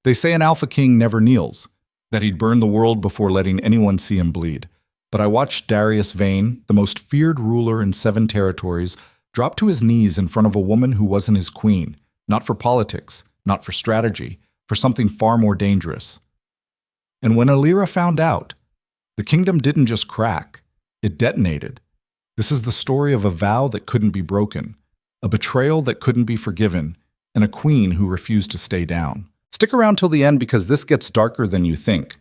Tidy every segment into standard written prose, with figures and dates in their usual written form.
They say an alpha king never kneels, that he'd burn the world before letting anyone see him bleed. But I watched Darius Vane, the most feared ruler in 7 territories, drop to his knees in front of a woman who wasn't his queen, not for politics, not for strategy, for something far more dangerous. And when Alira found out, the kingdom didn't just crack, it detonated. This is the story of a vow that couldn't be broken, a betrayal that couldn't be forgiven, and a queen who refused to stay down. Stick around till the end because this gets darker than you think.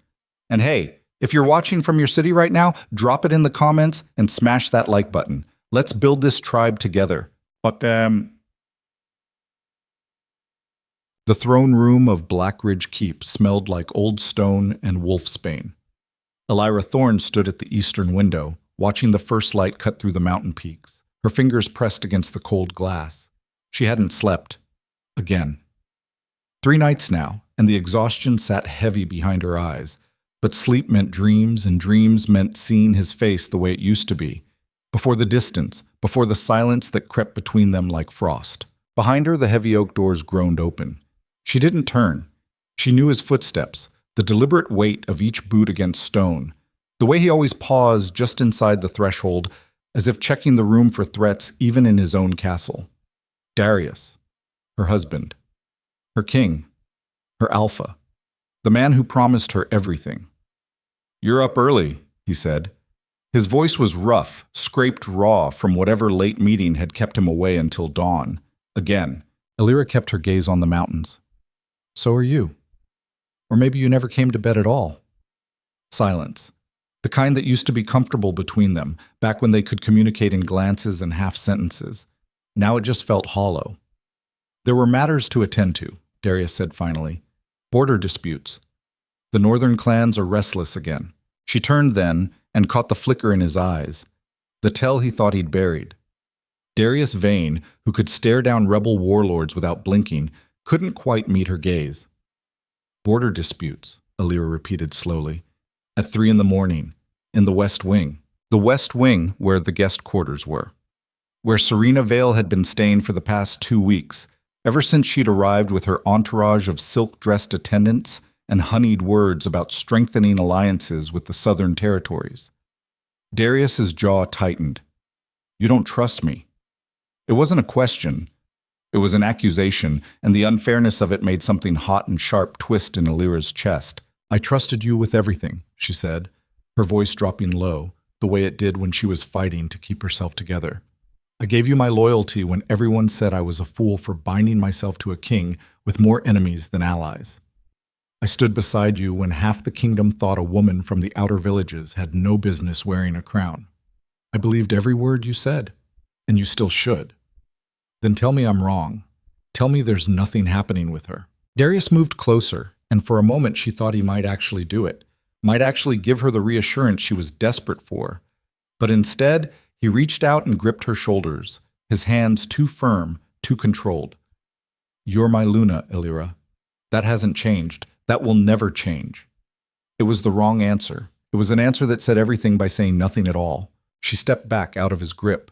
And hey, if you're watching from your city right now, drop it in the comments and smash that like button. Let's build this tribe together. But the throne room of Blackridge Keep smelled like old stone and wolfsbane. Alira Thorne stood at the eastern window, watching the first light cut through the mountain peaks, her fingers pressed against the cold glass. She hadn't slept. Again. 3 nights now, and the exhaustion sat heavy behind her eyes. But sleep meant dreams, and dreams meant seeing his face the way it used to be. Before the distance, before the silence that crept between them like frost. Behind her, the heavy oak doors groaned open. She didn't turn. She knew his footsteps, the deliberate weight of each boot against stone, the way he always paused just inside the threshold, as if checking the room for threats even in his own castle. Darius, her husband, her king, her alpha, the man who promised her everything. "You're up early," he said. His voice was rough, scraped raw from whatever late meeting had kept him away until dawn. Again, Alira kept her gaze on the mountains. "So are you. Or maybe you never came to bed at all." Silence. The kind that used to be comfortable between them, back when they could communicate in glances and half-sentences. Now it just felt hollow. "There were matters to attend to," Darius said finally. "Border disputes. The northern clans are restless again." She turned then and caught the flicker in his eyes, the tell he thought he'd buried. Darius Vane, who could stare down rebel warlords without blinking, couldn't quite meet her gaze. "Border disputes," Alira repeated slowly. "At 3 in the morning, in the West Wing." The West Wing where the guest quarters were. Where Serena Vale had been staying for the past 2 weeks, ever since she'd arrived with her entourage of silk-dressed attendants and honeyed words about strengthening alliances with the southern territories. Darius's jaw tightened. "You don't trust me." It wasn't a question. It was an accusation, and the unfairness of it made something hot and sharp twist in Alira's chest. "I trusted you with everything," she said, her voice dropping low, the way it did when she was fighting to keep herself together. "I gave you my loyalty when everyone said I was a fool for binding myself to a king with more enemies than allies. I stood beside you when half the kingdom thought a woman from the outer villages had no business wearing a crown. I believed every word you said, and you still should. Then tell me I'm wrong. Tell me there's nothing happening with her." Darius moved closer, and for a moment she thought he might actually do it, might actually give her the reassurance she was desperate for. But instead, he reached out and gripped her shoulders, his hands too firm, too controlled. "You're my Luna, Alira. That hasn't changed. That will never change." It was the wrong answer. It was an answer that said everything by saying nothing at all. She stepped back out of his grip.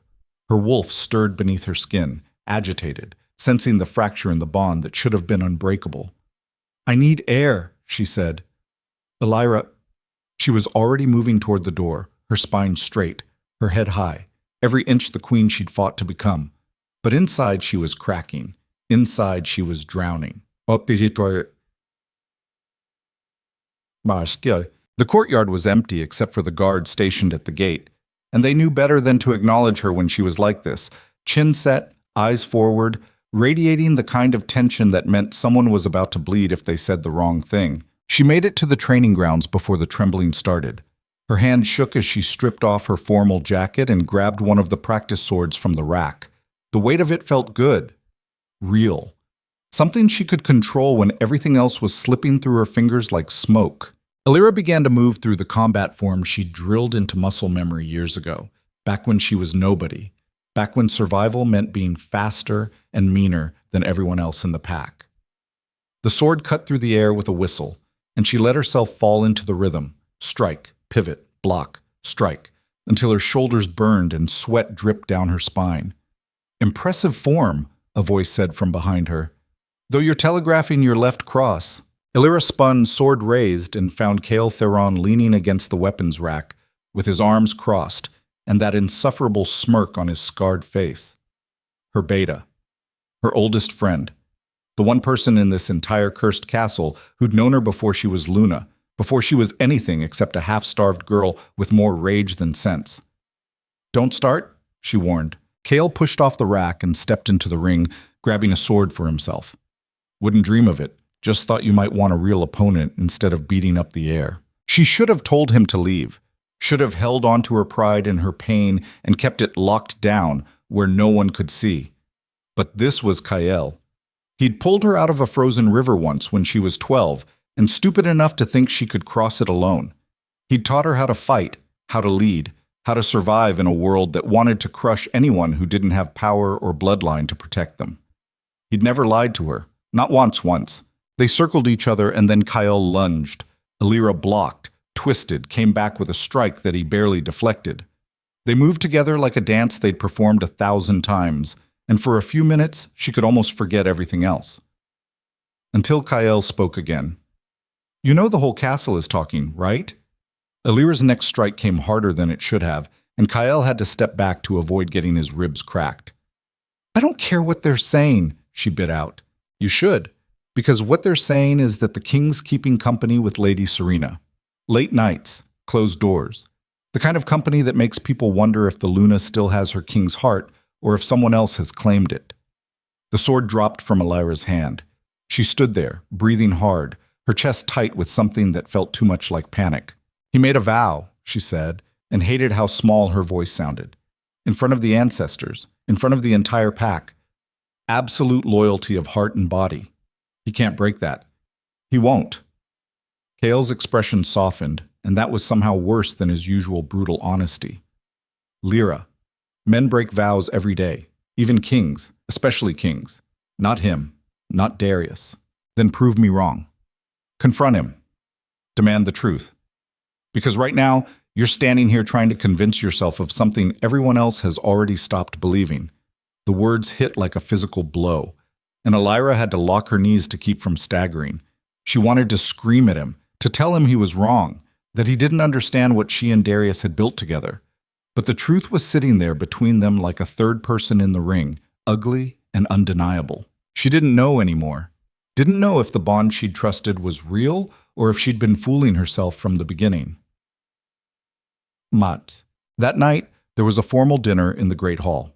Her wolf stirred beneath her skin, agitated, sensing the fracture in the bond that should have been unbreakable. "I need air," she said. "Alira." She was already moving toward the door, her spine straight, her head high, every inch the queen she'd fought to become. But inside she was cracking. Inside she was drowning. The courtyard was empty except for the guard stationed at the gate, and they knew better than to acknowledge her when she was like this, chin set, eyes forward, radiating the kind of tension that meant someone was about to bleed if they said the wrong thing. She made it to the training grounds before the trembling started. Her hand shook as she stripped off her formal jacket and grabbed one of the practice swords from the rack. The weight of it felt good. Real. Something she could control when everything else was slipping through her fingers like smoke. Alira began to move through the combat form she drilled into muscle memory years ago, back when she was nobody, back when survival meant being faster and meaner than everyone else in the pack. The sword cut through the air with a whistle, and she let herself fall into the rhythm, strike, pivot, block, strike, until her shoulders burned and sweat dripped down her spine. "Impressive form," a voice said from behind her. "Though you're telegraphing your left cross." Illyra spun, sword raised, and found Kael Theron leaning against the weapons rack, with his arms crossed, and that insufferable smirk on his scarred face. Her beta. Her oldest friend. The one person in this entire cursed castle who'd known her before she was Luna, before she was anything except a half-starved girl with more rage than sense. "Don't start," she warned. Kael pushed off the rack and stepped into the ring, grabbing a sword for himself. "Wouldn't dream of it. Just thought you might want a real opponent instead of beating up the air." She should have told him to leave, should have held on to her pride and her pain and kept it locked down where no one could see. But this was Kael. He'd pulled her out of a frozen river once when she was 12, and stupid enough to think she could cross it alone. He'd taught her how to fight, how to lead, how to survive in a world that wanted to crush anyone who didn't have power or bloodline to protect them. He'd never lied to her, not once. They circled each other, and then Kael lunged. Illyra blocked, twisted, came back with a strike that he barely deflected. They moved together like a dance they'd performed 1,000 times, and for a few minutes she could almost forget everything else. Until Kael spoke again. "You know the whole castle is talking, right?" Illyra's next strike came harder than it should have, and Kael had to step back to avoid getting his ribs cracked. "I don't care what they're saying," she bit out. "You should. Because what they're saying is that the king's keeping company with Lady Serena. Late nights, closed doors. The kind of company that makes people wonder if the Luna still has her king's heart or if someone else has claimed it." The sword dropped from Illyra's hand. She stood there, breathing hard, her chest tight with something that felt too much like panic. "He made a vow," she said, and hated how small her voice sounded. "In front of the ancestors, in front of the entire pack. Absolute loyalty of heart and body. He can't break that. He won't." Kael's expression softened, and that was somehow worse than his usual brutal honesty. "Lyra, men break vows every day, even kings, especially kings. Not him, not Darius. Then prove me wrong. Confront him. Demand the truth. Because right now, you're standing here trying to convince yourself of something everyone else has already stopped believing." The words hit like a physical blow, and Illyra had to lock her knees to keep from staggering. She wanted to scream at him, to tell him he was wrong, that he didn't understand what she and Darius had built together. But the truth was sitting there between them like a third person in the ring, ugly and undeniable. She didn't know anymore. Didn't know if the bond she'd trusted was real or if she'd been fooling herself from the beginning. Mat. That night, there was a formal dinner in the Great Hall.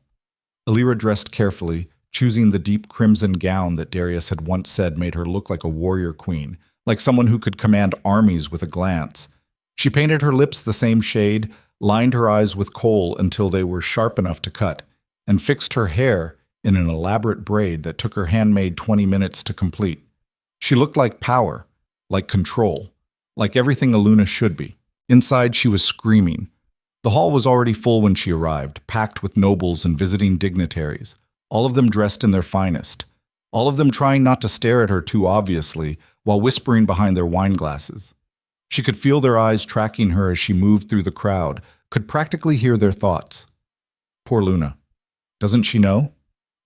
Illyra dressed carefully, choosing the deep crimson gown that Darius had once said made her look like a warrior queen, like someone who could command armies with a glance. She painted her lips the same shade, lined her eyes with kohl until they were sharp enough to cut, and fixed her hair in an elaborate braid that took her handmade 20 minutes to complete. She looked like power, like control, like everything a Luna should be. Inside, she was screaming. The hall was already full when she arrived, packed with nobles and visiting dignitaries, all of them dressed in their finest, all of them trying not to stare at her too obviously while whispering behind their wine glasses. She could feel their eyes tracking her as she moved through the crowd, could practically hear their thoughts. Poor Luna. Doesn't she know?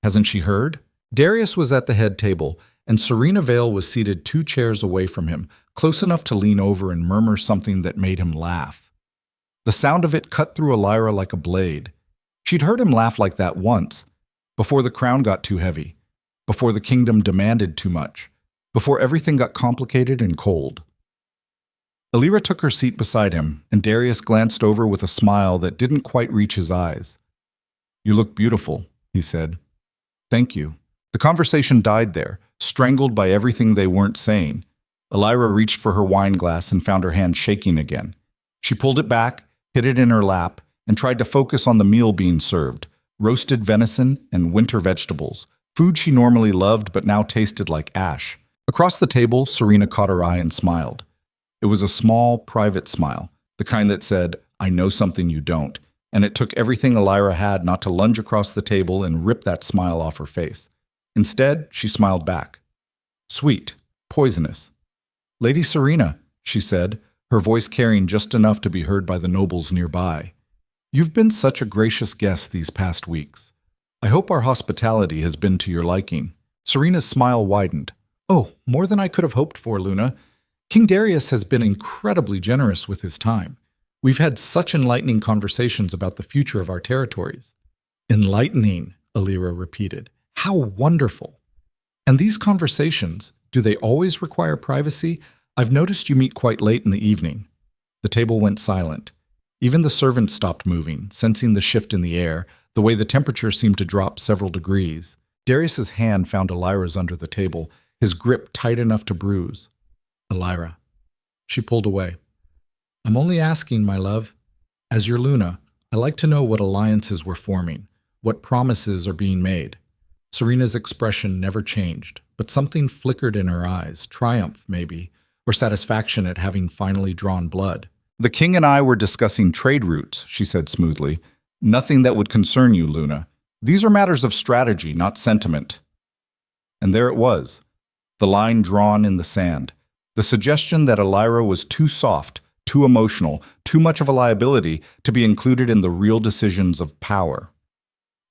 Hasn't she heard? Darius was at the head table, and Serena Vale was seated 2 chairs away from him, close enough to lean over and murmur something that made him laugh. The sound of it cut through Illyra like a blade. She'd heard him laugh like that once, before the crown got too heavy, before the kingdom demanded too much, before everything got complicated and cold. Illyra took her seat beside him, and Darius glanced over with a smile that didn't quite reach his eyes. "You look beautiful," he said. "Thank you." The conversation died there, strangled by everything they weren't saying. Illyra reached for her wine glass and found her hand shaking again. She pulled it back, hid it in her lap, and tried to focus on the meal being served: roasted venison and winter vegetables, food she normally loved but now tasted like ash. Across the table, Serena caught her eye and smiled. It was a small, private smile, the kind that said, "I know something you don't," and it took everything Illyra had not to lunge across the table and rip that smile off her face. Instead, she smiled back. Sweet, poisonous. "Lady Serena," she said, her voice carrying just enough to be heard by the nobles nearby. "You've been such a gracious guest these past weeks. I hope our hospitality has been to your liking." Serena's smile widened. Oh, more than I could have hoped for, Luna. King Darius has been incredibly generous with his time. We've had such enlightening conversations about the future of our territories. Enlightening, Alira repeated. How wonderful. And these conversations, do they always require privacy? I've noticed you meet quite late in the evening. The table went silent. Even the servants stopped moving, sensing the shift in the air, the way the temperature seemed to drop several degrees. Darius's hand found Alira's under the table, his grip tight enough to bruise. Alira. She pulled away. I'm only asking, my love. As your Luna, I like to know what alliances we're forming, what promises are being made. Serena's expression never changed, but something flickered in her eyes, triumph maybe, or satisfaction at having finally drawn blood. The king and I were discussing trade routes, she said smoothly. Nothing that would concern you, Luna. These are matters of strategy, not sentiment. And there it was, the line drawn in the sand. The suggestion that Alira was too soft, too emotional, too much of a liability to be included in the real decisions of power.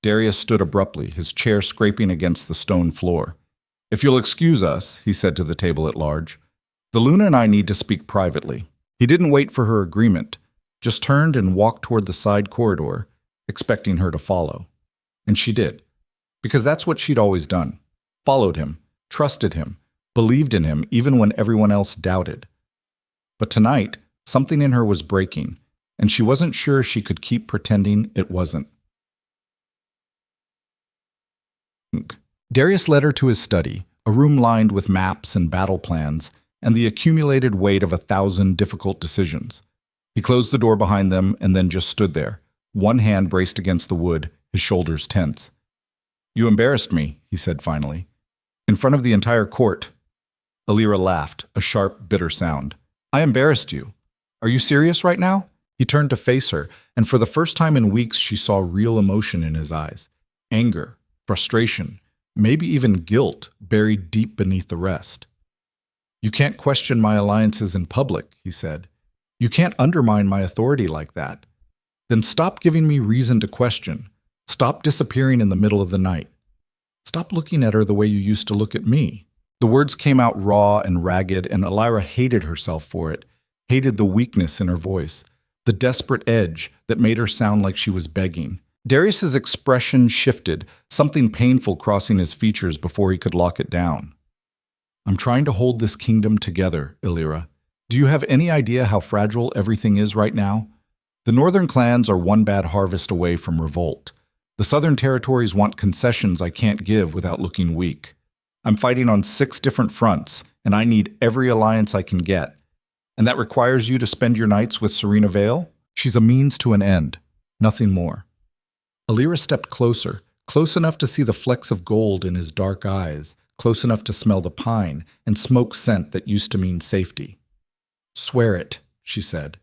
Darius stood abruptly, his chair scraping against the stone floor. If you'll excuse us, he said to the table at large, the Luna and I need to speak privately. He didn't wait for her agreement, just turned and walked toward the side corridor, expecting her to follow. And she did, because that's what she'd always done. Followed him, trusted him, believed in him even when everyone else doubted. But tonight, something in her was breaking, and she wasn't sure she could keep pretending it wasn't. Darius led her to his study, a room lined with maps and battle plans, and the accumulated weight of 1,000 difficult decisions. He closed the door behind them and then just stood there, one hand braced against the wood, his shoulders tense. You embarrassed me, he said finally. In front of the entire court. Alira laughed, a sharp, bitter sound. I embarrassed you. Are you serious right now? He turned to face her, and for the first time in weeks she saw real emotion in his eyes. Anger, frustration, maybe even guilt buried deep beneath the rest. You can't question my alliances in public, he said. You can't undermine my authority like that. Then stop giving me reason to question. Stop disappearing in the middle of the night. Stop looking at her the way you used to look at me. The words came out raw and ragged, and Alira hated herself for it, hated the weakness in her voice, the desperate edge that made her sound like she was begging. Darius's expression shifted, something painful crossing his features before he could lock it down. I'm trying to hold this kingdom together, Alira. Do you have any idea how fragile everything is right now? The northern clans are one bad harvest away from revolt. The southern territories want concessions I can't give without looking weak. I'm fighting on 6 different fronts, and I need every alliance I can get. And that requires you to spend your nights with Serena Vale? She's a means to an end, nothing more. Alira stepped closer, close enough to see the flecks of gold in his dark eyes, close enough to smell the pine and smoke scent that used to mean safety. Swear it, she said.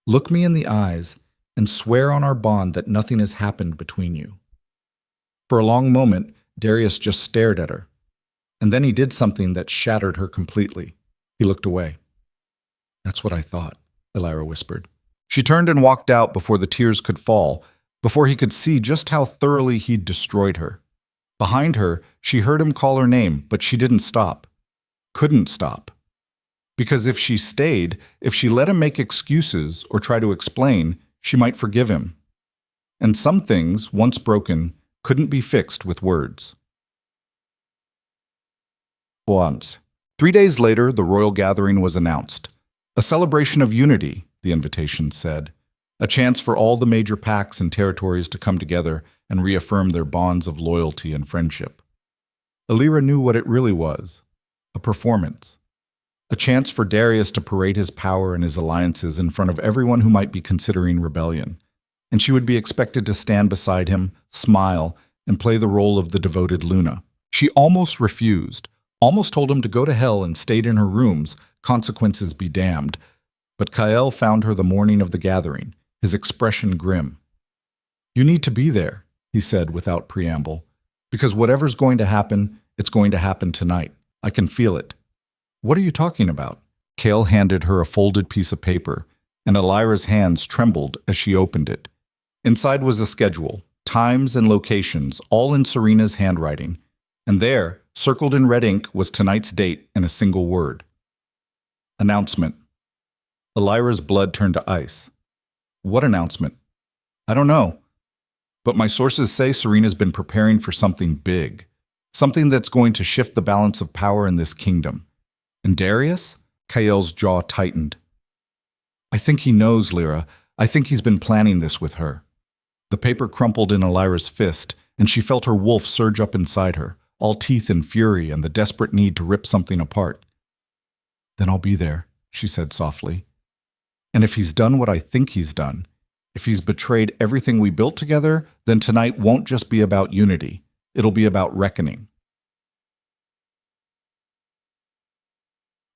Look me in the eyes and swear on our bond that nothing has happened between you. For a long moment, Darius just stared at her. And then he did something that shattered her completely. He looked away. That's what I thought, Alira whispered. She turned and walked out before the tears could fall, before he could see just how thoroughly he'd destroyed her. Behind her, she heard him call her name, but she didn't stop. Couldn't stop. Because if she stayed, if she let him make excuses or try to explain, she might forgive him. And some things, once broken, couldn't be fixed with words. Once. 3 days later, the royal gathering was announced. A celebration of unity, the invitation said. A chance for all the major pacts and territories to come together and reaffirm their bonds of loyalty and friendship. Alira knew what it really was. A performance. A chance for Darius to parade his power and his alliances in front of everyone who might be considering rebellion. And she would be expected to stand beside him, smile, and play the role of the devoted Luna. She almost refused, almost told him to go to hell and stayed in her rooms, consequences be damned. But Kael found her the morning of the gathering, his expression grim. You need to be there, he said without preamble, because whatever's going to happen, it's going to happen tonight. I can feel it. What are you talking about? Kael handed her a folded piece of paper, and Alira's hands trembled as she opened it. Inside was a schedule, times and locations, all in Serena's handwriting. And there, Circled in red ink was tonight's date and a single word. Announcement. Elira's blood turned to ice. What announcement? I don't know. But my sources say Serena's been preparing for something big. Something that's going to shift the balance of power in this kingdom. And Darius? Kael's jaw tightened. I think he knows, Lyra. I think he's been planning this with her. The paper crumpled in Elira's fist, and she felt her wolf surge up inside her, all teeth and fury and the desperate need to rip something apart. Then I'll be there, she said softly. And if he's done what I think he's done, if he's betrayed everything we built together, then tonight won't just be about unity. It'll be about reckoning.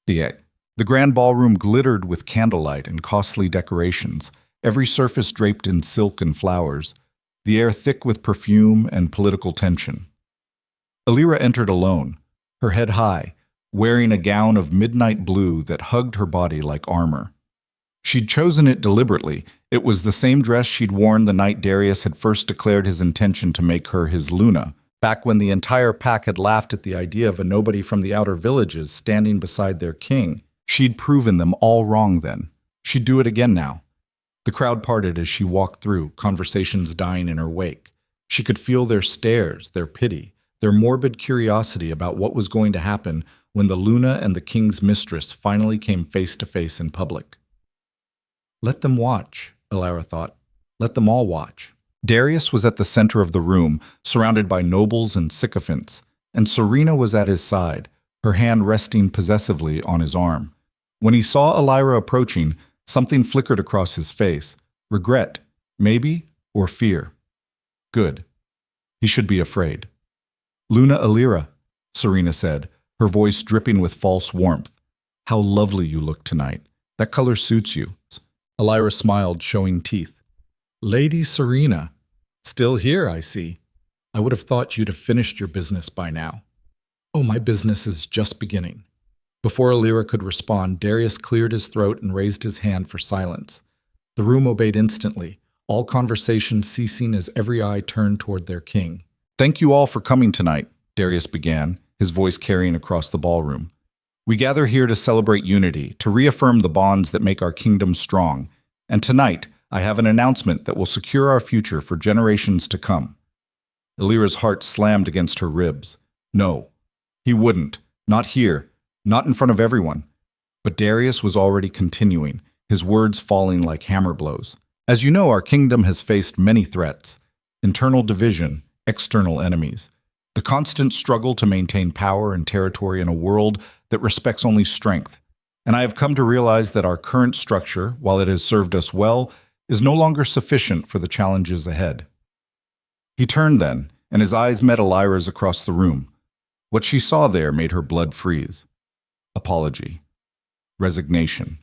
The grand ballroom glittered with candlelight and costly decorations, every surface draped in silk and flowers, the air thick with perfume and political tension. Elira entered alone, her head high, wearing a gown of midnight blue that hugged her body like armor. She'd chosen it deliberately. It was the same dress she'd worn the night Darius had first declared his intention to make her his Luna, back when the entire pack had laughed at the idea of a nobody from the outer villages standing beside their king. She'd proven them all wrong then. She'd do it again now. The crowd parted as she walked through, conversations dying in her wake. She could feel their stares, their pity, their morbid curiosity about what was going to happen when the Luna and the king's mistress finally came face to face in public. Let them watch, Elira thought. Let them all watch. Darius was at the center of the room, surrounded by nobles and sycophants, and Serena was at his side, her hand resting possessively on his arm. When he saw Elira approaching, something flickered across his face. Regret, maybe, or fear. Good. He should be afraid. Luna Elira, Serena said, her voice dripping with false warmth. How lovely you look tonight. That color suits you. Elira smiled, showing teeth. Lady Serena. Still here, I see. I would have thought you'd have finished your business by now. Oh, my business is just beginning. Before Elira could respond, Darius cleared his throat and raised his hand for silence. The room obeyed instantly, all conversation ceasing as every eye turned toward their king. Thank you all for coming tonight, Darius began, his voice carrying across the ballroom. We gather here to celebrate unity, to reaffirm the bonds that make our kingdom strong. And tonight, I have an announcement that will secure our future for generations to come. Elira's heart slammed against her ribs. No, he wouldn't. Not here. Not in front of everyone. But Darius was already continuing, his words falling like hammer blows. As you know, our kingdom has faced many threats. Internal division, external enemies. The constant struggle to maintain power and territory in a world that respects only strength. And I have come to realize that our current structure, while it has served us well, is no longer sufficient for the challenges ahead. He turned then, and his eyes met Elira's across the room. What she saw there made her blood freeze. Apology. Resignation.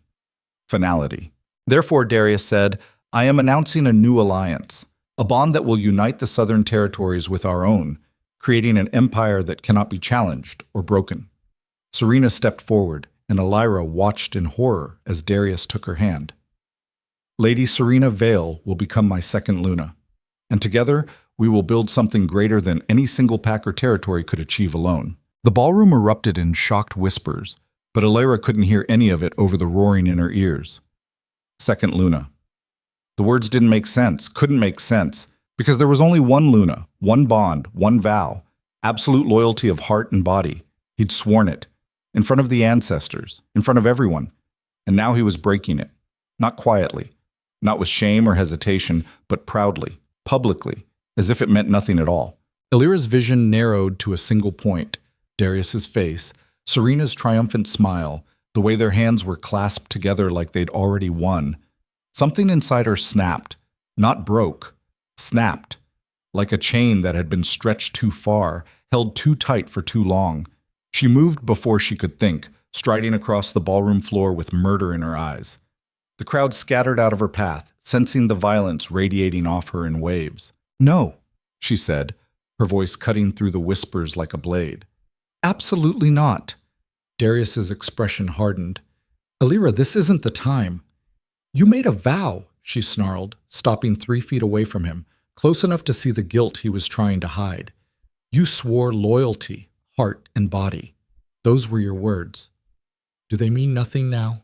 Finality. Therefore, Darius said, I am announcing a new alliance, a bond that will unite the southern territories with our own, creating an empire that cannot be challenged or broken. Serena stepped forward, and Elira watched in horror as Darius took her hand. Lady Serena Vale will become my second Luna, and together we will build something greater than any single pack or territory could achieve alone. The ballroom erupted in shocked whispers, but Elira couldn't hear any of it over the roaring in her ears. Second Luna. The words didn't make sense, couldn't make sense, because there was only one Luna, one bond, one vow, absolute loyalty of heart and body. He'd sworn it, in front of the ancestors, in front of everyone, and now he was breaking it, not quietly, not with shame or hesitation, but proudly, publicly, as if it meant nothing at all. Elira's vision narrowed to a single point. Darius's face, Serena's triumphant smile, the way their hands were clasped together like they'd already won. Something inside her snapped, not broke, snapped, like a chain that had been stretched too far, held too tight for too long. She moved before she could think, striding across the ballroom floor with murder in her eyes. The crowd scattered out of her path, sensing the violence radiating off her in waves. No, she said, her voice cutting through the whispers like a blade. Absolutely not. Darius's expression hardened. Elira, this isn't the time. You made a vow, she snarled, stopping 3 feet away from him, close enough to see the guilt he was trying to hide. You swore loyalty, heart, and body. Those were your words. Do they mean nothing now?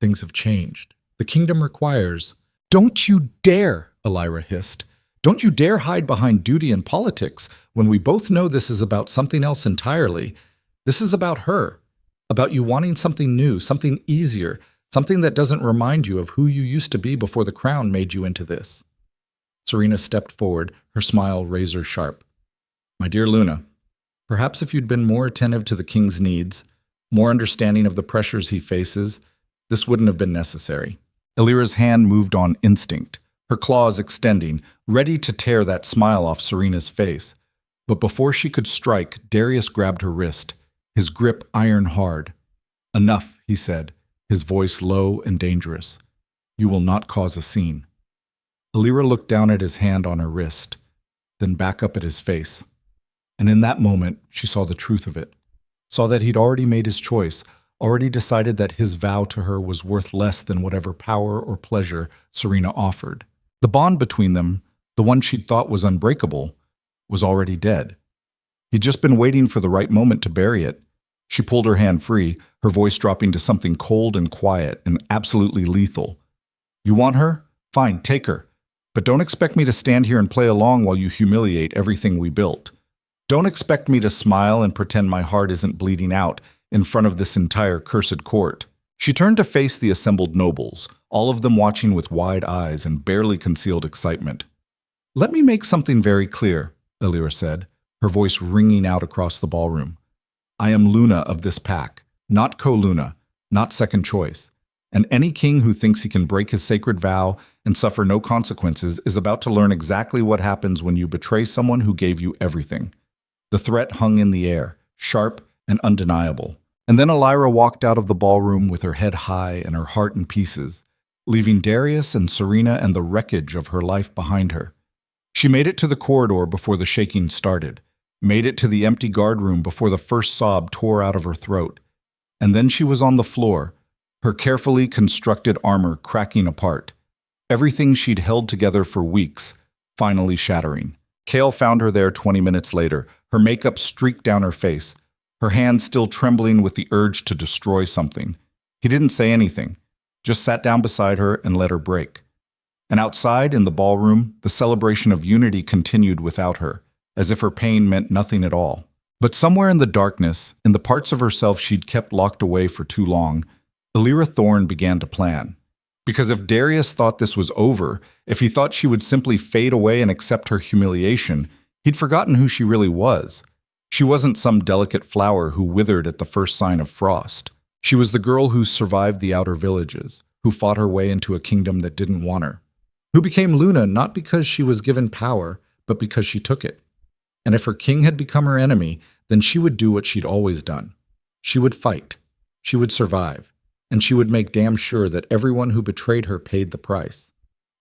Things have changed. The kingdom requires— Don't you dare, Elira hissed. Don't you dare hide behind duty and politics when we both know this is about something else entirely. This is about her, about you wanting something new, something easier, something that doesn't remind you of who you used to be before the crown made you into this. Serena stepped forward, her smile razor sharp. My dear Luna, perhaps if you'd been more attentive to the king's needs, more understanding of the pressures he faces, this wouldn't have been necessary. Elira's hand moved on instinct, her claws extending, ready to tear that smile off Serena's face. But before she could strike, Darius grabbed her wrist, his grip iron hard. Enough, he said, his voice low and dangerous. You will not cause a scene. Elira looked down at his hand on her wrist, then back up at his face. And in that moment, she saw the truth of it. Saw that he'd already made his choice, already decided that his vow to her was worth less than whatever power or pleasure Serena offered. The bond between them, the one she'd thought was unbreakable, was already dead. He'd just been waiting for the right moment to bury it. She pulled her hand free, her voice dropping to something cold and quiet and absolutely lethal. You want her? Fine, take her. But don't expect me to stand here and play along while you humiliate everything we built. Don't expect me to smile and pretend my heart isn't bleeding out in front of this entire cursed court. She turned to face the assembled nobles, all of them watching with wide eyes and barely concealed excitement. Let me make something very clear, Elira said, her voice ringing out across the ballroom. I am Luna of this pack, not co-Luna, not second choice. And any king who thinks he can break his sacred vow and suffer no consequences is about to learn exactly what happens when you betray someone who gave you everything. The threat hung in the air, sharp and undeniable. And then Elira walked out of the ballroom with her head high and her heart in pieces, leaving Darius and Serena and the wreckage of her life behind her. She made it to the corridor before the shaking started, made it to the empty guard room before the first sob tore out of her throat. And then she was on the floor, her carefully constructed armor cracking apart. Everything she'd held together for weeks, finally shattering. Kale found her there 20 minutes later, her makeup streaked down her face, her hand still trembling with the urge to destroy something. He didn't say anything, just sat down beside her and let her break. And outside, in the ballroom, the celebration of unity continued without her, as if her pain meant nothing at all. But somewhere in the darkness, in the parts of herself she'd kept locked away for too long, Elira Thorne began to plan. Because if Darius thought this was over, if he thought she would simply fade away and accept her humiliation, he'd forgotten who she really was. She wasn't some delicate flower who withered at the first sign of frost. She was the girl who survived the outer villages, who fought her way into a kingdom that didn't want her, who became Luna not because she was given power, but because she took it. And if her king had become her enemy, then she would do what she'd always done. She would fight. She would survive. And she would make damn sure that everyone who betrayed her paid the price.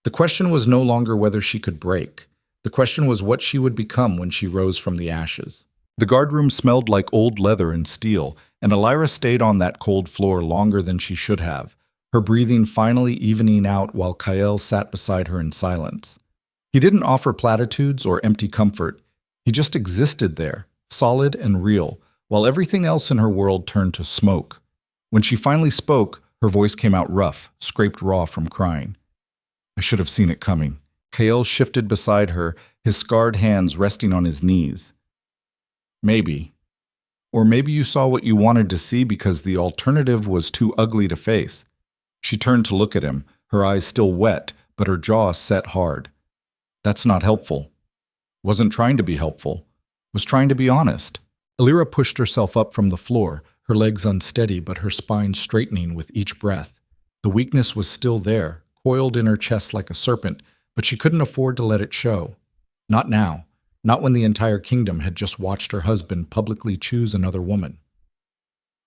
The question was no longer whether she could break. The question was what she would become when she rose from the ashes. The guardroom smelled like old leather and steel, and Elira stayed on that cold floor longer than she should have, her breathing finally evening out while Kael sat beside her in silence. He didn't offer platitudes or empty comfort. He just existed there, solid and real, while everything else in her world turned to smoke. When she finally spoke, her voice came out rough, scraped raw from crying. I should have seen it coming. Kael shifted beside her, his scarred hands resting on his knees. Maybe. Or maybe you saw what you wanted to see because the alternative was too ugly to face. She turned to look at him, her eyes still wet, but her jaw set hard. That's not helpful. Wasn't trying to be helpful. Was trying to be honest. Elira pushed herself up from the floor, her legs unsteady but her spine straightening with each breath. The weakness was still there, coiled in her chest like a serpent, but she couldn't afford to let it show. Not now. Not when the entire kingdom had just watched her husband publicly choose another woman.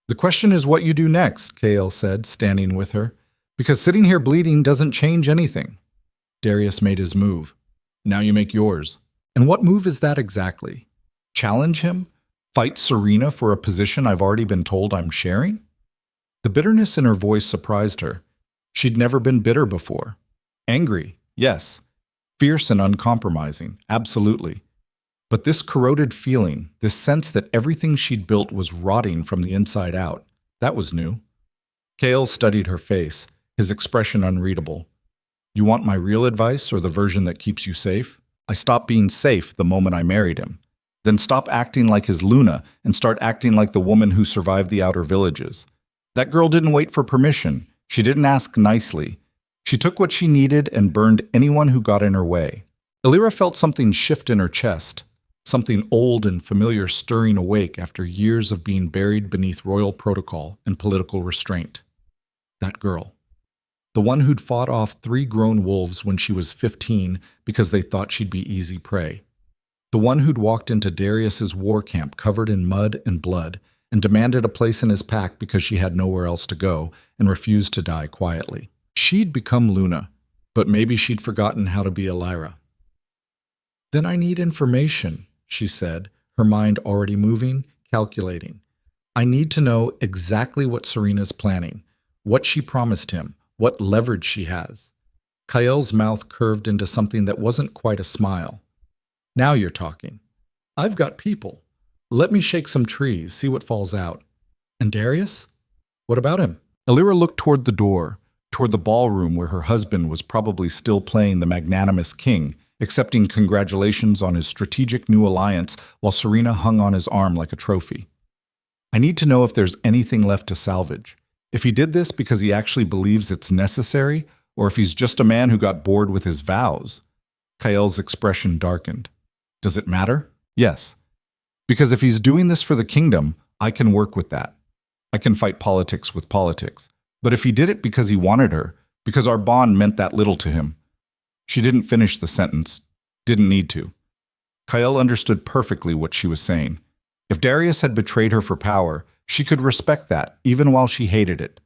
The question is what you do next, Kael said, standing with her, because sitting here bleeding doesn't change anything. Darius made his move. Now you make yours. And what move is that exactly? Challenge him? Fight Serena for a position I've already been told I'm sharing? The bitterness in her voice surprised her. She'd never been bitter before. Angry, yes. Fierce and uncompromising, absolutely. But this corroded feeling, this sense that everything she'd built was rotting from the inside out, that was new. Cale studied her face, his expression unreadable. You want my real advice or the version that keeps you safe? I stopped being safe the moment I married him. Then stop acting like his Luna and start acting like the woman who survived the outer villages. That girl didn't wait for permission. She didn't ask nicely. She took what she needed and burned anyone who got in her way. Illyra felt something shift in her chest, something old and familiar stirring awake after years of being buried beneath royal protocol and political restraint. That girl. The one who'd fought off 3 grown wolves when she was 15 because they thought she'd be easy prey. The one who'd walked into Darius's war camp covered in mud and blood and demanded a place in his pack because she had nowhere else to go and refused to die quietly. She'd become Luna, but maybe she'd forgotten how to be Illyra. Then I need information, she said, her mind already moving, calculating. I need to know exactly what Serena's planning, what she promised him, what leverage she has. Kael's mouth curved into something that wasn't quite a smile. Now you're talking. I've got people. Let me shake some trees, see what falls out. And Darius? What about him? Illyra looked toward the door, toward the ballroom where her husband was probably still playing the magnanimous king, accepting congratulations on his strategic new alliance while Serena hung on his arm like a trophy. I need to know if there's anything left to salvage. If he did this because he actually believes it's necessary, or if he's just a man who got bored with his vows. Kael's expression darkened. Does it matter? Yes. Because if he's doing this for the kingdom, I can work with that. I can fight politics with politics. But if he did it because he wanted her, because our bond meant that little to him. She didn't finish the sentence. Didn't need to. Kael understood perfectly what she was saying. If Darius had betrayed her for power, she could respect that, even while she hated it.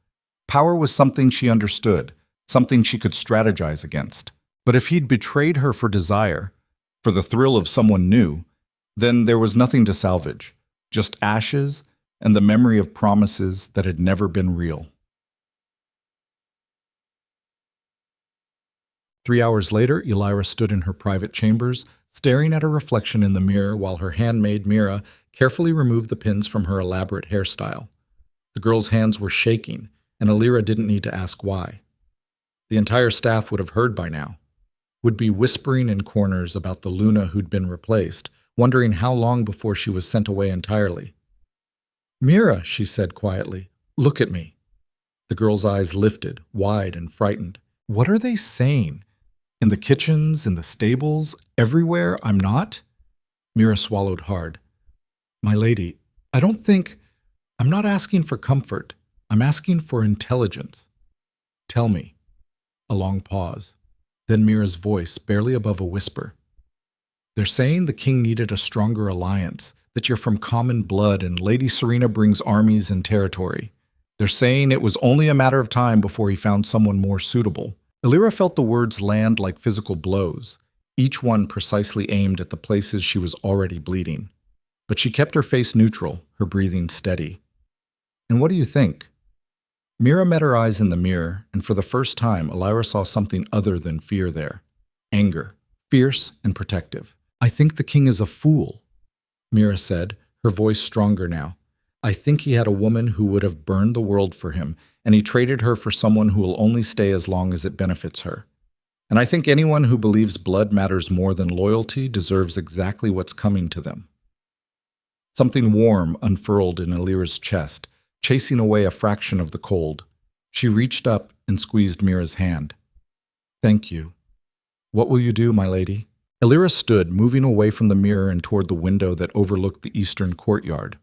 Power was something she understood, something she could strategize against. But if he'd betrayed her for desire, for the thrill of someone new, then there was nothing to salvage, just ashes and the memory of promises that had never been real. 3 hours later, Illyra stood in her private chambers, staring at her reflection in the mirror while her handmaid Mira carefully removed the pins from her elaborate hairstyle. The girl's hands were shaking, and Illyra didn't need to ask why. The entire staff would have heard by now, would be whispering in corners about the Luna who'd been replaced, wondering how long before she was sent away entirely. Mira, she said quietly, look at me. The girl's eyes lifted, wide and frightened. What are they saying? In the kitchens, in the stables, everywhere I'm not? Mira swallowed hard. My lady, I'm not asking for comfort. I'm asking for intelligence. Tell me. A long pause. Then Mira's voice, barely above a whisper. They're saying the king needed a stronger alliance, that you're from common blood and Lady Serena brings armies and territory. They're saying it was only a matter of time before he found someone more suitable. Illyra felt the words land like physical blows, each one precisely aimed at the places she was already bleeding. But she kept her face neutral, her breathing steady. And what do you think? Mira met her eyes in the mirror, and for the first time, Illyra saw something other than fear there. Anger, fierce and protective. I think the king is a fool, Mira said, her voice stronger now. I think he had a woman who would have burned the world for him, and he traded her for someone who will only stay as long as it benefits her. And I think anyone who believes blood matters more than loyalty deserves exactly what's coming to them. Something warm unfurled in Illyra's chest, chasing away a fraction of the cold. She reached up and squeezed Mira's hand. Thank you. What will you do, my lady? Illyra stood, moving away from the mirror and toward the window that overlooked the eastern courtyard.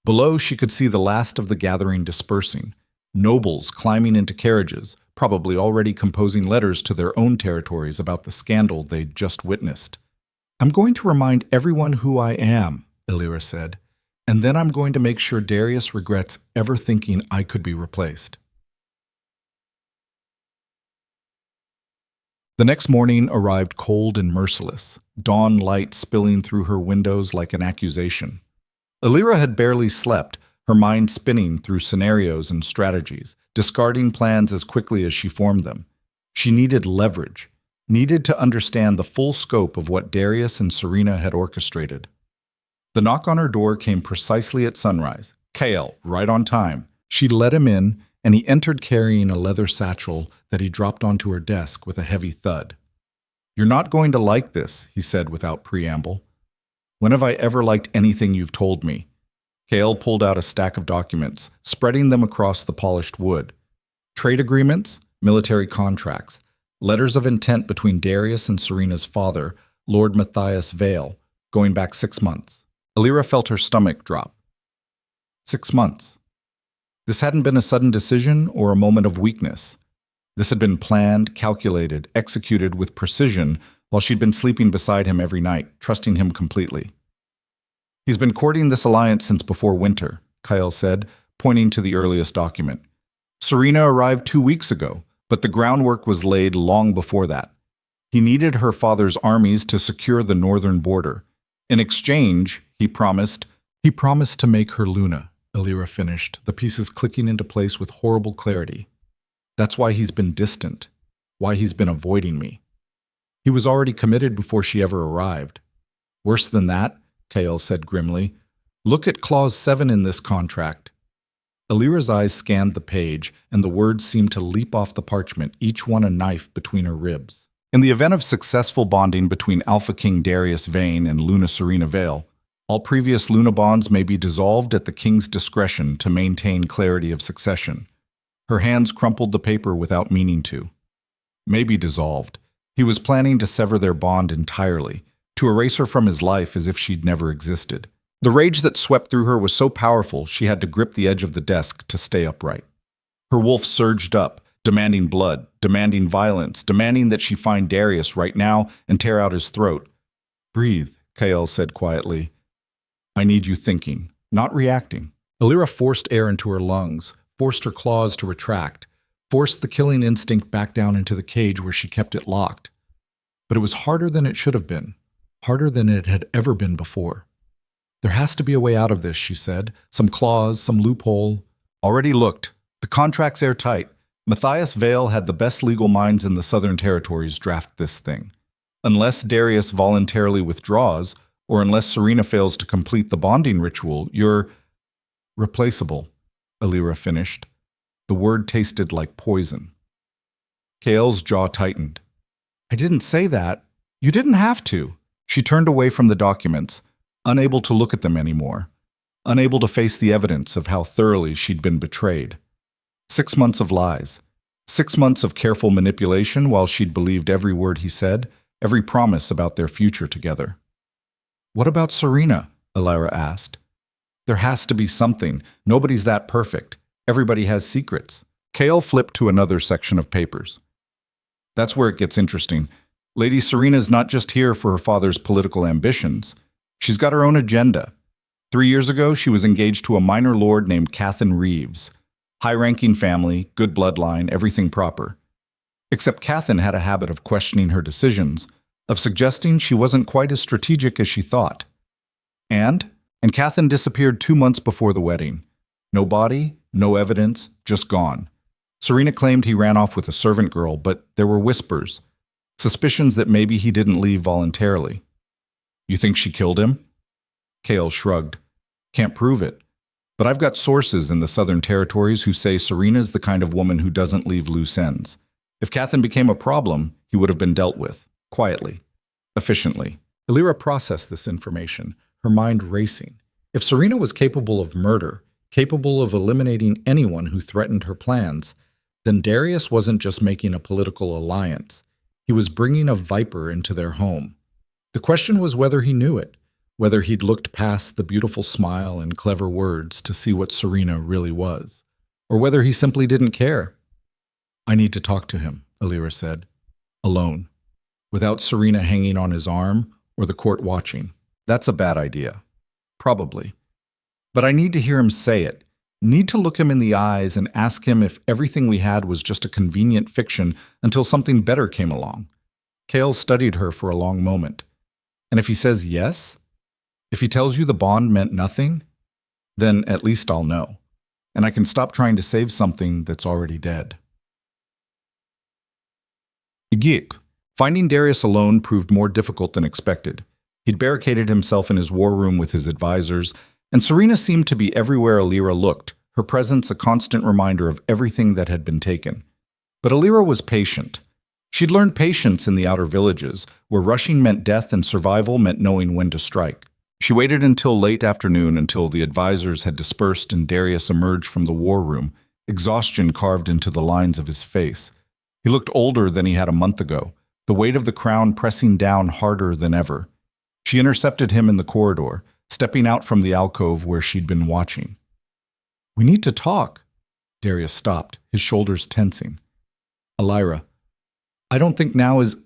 Below, she could see the last of the gathering dispersing. Nobles climbing into carriages, probably already composing letters to their own territories about the scandal they'd just witnessed. I'm going to remind everyone who I am, Illyra said, and then I'm going to make sure Darius regrets ever thinking I could be replaced. The next morning arrived cold and merciless, dawn light spilling through her windows like an accusation. Illyra had barely slept, her mind spinning through scenarios and strategies, discarding plans as quickly as she formed them. She needed leverage, needed to understand the full scope of what Darius and Serena had orchestrated. The knock on her door came precisely at sunrise. Kale, right on time. She let him in, and he entered carrying a leather satchel that he dropped onto her desk with a heavy thud. "You're not going to like this," he said without preamble. "When have I ever liked anything you've told me?" Kale pulled out a stack of documents, spreading them across the polished wood. Trade agreements, military contracts, letters of intent between Darius and Serena's father, Lord Matthias Vale, going back 6 months. Alira felt her stomach drop. 6 months. This hadn't been a sudden decision or a moment of weakness. This had been planned, calculated, executed with precision while she'd been sleeping beside him every night, trusting him completely. "He's been courting this alliance since before winter," Kyle said, pointing to the earliest document. "Serena arrived 2 weeks ago, but the groundwork was laid long before that. He needed her father's armies to secure the northern border. In exchange, he promised to make her Luna," Alira finished, the pieces clicking into place with horrible clarity. "That's why he's been distant, why he's been avoiding me. He was already committed before she ever arrived. Worse than that," Kale said grimly. "Look at Clause 7 in this contract." Alira's eyes scanned the page, and the words seemed to leap off the parchment, each one a knife between her ribs. In the event of successful bonding between Alpha King Darius Vane and Luna Serena Vale, all previous Luna bonds may be dissolved at the king's discretion to maintain clarity of succession. Her hands crumpled the paper without meaning to. May be dissolved. He was planning to sever their bond entirely, to erase her from his life as if she'd never existed. The rage that swept through her was so powerful she had to grip the edge of the desk to stay upright. Her wolf surged up, demanding blood, demanding violence, demanding that she find Darius right now and tear out his throat. "Breathe," Kael said quietly. "I need you thinking, not reacting." Alira forced air into her lungs, forced her claws to retract, forced the killing instinct back down into the cage where she kept it locked. But it was harder than it should have been, harder than it had ever been before. "There has to be a way out of this," she said. "Some clause, some loophole." "Already looked. The contract's airtight. Matthias Vale had the best legal minds in the Southern Territories draft this thing. Unless Darius voluntarily withdraws, or unless Serena fails to complete the bonding ritual, you're replaceable," Alira finished. The word tasted like poison. Kael's jaw tightened. "I didn't say that. You didn't have to." She turned away from the documents, unable to look at them anymore, unable to face the evidence of how thoroughly she'd been betrayed. 6 months of lies. 6 months of careful manipulation while she'd believed every word he said, every promise about their future together. "What about Serena?" Alira asked. "There has to be something. Nobody's that perfect. Everybody has secrets." Kael flipped to another section of papers. "That's where it gets interesting. Lady Serena's not just here for her father's political ambitions. She's got her own agenda. 3 years ago, she was engaged to a minor lord named Cathan Reeves. High-ranking family, good bloodline, everything proper. Except Cathan had a habit of questioning her decisions, of suggesting she wasn't quite as strategic as she thought. And Cathan disappeared 2 months before the wedding. No body, no evidence, just gone. Serena claimed he ran off with a servant girl, but there were whispers, suspicions that maybe he didn't leave voluntarily. You think she killed him?" Kael shrugged. "Can't prove it. But I've got sources in the Southern Territories who say Serena's the kind of woman who doesn't leave loose ends. If Cathan became a problem, he would have been dealt with, quietly, efficiently." Alira processed this information, her mind racing. If Serena was capable of murder, capable of eliminating anyone who threatened her plans, then Darius wasn't just making a political alliance. He was bringing a viper into their home. The question was whether he knew it, whether he'd looked past the beautiful smile and clever words to see what Serena really was, or whether he simply didn't care. "I need to talk to him," Alira said. "Alone. Without Serena hanging on his arm or the court watching. That's a bad idea. Probably. But I need to hear him say it. Need to look him in the eyes and ask him if everything we had was just a convenient fiction until something better came along." Kael studied her for a long moment. "And if he says yes? If he tells you the bond meant nothing? Then at least I'll know. And I can stop trying to save something that's already dead." Geek. Finding Darius alone proved more difficult than expected. He'd barricaded himself in his war room with his advisors, and Serena seemed to be everywhere Alira looked, her presence a constant reminder of everything that had been taken. But Alira was patient. She'd learned patience in the outer villages, where rushing meant death and survival meant knowing when to strike. She waited until late afternoon until the advisors had dispersed and Darius emerged from the war room, exhaustion carved into the lines of his face. He looked older than he had a month ago, the weight of the crown pressing down harder than ever. She intercepted him in the corridor, stepping out from the alcove where she'd been watching. "We need to talk." Darius stopped, his shoulders tensing. "Alira, I don't think now is...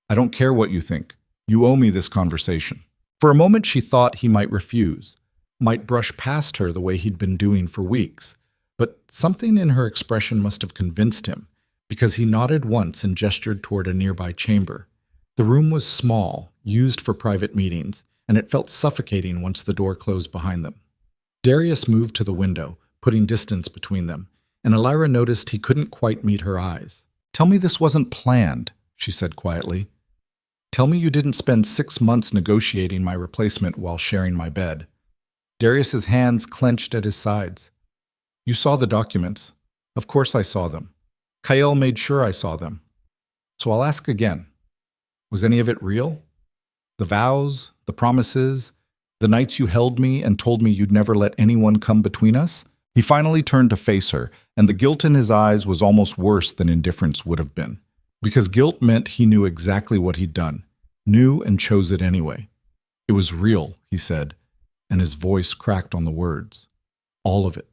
I don't care what you think. You owe me this conversation." For a moment she thought he might refuse, might brush past her the way he'd been doing for weeks. But something in her expression must have convinced him, because he nodded once and gestured toward a nearby chamber. The room was small, used for private meetings, and it felt suffocating once the door closed behind them. Darius moved to the window, putting distance between them, and Alira noticed he couldn't quite meet her eyes. "Tell me this wasn't planned," she said quietly. "Tell me you didn't spend 6 months negotiating my replacement while sharing my bed." Darius's hands clenched at his sides. "You saw the documents. Of course I saw them. Kael made sure I saw them. So I'll ask again. Was any of it real? The vows, the promises, the nights you held me and told me you'd never let anyone come between us?" He finally turned to face her, and the guilt in his eyes was almost worse than indifference would have been. Because guilt meant he knew exactly what he'd done, knew and chose it anyway. "It was real," he said, and his voice cracked on the words. "All of it.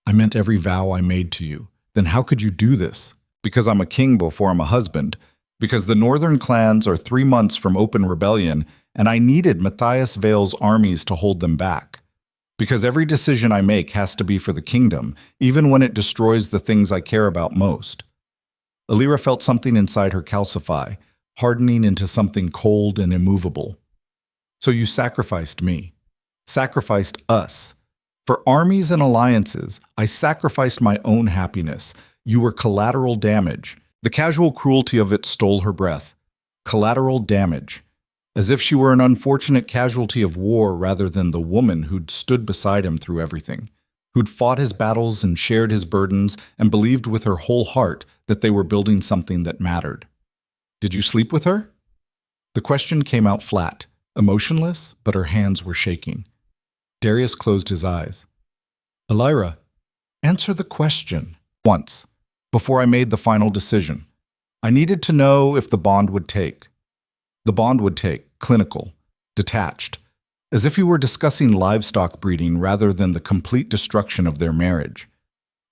I meant every vow I made to you. Then how could you do this? Because I'm a king before I'm a husband. Because the northern clans are 3 months from open rebellion, and I needed Matthias Vale's armies to hold them back. Because every decision I make has to be for the kingdom, even when it destroys the things I care about most." Alira felt something inside her calcify, hardening into something cold and immovable. "So you sacrificed me. Sacrificed us. For armies and alliances, I sacrificed my own happiness. You were collateral damage." The casual cruelty of it stole her breath. Collateral damage. As if she were an unfortunate casualty of war rather than the woman who'd stood beside him through everything, who'd fought his battles and shared his burdens and believed with her whole heart that they were building something that mattered. "Did you sleep with her?" The question came out flat, emotionless, but her hands were shaking. Darius closed his eyes. "Alira, answer the question. Once, before I made the final decision. I needed to know if the bond would take. The bond would take, clinical, detached, as if we were discussing livestock breeding rather than the complete destruction of their marriage."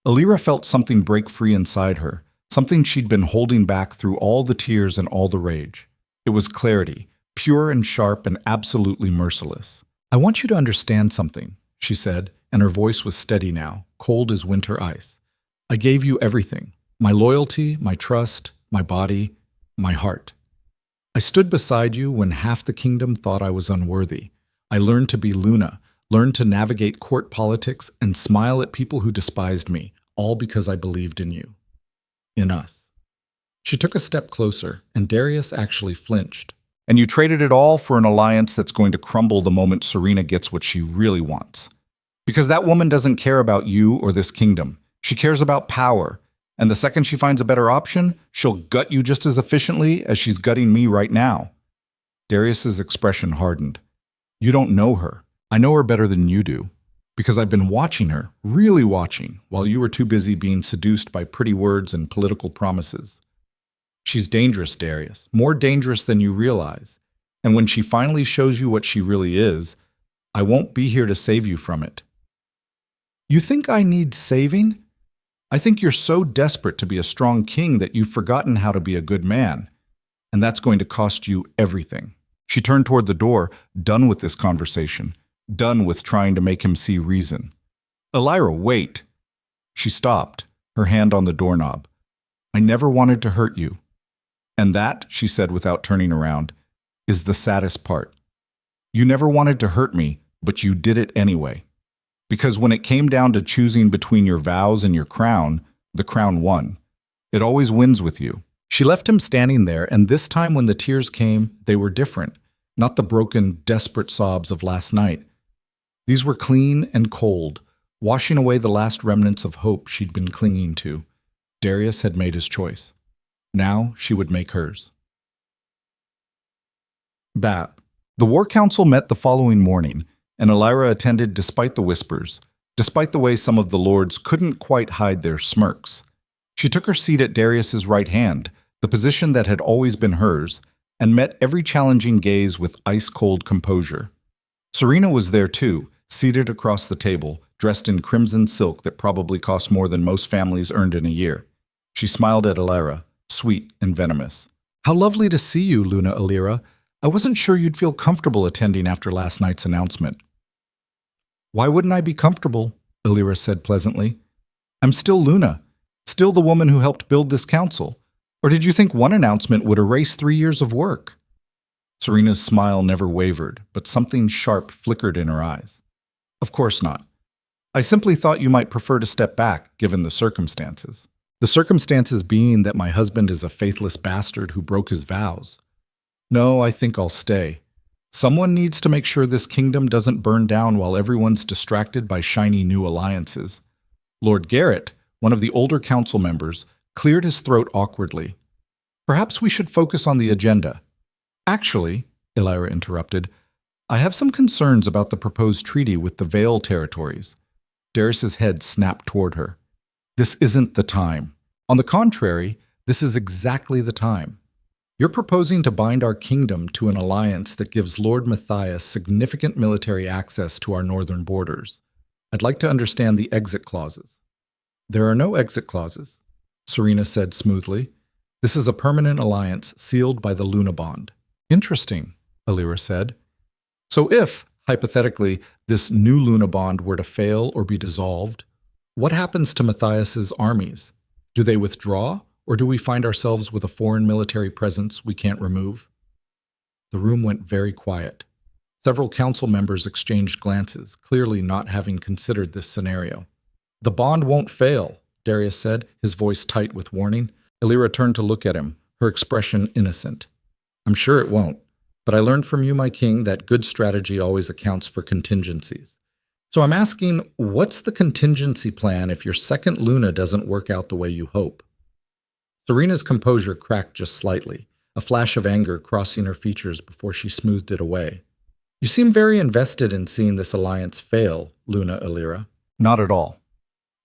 Alira felt something break free inside her, something she'd been holding back through all the tears and all the rage. It was clarity, pure and sharp and absolutely merciless. "I want you to understand something," she said, and her voice was steady now, cold as winter ice. "I gave you everything, my loyalty, my trust, my body, my heart. I stood beside you when half the kingdom thought I was unworthy. I learned to be Luna, learned to navigate court politics and smile at people who despised me, all because I believed in you. In us." She took a step closer, and Darius actually flinched. "And you traded it all for an alliance that's going to crumble the moment Serena gets what she really wants. Because that woman doesn't care about you or this kingdom. She cares about power. And the second she finds a better option, she'll gut you just as efficiently as she's gutting me right now." Darius's expression hardened. "You don't know her. I know her better than you do. Because I've been watching her, really watching, while you were too busy being seduced by pretty words and political promises. She's dangerous, Darius, more dangerous than you realize. And when she finally shows you what she really is, I won't be here to save you from it." "You think I need saving? I think you're so desperate to be a strong king that you've forgotten how to be a good man. And that's going to cost you everything." She turned toward the door, done with this conversation, done with trying to make him see reason. "Alira, wait." She stopped, her hand on the doorknob. "I never wanted to hurt you. And that," she said without turning around, "is the saddest part. You never wanted to hurt me, but you did it anyway. Because when it came down to choosing between your vows and your crown, the crown won. It always wins with you. She left him standing there, and this time when the tears came, they were different, not the broken, desperate sobs of last night. These were clean and cold, washing away the last remnants of hope she'd been clinging to. Darius had made his choice. Now she would make hers. Bat. The War Council met the following morning, and Elira attended despite the whispers, despite the way some of the lords couldn't quite hide their smirks. She took her seat at Darius's right hand, the position that had always been hers, and met every challenging gaze with ice-cold composure. Serena was there too, seated across the table, dressed in crimson silk that probably cost more than most families earned in a year. She smiled at Elira, sweet and venomous. "How lovely to see you, Luna Elira. I wasn't sure you'd feel comfortable attending after last night's announcement." "Why wouldn't I be comfortable?" Elira said pleasantly. "I'm still Luna, still the woman who helped build this council. Or did you think one announcement would erase 3 years of work?" Serena's smile never wavered, but something sharp flickered in her eyes. "Of course not. I simply thought you might prefer to step back, given the circumstances. The circumstances being that my husband is a faithless bastard who broke his vows. No, I think I'll stay. Someone needs to make sure this kingdom doesn't burn down while everyone's distracted by shiny new alliances." Lord Garrett, one of the older council members, cleared his throat awkwardly. "Perhaps we should focus on the agenda." "Actually," Elira interrupted, "I have some concerns about the proposed treaty with the Vale territories." Darius's head snapped toward her. "This isn't the time. On the contrary, this is exactly the time. You're proposing to bind our kingdom to an alliance that gives Lord Matthias significant military access to our northern borders. I'd like to understand the exit clauses." "There are no exit clauses," Serena said smoothly. "This is a permanent alliance sealed by the Luna Bond." "Interesting," Elira said. "So if, hypothetically, this new Luna Bond were to fail or be dissolved, what happens to Matthias's armies? Do they withdraw, or do we find ourselves with a foreign military presence we can't remove?" The room went very quiet. Several council members exchanged glances, clearly not having considered this scenario. "The bond won't fail," Darius said, his voice tight with warning. Elira turned to look at him, her expression innocent. "I'm sure it won't, but I learned from you, my king, that good strategy always accounts for contingencies. So I'm asking, what's the contingency plan if your second Luna doesn't work out the way you hope?" Serena's composure cracked just slightly, a flash of anger crossing her features before she smoothed it away. "You seem very invested in seeing this alliance fail, Luna Elira." "Not at all.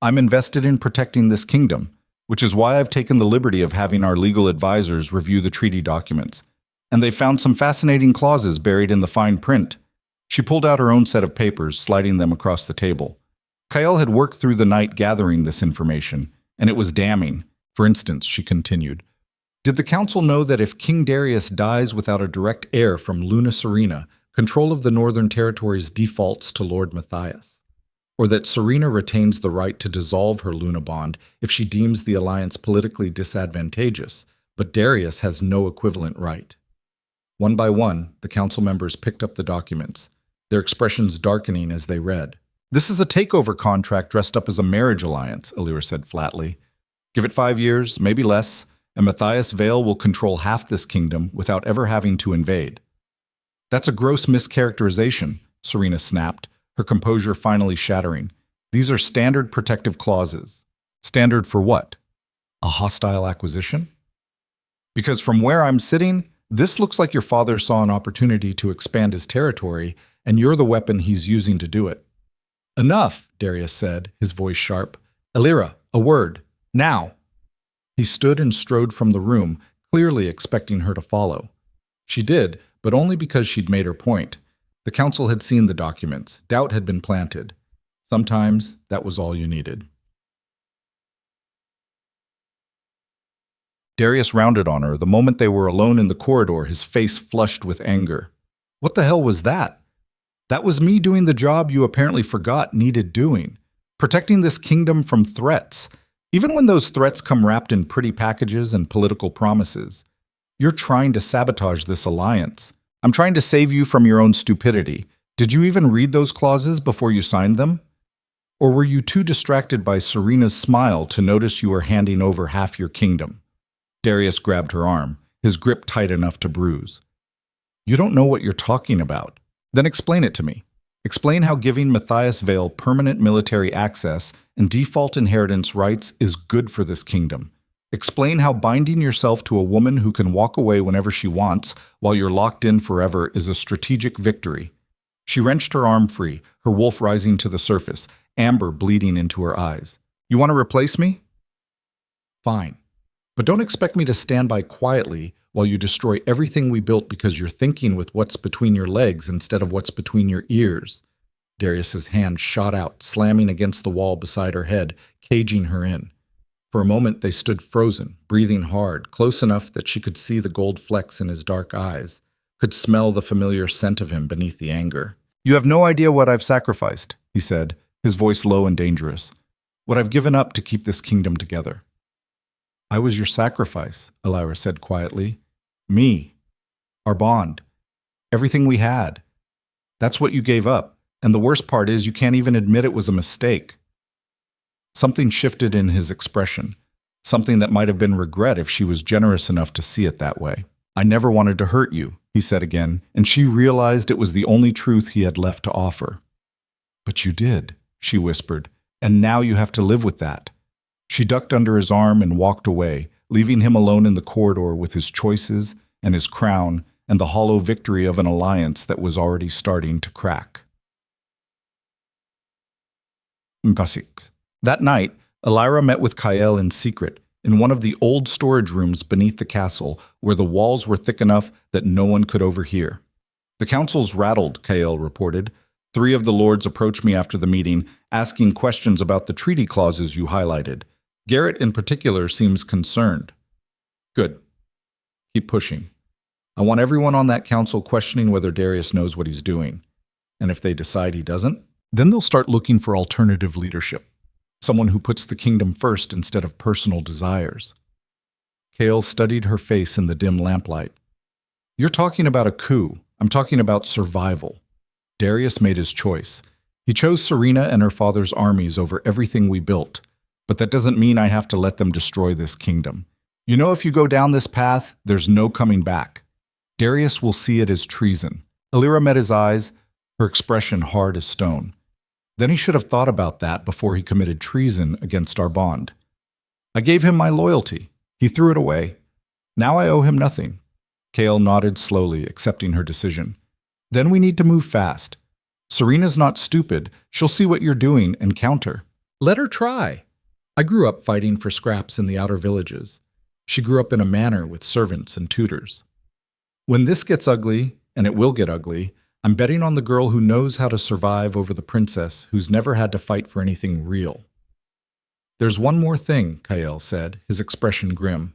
I'm invested in protecting this kingdom, which is why I've taken the liberty of having our legal advisors review the treaty documents. And they found some fascinating clauses buried in the fine print." She pulled out her own set of papers, sliding them across the table. Kyle had worked through the night gathering this information, and it was damning. For instance, she continued, "Did the council know that if King Darius dies without a direct heir from Luna Serena, control of the Northern Territories defaults to Lord Matthias? Or that Serena retains the right to dissolve her Luna Bond if she deems the alliance politically disadvantageous, but Darius has no equivalent right?" One by one, the council members picked up the documents, their expressions darkening as they read. "This is a takeover contract dressed up as a marriage alliance," Elira said flatly. "Give it 5 years, maybe less, and Matthias Vale will control half this kingdom without ever having to invade." "That's a gross mischaracterization," Serena snapped, her composure finally shattering. "These are standard protective clauses." "Standard for what? A hostile acquisition?" "Because from where I'm sitting, this looks like your father saw an opportunity to expand his territory, and you're the weapon he's using to do it." "Enough," Darius said, his voice sharp. "Elira, a word. Now." He stood and strode from the room, clearly expecting her to follow. She did, but only because she'd made her point. The council had seen the documents. Doubt had been planted. Sometimes that was all you needed. Darius rounded on her the moment they were alone in the corridor, his face flushed with anger. "What the hell was that?" "That was me doing the job you apparently forgot needed doing. Protecting this kingdom from threats, even when those threats come wrapped in pretty packages and political promises. You're trying to sabotage this alliance. I'm trying to save you from your own stupidity. Did you even read those clauses before you signed them? Or were you too distracted by Serena's smile to notice you were handing over half your kingdom?" Darius grabbed her arm, his grip tight enough to bruise. You don't know what you're talking about. Then explain it to me. Explain how giving Matthias Vale permanent military access and default inheritance rights is good for this kingdom. Explain how binding yourself to a woman who can walk away whenever she wants while you're locked in forever is a strategic victory. She wrenched her arm free, her wolf rising to the surface, amber bleeding into her eyes. You want to replace me? Fine. But don't expect me to stand by quietly while you destroy everything we built because you're thinking with what's between your legs instead of what's between your ears. Darius's hand shot out, slamming against the wall beside her head, caging her in. For a moment they stood frozen, breathing hard, close enough that she could see the gold flecks in his dark eyes, could smell the familiar scent of him beneath the anger. You have no idea what I've sacrificed, he said, his voice low and dangerous. What I've given up to keep this kingdom together. I was your sacrifice, Elira said quietly. Me. Our bond. Everything we had. That's what you gave up. And the worst part is you can't even admit it was a mistake. Something shifted in his expression. Something that might have been regret if she was generous enough to see it that way. I never wanted to hurt you, he said again, and she realized it was the only truth he had left to offer. But you did, she whispered, and now you have to live with that. She ducked under his arm and walked away, leaving him alone in the corridor with his choices and his crown and the hollow victory of an alliance that was already starting to crack. That night, Elira met with Kael in secret, in one of the old storage rooms beneath the castle where the walls were thick enough that no one could overhear. The council's rattled, Kael reported. 3 of the lords approached me after the meeting, asking questions about the treaty clauses you highlighted. Garrett in particular seems concerned. Good. Keep pushing. I want everyone on that council questioning whether Darius knows what he's doing. And if they decide he doesn't, then they'll start looking for alternative leadership. Someone who puts the kingdom first instead of personal desires. Kael studied her face in the dim lamplight. You're talking about a coup. I'm talking about survival. Darius made his choice. He chose Serena and her father's armies over everything we built. But that doesn't mean I have to let them destroy this kingdom. You know, if you go down this path, there's no coming back. Darius will see it as treason. Elira met his eyes, her expression hard as stone. Then he should have thought about that before he committed treason against our bond. I gave him my loyalty. He threw it away. Now I owe him nothing. Kael nodded slowly, accepting her decision. Then we need to move fast. Serena's not stupid. She'll see what you're doing and counter. Let her try. I grew up fighting for scraps in the outer villages. She grew up in a manor with servants and tutors. When this gets ugly, and it will get ugly, I'm betting on the girl who knows how to survive over the princess who's never had to fight for anything real. There's one more thing, Kael said, his expression grim.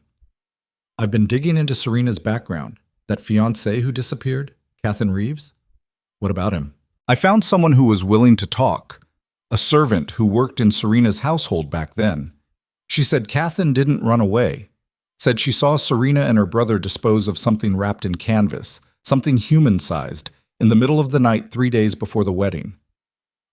I've been digging into Serena's background. That fiancé who disappeared, Catherine Reeves? What about him? I found someone who was willing to talk. A servant who worked in Serena's household back then. She said Catherine didn't run away. Said she saw Serena and her brother dispose of something wrapped in canvas, something human-sized, in the middle of the night 3 days before the wedding.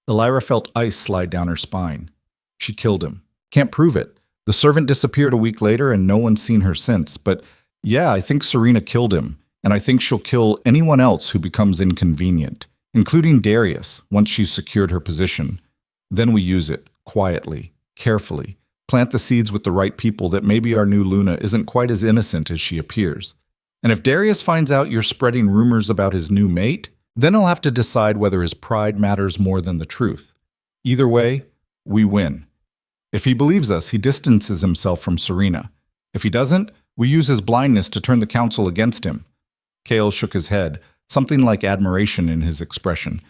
Elira felt ice slide down her spine. She killed him. Can't prove it. The servant disappeared a week later and no one's seen her since. But yeah, I think Serena killed him, and I think she'll kill anyone else who becomes inconvenient, including Darius, once she's secured her position. Then we use it, quietly, carefully, plant the seeds with the right people that maybe our new Luna isn't quite as innocent as she appears. And if Darius finds out you're spreading rumors about his new mate, then he'll have to decide whether his pride matters more than the truth. Either way, we win. If he believes us, he distances himself from Serena. If he doesn't, we use his blindness to turn the council against him. Kael shook his head, something like admiration in his expression.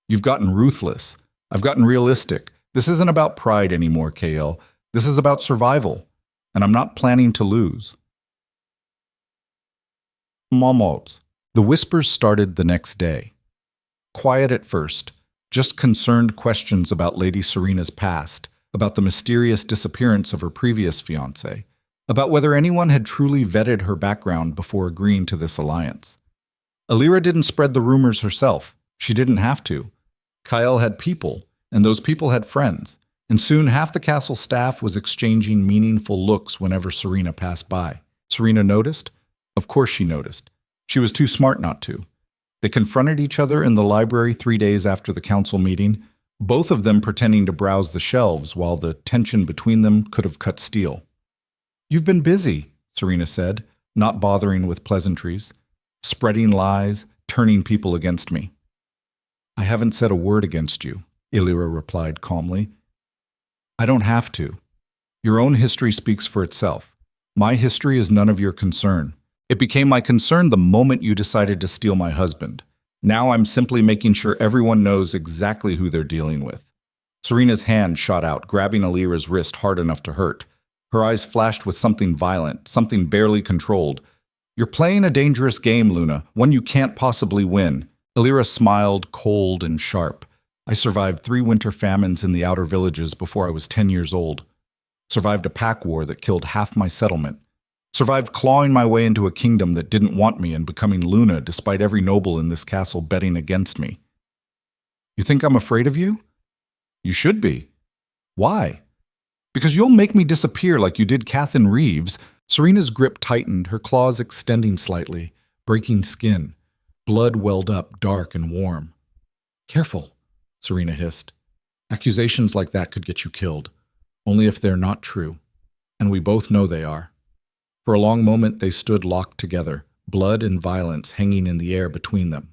You've gotten ruthless. I've gotten realistic. This isn't about pride anymore, Kael. This is about survival. And I'm not planning to lose. Momot. The whispers started the next day. Quiet at first, just concerned questions about Lady Serena's past, about the mysterious disappearance of her previous fiancé, about whether anyone had truly vetted her background before agreeing to this alliance. Elira didn't spread the rumors herself. She didn't have to. Kael had people, and those people had friends, and soon half the castle staff was exchanging meaningful looks whenever Serena passed by. Serena noticed. Of course she noticed. She was too smart not to. They confronted each other in the library 3 days after the council meeting, both of them pretending to browse the shelves while the tension between them could have cut steel. "You've been busy," Serena said, not bothering with pleasantries, "spreading lies, turning people against me." "I haven't said a word against you," Illyra replied calmly. "I don't have to. Your own history speaks for itself. My history is none of your concern. It became my concern the moment you decided to steal my husband. Now I'm simply making sure everyone knows exactly who they're dealing with." Serena's hand shot out, grabbing Illyra's wrist hard enough to hurt. Her eyes flashed with something violent, something barely controlled. "You're playing a dangerous game, Luna, one you can't possibly win." Illyra smiled, cold and sharp. "I survived 3 winter famines in the outer villages before I was 10 years old. Survived a pack war that killed half my settlement. Survived clawing my way into a kingdom that didn't want me and becoming Luna despite every noble in this castle betting against me. You think I'm afraid of you? You should be. Why? Because you'll make me disappear like you did Catherine Reeves." Serena's grip tightened, her claws extending slightly, breaking skin. Blood welled up, dark and warm. "Careful," Serena hissed. "Accusations like that could get you killed, only if they're not true. And we both know they are." For a long moment they stood locked together, blood and violence hanging in the air between them.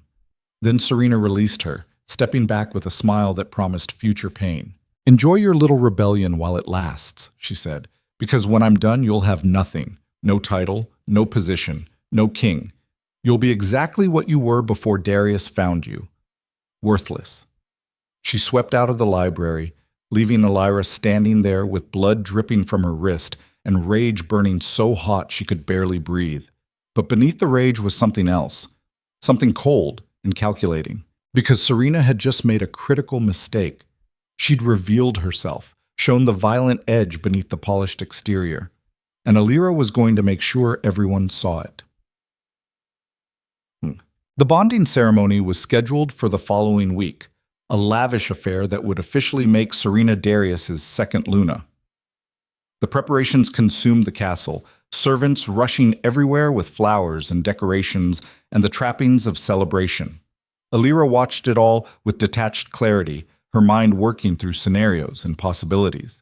Then Serena released her, stepping back with a smile that promised future pain. "Enjoy your little rebellion while it lasts," she said, "because when I'm done you'll have nothing. No title, no position, no king. You'll be exactly what you were before Darius found you. Worthless." She swept out of the library, leaving Illyra standing there with blood dripping from her wrist and rage burning so hot she could barely breathe. But beneath the rage was something else, something cold and calculating. Because Serena had just made a critical mistake. She'd revealed herself, shown the violent edge beneath the polished exterior, and Illyra was going to make sure everyone saw it. The bonding ceremony was scheduled for the following week, a lavish affair that would officially make Serena Darius's second Luna. The preparations consumed the castle, servants rushing everywhere with flowers and decorations and the trappings of celebration. Illyra watched it all with detached clarity, her mind working through scenarios and possibilities.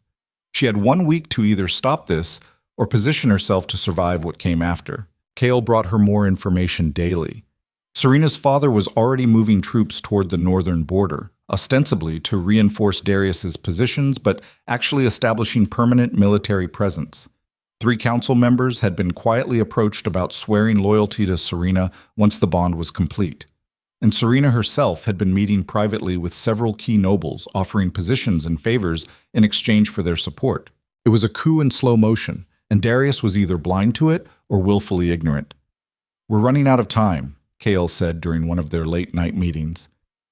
She had 1 week to either stop this or position herself to survive what came after. Kale brought her more information daily. Serena's father was already moving troops toward the northern border, ostensibly to reinforce Darius's positions, but actually establishing permanent military presence. 3 council members had been quietly approached about swearing loyalty to Serena once the bond was complete. And Serena herself had been meeting privately with several key nobles, offering positions and favors in exchange for their support. It was a coup in slow motion, and Darius was either blind to it or willfully ignorant. "We're running out of time," Kale said during one of their late-night meetings.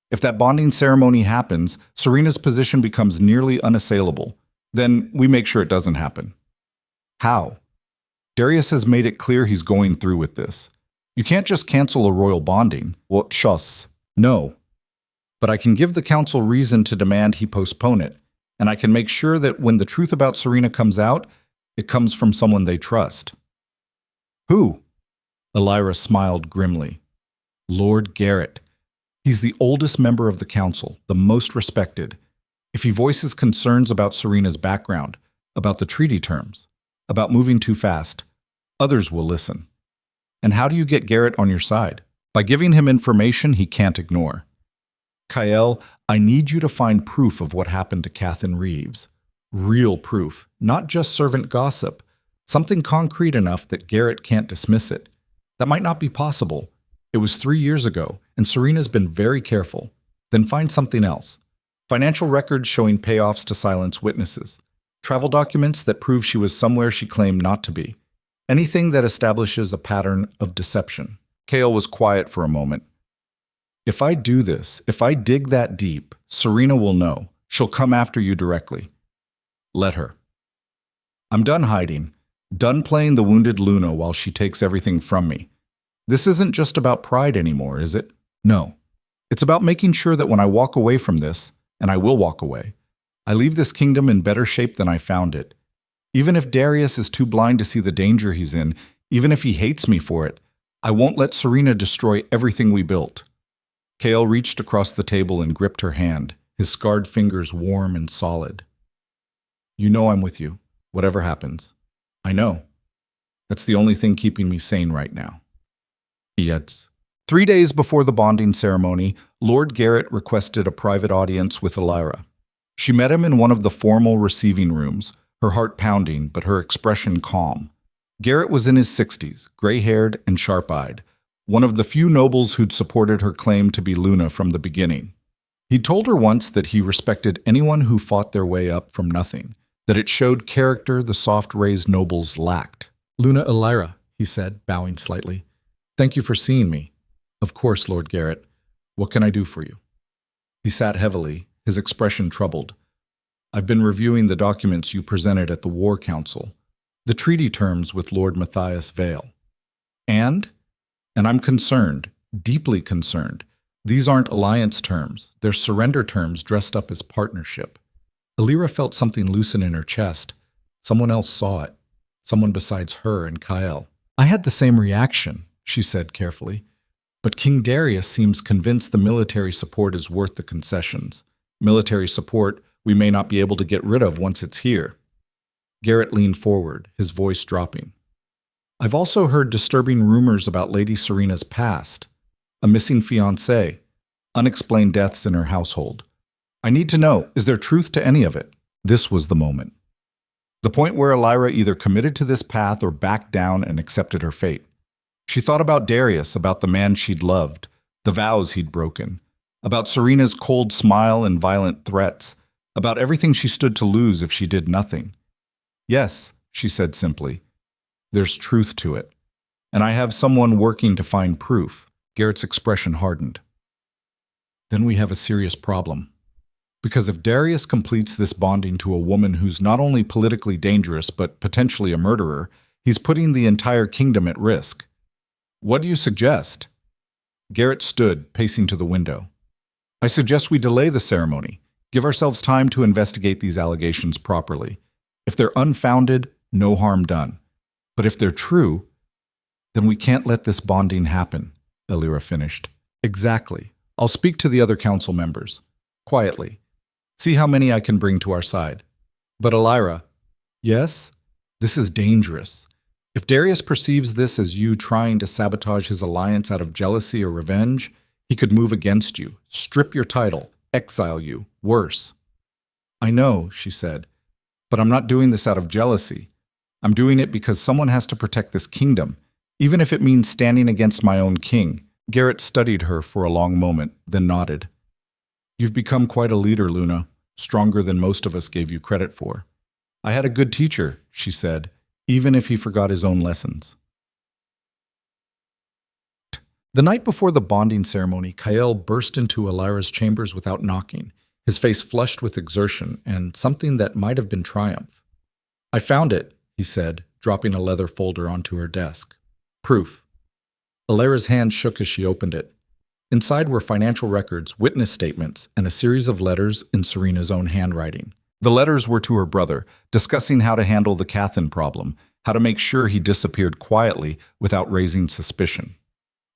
"If that bonding ceremony happens, Serena's position becomes nearly unassailable. Then we make sure it doesn't happen." "How?" "Darius has made it clear he's going through with this. You can't just cancel a royal bonding." "What shoss?" "No. But I can give the council reason to demand he postpone it, and I can make sure that when the truth about Serena comes out, it comes from someone they trust." "Who?" Illyra smiled grimly. "Lord Garrett. He's the oldest member of the council, the most respected. If he voices concerns about Serena's background, about the treaty terms, about moving too fast, others will listen. And how do you get Garrett on your side? By giving him information he can't ignore. Kael, I need you to find proof of what happened to Catherine Reeves. Real proof, not just servant gossip. Something concrete enough that Garrett can't dismiss it. That might not be possible. It was 3 years ago, and Serena's been very careful. Then find something else. Financial records showing payoffs to silence witnesses. Travel documents that prove she was somewhere she claimed not to be. Anything that establishes a pattern of deception." Kale was quiet for a moment. "If I do this, if I dig that deep, Serena will know. She'll come after you directly. Let her. I'm done hiding, done playing the wounded Luna while she takes everything from me. This isn't just about pride anymore, is it? No. It's about making sure that when I walk away from this, and I will walk away, I leave this kingdom in better shape than I found it. Even if Darius is too blind to see the danger he's in, Even if he hates me for it, I won't let Serena destroy everything we built. Kale reached across the table and gripped her hand, his scarred fingers warm and solid. You know I'm with you, whatever happens. I know. That's the only thing keeping me sane right now. Yes. 3 days before the bonding ceremony, Lord Garrett requested a private audience with Elira. She met him in one of the formal receiving rooms, her heart pounding but her expression calm. Garrett was in his 60s, gray-haired and sharp-eyed, one of the few nobles who'd supported her claim to be Luna from the beginning. He'd told her once that he respected anyone who fought their way up from nothing, that it showed character the soft-raised nobles lacked. Luna Elira, he said, bowing slightly. Thank you for seeing me. Of course, Lord Garrett. What can I do for you? He sat heavily, his expression troubled. I've been reviewing the documents you presented at the War Council, the treaty terms with Lord Matthias Vale. And I'm concerned, deeply concerned. These aren't alliance terms. They're surrender terms dressed up as partnership. Elira felt something loosen in her chest. Someone else saw it. Someone besides her and Kael. I had the same reaction, she said carefully. But King Darius seems convinced the military support is worth the concessions. Military support we may not be able to get rid of once it's here. Garrett leaned forward, his voice dropping. I've also heard disturbing rumors about Lady Serena's past. A missing fiancé, unexplained deaths in her household. I need to know, is there truth to any of it? This was the moment. The point where Elira either committed to this path or backed down and accepted her fate. She thought about Darius, about the man she'd loved, the vows he'd broken, about Serena's cold smile and violent threats, about everything she stood to lose if she did nothing. Yes, she said simply. There's truth to it. And I have someone working to find proof. Garrett's expression hardened. Then we have a serious problem. Because if Darius completes this bonding to a woman who's not only politically dangerous but potentially a murderer, he's putting the entire kingdom at risk. What do you suggest? Garrett stood, pacing to the window. I suggest we delay the ceremony. Give ourselves time to investigate these allegations properly. If they're unfounded, no harm done. But if they're true, then we can't let this bonding happen, Elira finished. Exactly. I'll speak to the other council members. Quietly. See how many I can bring to our side. But Elira, yes? This is dangerous. If Darius perceives this as you trying to sabotage his alliance out of jealousy or revenge, he could move against you, strip your title, exile you, worse. I know, she said, but I'm not doing this out of jealousy. I'm doing it because someone has to protect this kingdom, even if it means standing against my own king. Garrett studied her for a long moment, then nodded. You've become quite a leader, Luna, stronger than most of us gave you credit for. I had a good teacher, she said, even if he forgot his own lessons. The night before the bonding ceremony, Kael burst into Elira's chambers without knocking, his face flushed with exertion and something that might have been triumph. I found it, he said, dropping a leather folder onto her desk. Proof. Elira's hand shook as she opened it. Inside were financial records, witness statements, and a series of letters in Serena's own handwriting. The letters were to her brother, discussing how to handle the Cathan problem, how to make sure he disappeared quietly without raising suspicion.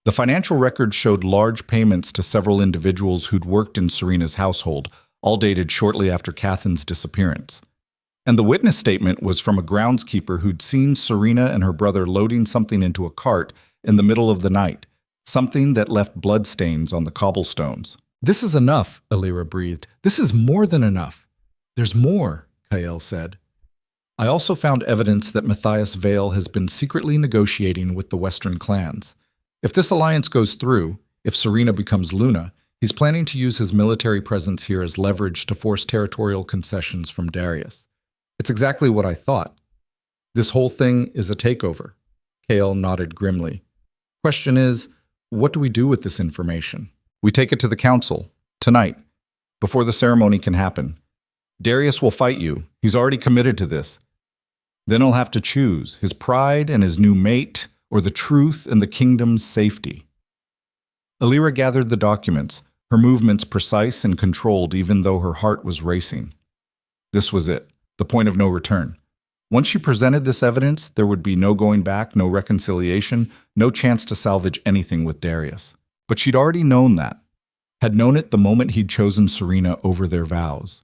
The financial records showed large payments to several individuals who'd worked in Serena's household, all dated shortly after Cathan's disappearance. And the witness statement was from a groundskeeper who'd seen Serena and her brother loading something into a cart in the middle of the night, something that left bloodstains on the cobblestones. This is enough, Elira breathed. This is more than enough. There's more, Kael said. I also found evidence that Matthias Vale has been secretly negotiating with the Western clans. If this alliance goes through, if Serena becomes Luna, he's planning to use his military presence here as leverage to force territorial concessions from Darius. It's exactly what I thought. This whole thing is a takeover. Kael nodded grimly. Question is, what do we do with this information? We take it to the council, tonight, before the ceremony can happen. Darius will fight you. He's already committed to this. Then he'll have to choose his pride and his new mate, or the truth and the kingdom's safety. Elira gathered the documents, her movements precise and controlled even though her heart was racing. This was it, the point of no return. Once she presented this evidence, there would be no going back, no reconciliation, no chance to salvage anything with Darius. But she'd already known that. Had known it the moment he'd chosen Serena over their vows.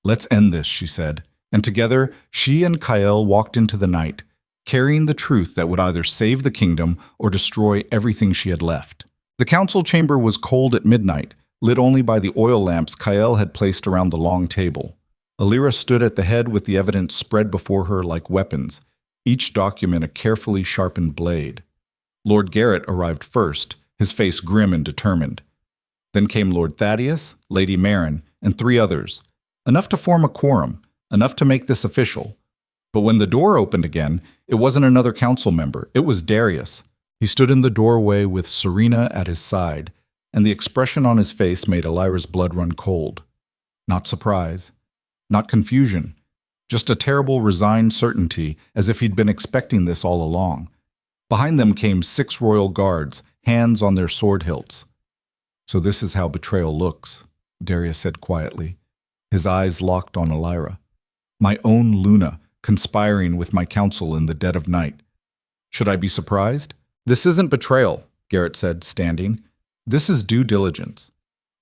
"Let's end this," she said. And together, she and Kael walked into the night, carrying the truth that would either save the kingdom or destroy everything she had left. The council chamber was cold at midnight, lit only by the oil lamps Kael had placed around the long table. Alira stood at the head with the evidence spread before her like weapons, each document a carefully sharpened blade. Lord Garrett arrived first, his face grim and determined. Then came Lord Thaddeus, Lady Marin, and 3 others, enough to form a quorum, enough to make this official. But when the door opened again, it wasn't another council member, it was Darius. He stood in the doorway with Serena at his side, and the expression on his face made Alira's blood run cold. Not surprise, not confusion, just a terrible resigned certainty, as if he'd been expecting this all along. Behind them came 6 royal guards, hands on their sword hilts. "So this is how betrayal looks," Darius said quietly, his eyes locked on Alira. "My own Luna, conspiring with my council in the dead of night. Should I be surprised?" "This isn't betrayal," Garrett said, standing. "This is due diligence.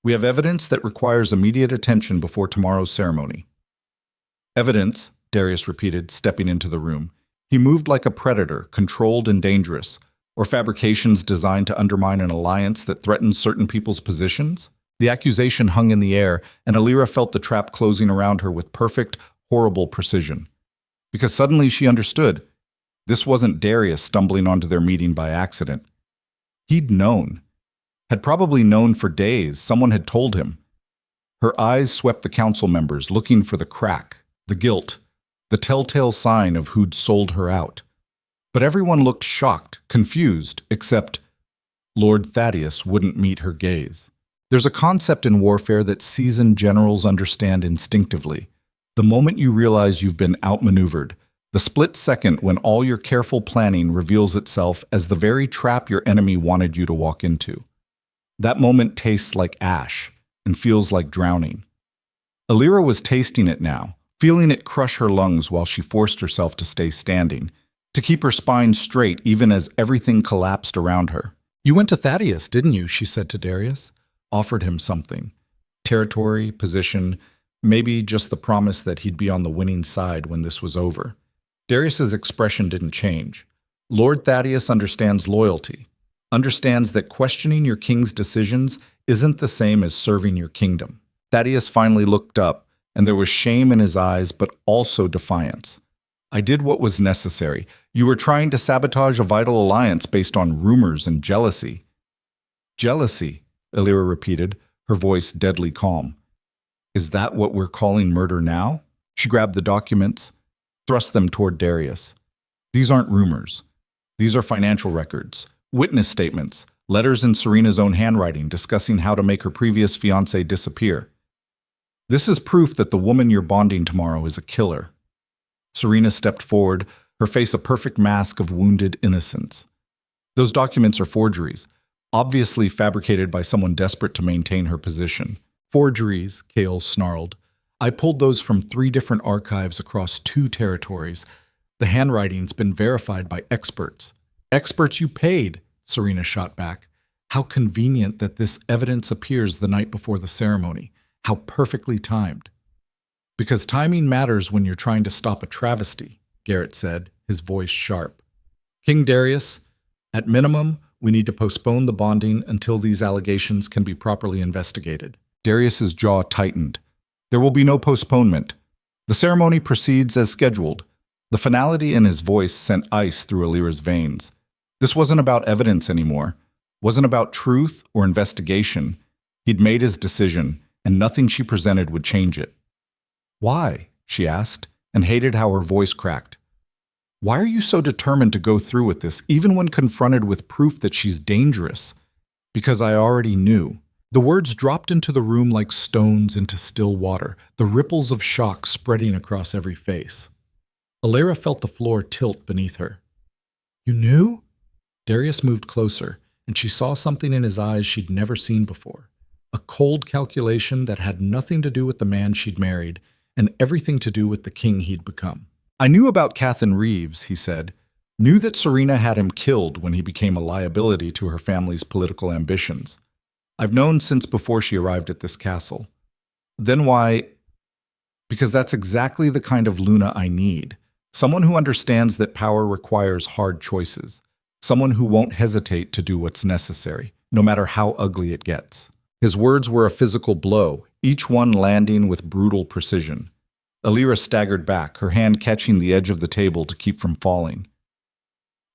We have evidence that requires immediate attention before tomorrow's ceremony." "Evidence," Darius repeated, stepping into the room. He moved like a predator, controlled and dangerous. Or fabrications designed to undermine an alliance that threatens certain people's positions? The accusation hung in the air, and Alira felt the trap closing around her with perfect, horrible precision. Because suddenly she understood. This wasn't Darius stumbling onto their meeting by accident. He'd known. Had probably known for days. Someone had told him. Her eyes swept the council members, looking for the crack, the guilt, the telltale sign of who'd sold her out. But everyone looked shocked, confused, except Lord Thaddeus wouldn't meet her gaze. There's a concept in warfare that seasoned generals understand instinctively. The moment you realize you've been outmaneuvered, the split second when all your careful planning reveals itself as the very trap your enemy wanted you to walk into. That moment tastes like ash and feels like drowning. Alira was tasting it now, feeling it crush her lungs while she forced herself to stay standing, to keep her spine straight even as everything collapsed around her. "You went to Thaddeus, didn't you?" she said to Darius. Offered him something. Territory, position, maybe just the promise that he'd be on the winning side when this was over. Darius's expression didn't change. Lord Thaddeus understands loyalty, understands that questioning your king's decisions isn't the same as serving your kingdom. Thaddeus finally looked up, and there was shame in his eyes, but also defiance. "I did what was necessary. You were trying to sabotage a vital alliance based on rumors and jealousy." "Jealousy," Alira repeated, her voice deadly calm. "Is that what we're calling murder now?" She grabbed the documents, thrust them toward Darius. "These aren't rumors. These are financial records, witness statements, letters in Serena's own handwriting discussing how to make her previous fiancé disappear. This is proof that the woman you're bonding tomorrow is a killer." Serena stepped forward, her face a perfect mask of wounded innocence. "Those documents are forgeries, obviously fabricated by someone desperate to maintain her position." "Forgeries," Kael snarled. "I pulled those from 3 different archives across 2 territories. The handwriting's been verified by experts." "Experts you paid," Serena shot back. "How convenient that this evidence appears the night before the ceremony. How perfectly timed." "Because timing matters when you're trying to stop a travesty," Garrett said, his voice sharp. "King Darius, at minimum, we need to postpone the bonding until these allegations can be properly investigated." Darius's jaw tightened. "There will be no postponement. The ceremony proceeds as scheduled." The finality in his voice sent ice through Alira's veins. This wasn't about evidence anymore, wasn't about truth or investigation. He'd made his decision, and nothing she presented would change it. "Why?" she asked, and hated how her voice cracked. "Why are you so determined to go through with this, even when confronted with proof that she's dangerous?" "Because I already knew." The words dropped into the room like stones into still water, the ripples of shock spreading across every face. Alira felt the floor tilt beneath her. "You knew?" Darius moved closer, and she saw something in his eyes she'd never seen before. A cold calculation that had nothing to do with the man she'd married, and everything to do with the king he'd become. I knew about Catherine Reeves, he said. Knew that Serena had him killed when he became a liability to her family's political ambitions. I've known since before she arrived at this castle. Then why? Because that's exactly the kind of Luna I need. Someone who understands that power requires hard choices. Someone who won't hesitate to do what's necessary, no matter how ugly it gets. His words were a physical blow, each one landing with brutal precision. Alira staggered back, her hand catching the edge of the table to keep from falling.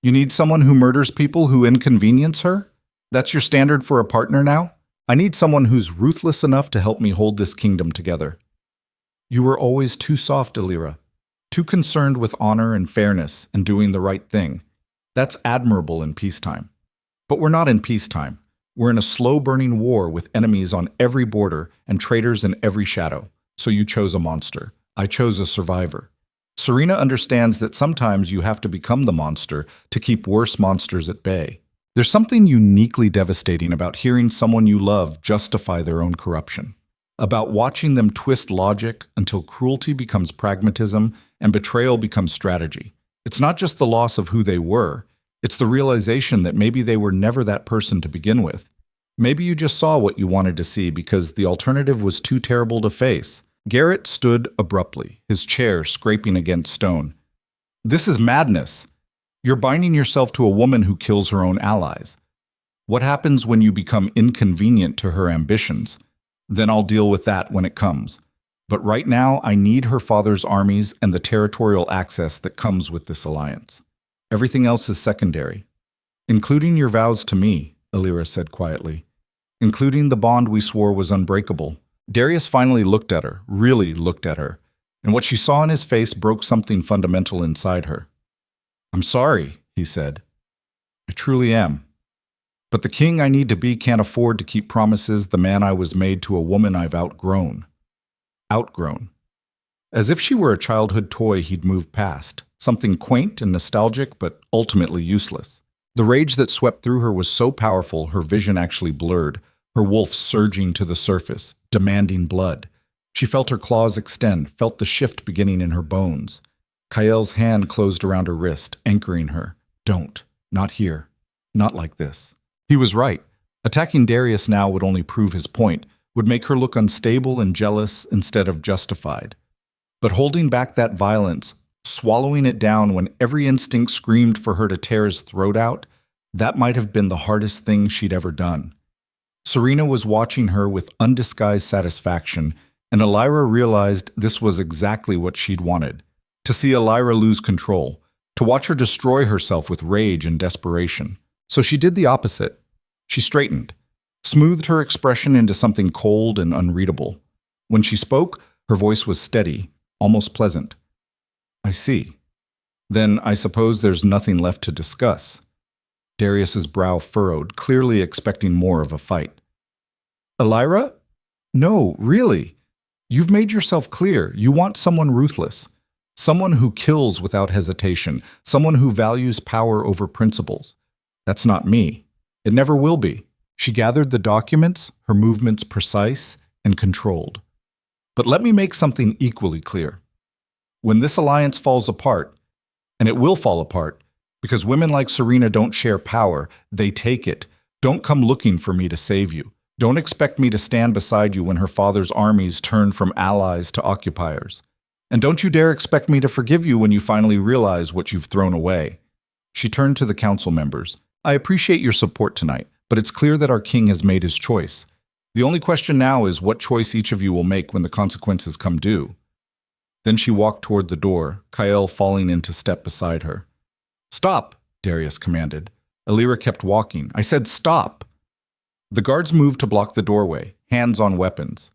You need someone who murders people who inconvenience her? That's your standard for a partner now? I need someone who's ruthless enough to help me hold this kingdom together. You were always too soft, Alira. Too concerned with honor and fairness and doing the right thing. That's admirable in peacetime. But we're not in peacetime. We're in a slow-burning war with enemies on every border and traitors in every shadow. So you chose a monster. I chose a survivor. Serena understands that sometimes you have to become the monster to keep worse monsters at bay. There's something uniquely devastating about hearing someone you love justify their own corruption. About watching them twist logic until cruelty becomes pragmatism and betrayal becomes strategy. It's not just the loss of who they were, it's the realization that maybe they were never that person to begin with. Maybe you just saw what you wanted to see because the alternative was too terrible to face. Garrett stood abruptly, his chair scraping against stone. This is madness. You're binding yourself to a woman who kills her own allies. What happens when you become inconvenient to her ambitions? Then I'll deal with that when it comes. But right now, I need her father's armies and the territorial access that comes with this alliance. Everything else is secondary. Including your vows to me, Alira said quietly. Including the bond we swore was unbreakable. Darius finally looked at her, really looked at her, and what she saw in his face broke something fundamental inside her. I'm sorry, he said. I truly am. But the king I need to be can't afford to keep promises the man I was made to a woman I've outgrown. Outgrown. As if she were a childhood toy he'd moved past, something quaint and nostalgic but ultimately useless. The rage that swept through her was so powerful her vision actually blurred, her wolf surging to the surface, demanding blood. She felt her claws extend, felt the shift beginning in her bones. Kael's hand closed around her wrist, anchoring her. Don't. Not here. Not like this. He was right. Attacking Darius now would only prove his point, would make her look unstable and jealous instead of justified. But holding back that violence, swallowing it down when every instinct screamed for her to tear his throat out, that might have been the hardest thing she'd ever done. Serena was watching her with undisguised satisfaction, and Alira realized this was exactly what she'd wanted. To see Alira lose control, to watch her destroy herself with rage and desperation. So she did the opposite. She straightened, smoothed her expression into something cold and unreadable. When she spoke, her voice was steady, almost pleasant. I see. Then I suppose there's nothing left to discuss. Darius's brow furrowed, clearly expecting more of a fight. Alira? No, really. You've made yourself clear. You want someone ruthless. Someone who kills without hesitation. Someone who values power over principles. That's not me. It never will be. She gathered the documents, her movements precise and controlled. But let me make something equally clear. When this alliance falls apart, and it will fall apart, because women like Serena don't share power, they take it. Don't come looking for me to save you. Don't expect me to stand beside you when her father's armies turn from allies to occupiers. And don't you dare expect me to forgive you when you finally realize what you've thrown away. She turned to the council members. I appreciate your support tonight, but it's clear that our king has made his choice. The only question now is what choice each of you will make when the consequences come due. Then she walked toward the door, Kael falling into step beside her. Stop, Darius commanded. Alira kept walking. I said stop. The guards moved to block the doorway, hands on weapons.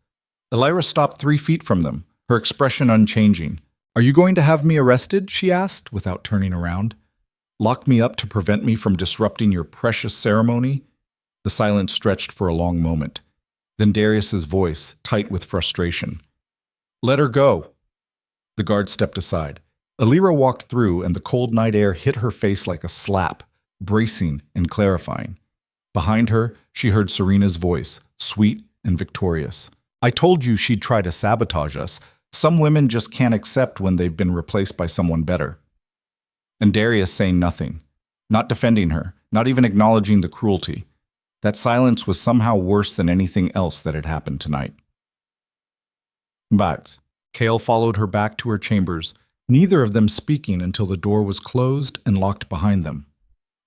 Alira stopped 3 feet from them, her expression unchanging. Are you going to have me arrested? She asked, without turning around. Lock me up to prevent me from disrupting your precious ceremony? The silence stretched for a long moment. Then Darius's voice, tight with frustration. Let her go. The guard stepped aside. Alira walked through, and the cold night air hit her face like a slap, bracing and clarifying. Behind her, she heard Serena's voice, sweet and victorious. I told you she'd try to sabotage us, Some women just can't accept when they've been replaced by someone better. And Darius saying nothing, not defending her, not even acknowledging the cruelty. That silence was somehow worse than anything else that had happened tonight. But Kale followed her back to her chambers, neither of them speaking until the door was closed and locked behind them.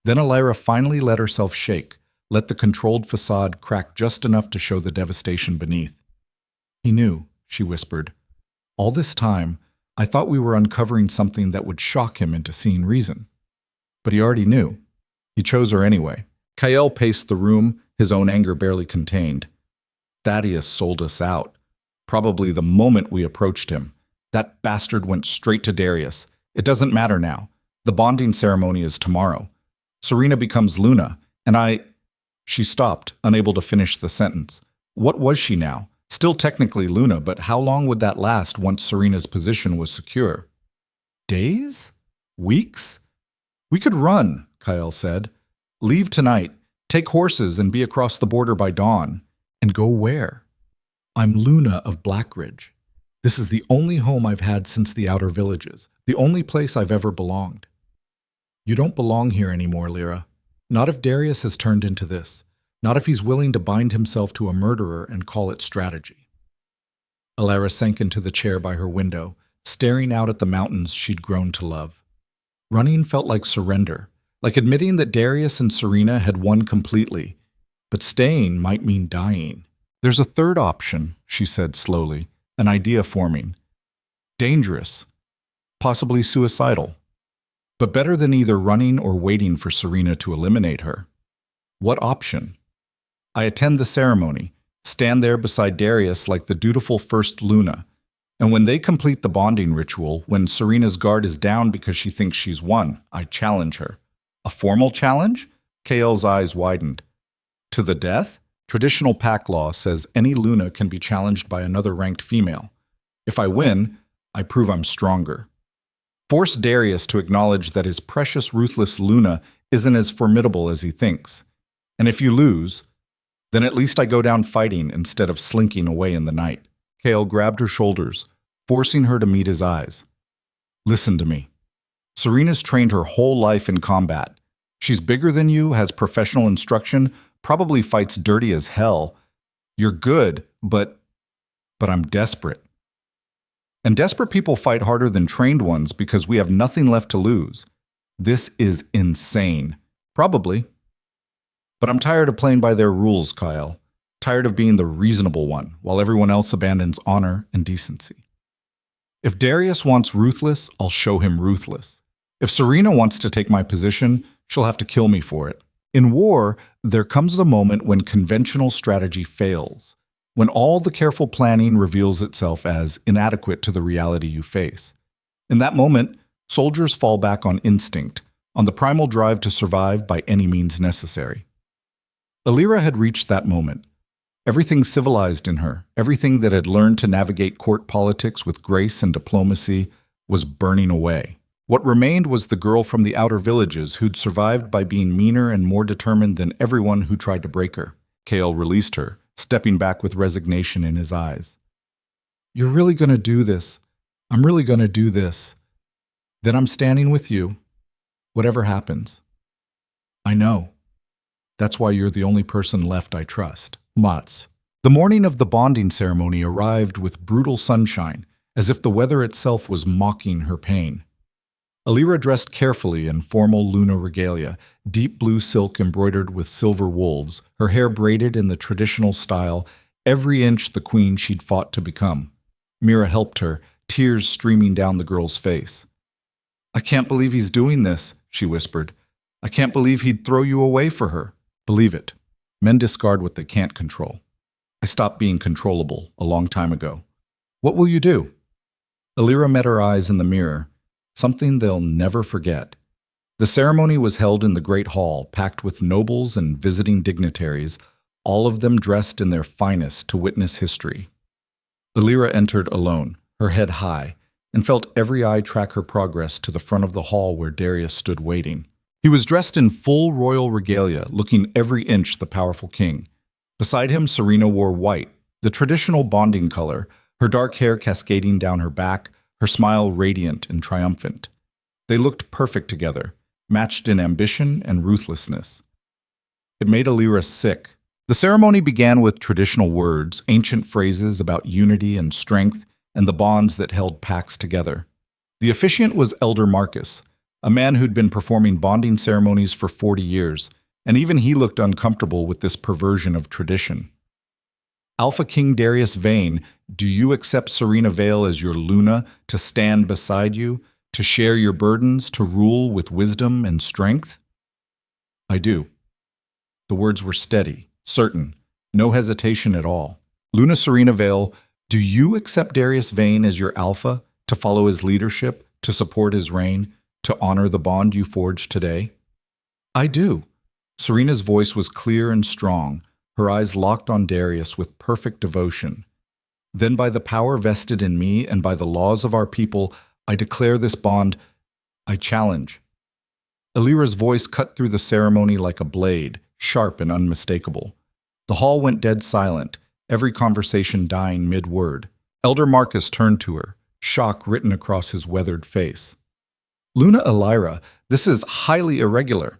Then Elira finally let herself shake, let the controlled facade crack just enough to show the devastation beneath. He knew, she whispered. All this time, I thought we were uncovering something that would shock him into seeing reason. But he already knew. He chose her anyway. Kyle paced the room, his own anger barely contained. Thaddeus sold us out. Probably the moment we approached him. That bastard went straight to Darius. It doesn't matter now. The bonding ceremony is tomorrow. Serena becomes Luna, and I... She stopped, unable to finish the sentence. What was she now? Still technically Luna, but how long would that last once Serena's position was secure? Days? Weeks? We could run, Kyle said. Leave tonight, take horses and be across the border by dawn. And go where? I'm Luna of Blackridge. This is the only home I've had since the outer villages, the only place I've ever belonged. You don't belong here anymore, Lyra. Not if Darius has turned into this. Not if he's willing to bind himself to a murderer and call it strategy. Elira sank into the chair by her window, staring out at the mountains she'd grown to love. Running felt like surrender, like admitting that Darius and Serena had won completely, but staying might mean dying. There's a third option, she said slowly, an idea forming. Dangerous, possibly suicidal, but better than either running or waiting for Serena to eliminate her. What option? I attend the ceremony, stand there beside Darius like the dutiful first Luna, and when they complete the bonding ritual, when Serena's guard is down because she thinks she's won, I challenge her. A formal challenge? Kael's eyes widened. To the death? Traditional pack law says any Luna can be challenged by another ranked female. If I win, I prove I'm stronger. Force Darius to acknowledge that his precious ruthless Luna isn't as formidable as he thinks. And if you lose, then at least I go down fighting instead of slinking away in the night. Kael grabbed her shoulders, forcing her to meet his eyes. Listen to me. Serena's trained her whole life in combat. She's bigger than you, has professional instruction, probably fights dirty as hell. You're good, but I'm desperate. And desperate people fight harder than trained ones because we have nothing left to lose. This is insane. Probably. But I'm tired of playing by their rules, Kyle. Tired of being the reasonable one, while everyone else abandons honor and decency. If Darius wants ruthless, I'll show him ruthless. If Serena wants to take my position, she'll have to kill me for it. In war, there comes the moment when conventional strategy fails, when all the careful planning reveals itself as inadequate to the reality you face. In that moment, soldiers fall back on instinct, on the primal drive to survive by any means necessary. Elira had reached that moment. Everything civilized in her, everything that had learned to navigate court politics with grace and diplomacy, was burning away. What remained was the girl from the outer villages who'd survived by being meaner and more determined than everyone who tried to break her. Kael released her, stepping back with resignation in his eyes. You're really going to do this. I'm really going to do this. Then I'm standing with you, whatever happens. I know. That's why you're the only person left I trust. Mats. The morning of the bonding ceremony arrived with brutal sunshine, as if the weather itself was mocking her pain. Elira dressed carefully in formal Luna regalia, deep blue silk embroidered with silver wolves, her hair braided in the traditional style, every inch the queen she'd fought to become. Mira helped her, tears streaming down the girl's face. I can't believe he's doing this, she whispered. I can't believe he'd throw you away for her. Believe it. Men discard what they can't control. I stopped being controllable a long time ago. What will you do? Elira met her eyes in the mirror, something they'll never forget. The ceremony was held in the great hall, packed with nobles and visiting dignitaries, all of them dressed in their finest to witness history. Elira entered alone, her head high, and felt every eye track her progress to the front of the hall where Darius stood waiting. He was dressed in full royal regalia, looking every inch the powerful king. Beside him, Serena wore white, the traditional bonding color, her dark hair cascading down her back, her smile radiant and triumphant. They looked perfect together, matched in ambition and ruthlessness. It made Alira sick. The ceremony began with traditional words, ancient phrases about unity and strength, and the bonds that held packs together. The officiant was Elder Marcus, a man who'd been performing bonding ceremonies for 40 years, and even he looked uncomfortable with this perversion of tradition. Alpha King Darius Vane, do you accept Serena Vale as your Luna, to stand beside you, to share your burdens, to rule with wisdom and strength? I do. The words were steady, certain, no hesitation at all. Luna Serena Vale, do you accept Darius Vane as your alpha, to follow his leadership, to support his reign, to honor the bond you forged today? I do. Serena's voice was clear and strong, her eyes locked on Darius with perfect devotion. Then by the power vested in me and by the laws of our people, I declare this bond, I challenge. Alira's voice cut through the ceremony like a blade, sharp and unmistakable. The hall went dead silent, every conversation dying mid-word. Elder Marcus turned to her, shock written across his weathered face. Luna Alira, this is highly irregular.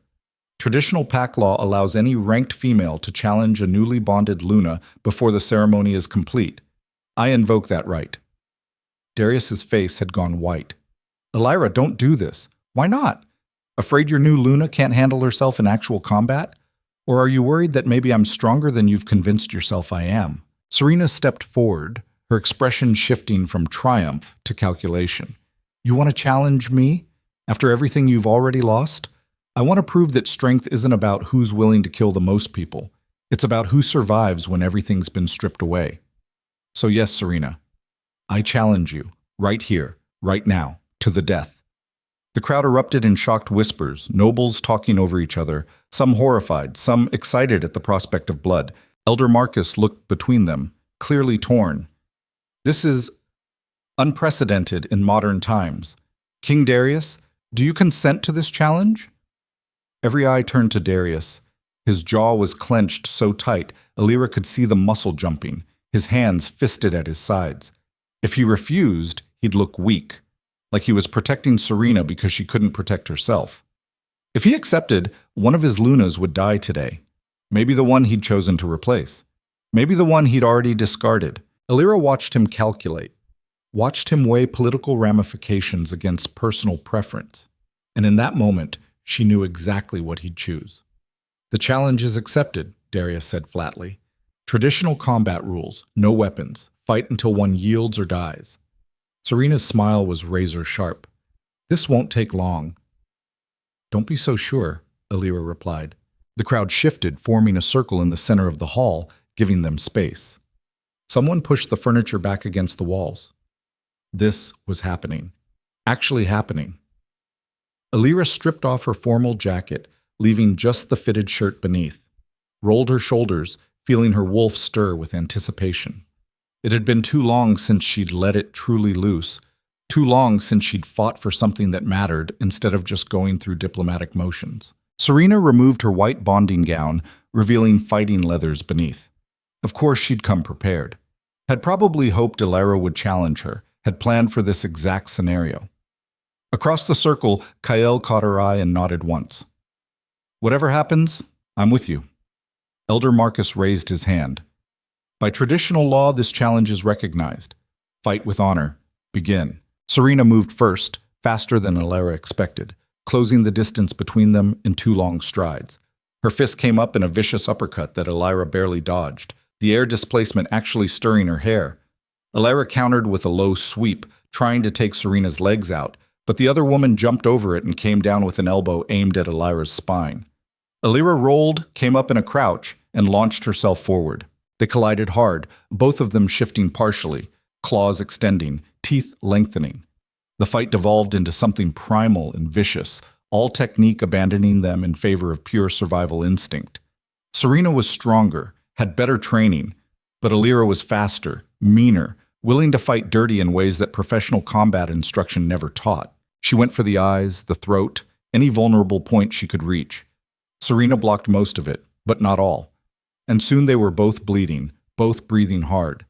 Traditional pack law allows any ranked female to challenge a newly bonded Luna before the ceremony is complete. I invoke that right. Darius's face had gone white. Alira, don't do this. Why not? Afraid your new Luna can't handle herself in actual combat? Or are you worried that maybe I'm stronger than you've convinced yourself I am? Serena stepped forward, her expression shifting from triumph to calculation. You want to challenge me? After everything you've already lost? I want to prove that strength isn't about who's willing to kill the most people. It's about who survives when everything's been stripped away. So yes, Serena, I challenge you, right here, right now, to the death. The crowd erupted in shocked whispers, nobles talking over each other, some horrified, some excited at the prospect of blood. Elder Marcus looked between them, clearly torn. This is unprecedented in modern times. King Darius, do you consent to this challenge? Every eye turned to Darius. His jaw was clenched so tight, Alira could see the muscle jumping, his hands fisted at his sides. If he refused, he'd look weak, like he was protecting Serena because she couldn't protect herself. If he accepted, one of his Lunas would die today. Maybe the one he'd chosen to replace. Maybe the one he'd already discarded. Alira watched him calculate, watched him weigh political ramifications against personal preference. And in that moment, she knew exactly what he'd choose. The challenge is accepted, Darius said flatly. Traditional combat rules, no weapons, fight until one yields or dies. Serena's smile was razor sharp. This won't take long. Don't be so sure, Alira replied. The crowd shifted, forming a circle in the center of the hall, giving them space. Someone pushed the furniture back against the walls. This was happening. Actually happening. Alira stripped off her formal jacket, leaving just the fitted shirt beneath, rolled her shoulders, feeling her wolf stir with anticipation. It had been too long since she'd let it truly loose, too long since she'd fought for something that mattered instead of just going through diplomatic motions. Serena removed her white bonding gown, revealing fighting leathers beneath. Of course she'd come prepared. Had probably hoped Alira would challenge her, had planned for this exact scenario. Across the circle, Kael caught her eye and nodded once. Whatever happens, I'm with you. Elder Marcus raised his hand. By traditional law, this challenge is recognized. Fight with honor. Begin. Serena moved first, faster than Alira expected, closing the distance between them in 2 long strides. Her fist came up in a vicious uppercut that Alira barely dodged, the air displacement actually stirring her hair. Alira countered with a low sweep, trying to take Serena's legs out, but the other woman jumped over it and came down with an elbow aimed at Alira's spine. Alira rolled, came up in a crouch, and launched herself forward. They collided hard, both of them shifting partially, claws extending, teeth lengthening. The fight devolved into something primal and vicious, all technique abandoning them in favor of pure survival instinct. Serena was stronger, had better training, but Alira was faster, meaner, willing to fight dirty in ways that professional combat instruction never taught. She went for the eyes, the throat, any vulnerable point she could reach. Serena blocked most of it, but not all. And soon they were both bleeding, both breathing hard.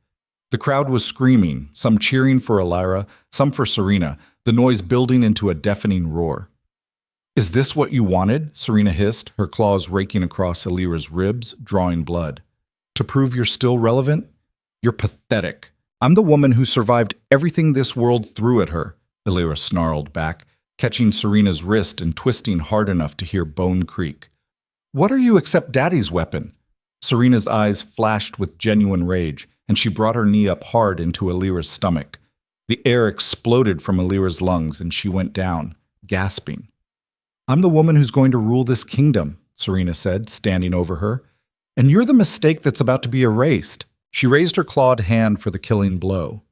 The crowd was screaming, some cheering for Elira, some for Serena, the noise building into a deafening roar. "Is this what you wanted?" Serena hissed, her claws raking across Elira's ribs, drawing blood. "To prove you're still relevant? You're pathetic. I'm the woman who survived everything this world threw at her," Elira snarled back, catching Serena's wrist and twisting hard enough to hear bone creak. "What are you except Daddy's weapon?" Serena's eyes flashed with genuine rage, and she brought her knee up hard into Elira's stomach. The air exploded from Elira's lungs, and she went down, gasping. "I'm the woman who's going to rule this kingdom," Serena said, standing over her. "And you're the mistake that's about to be erased." She raised her clawed hand for the killing blow.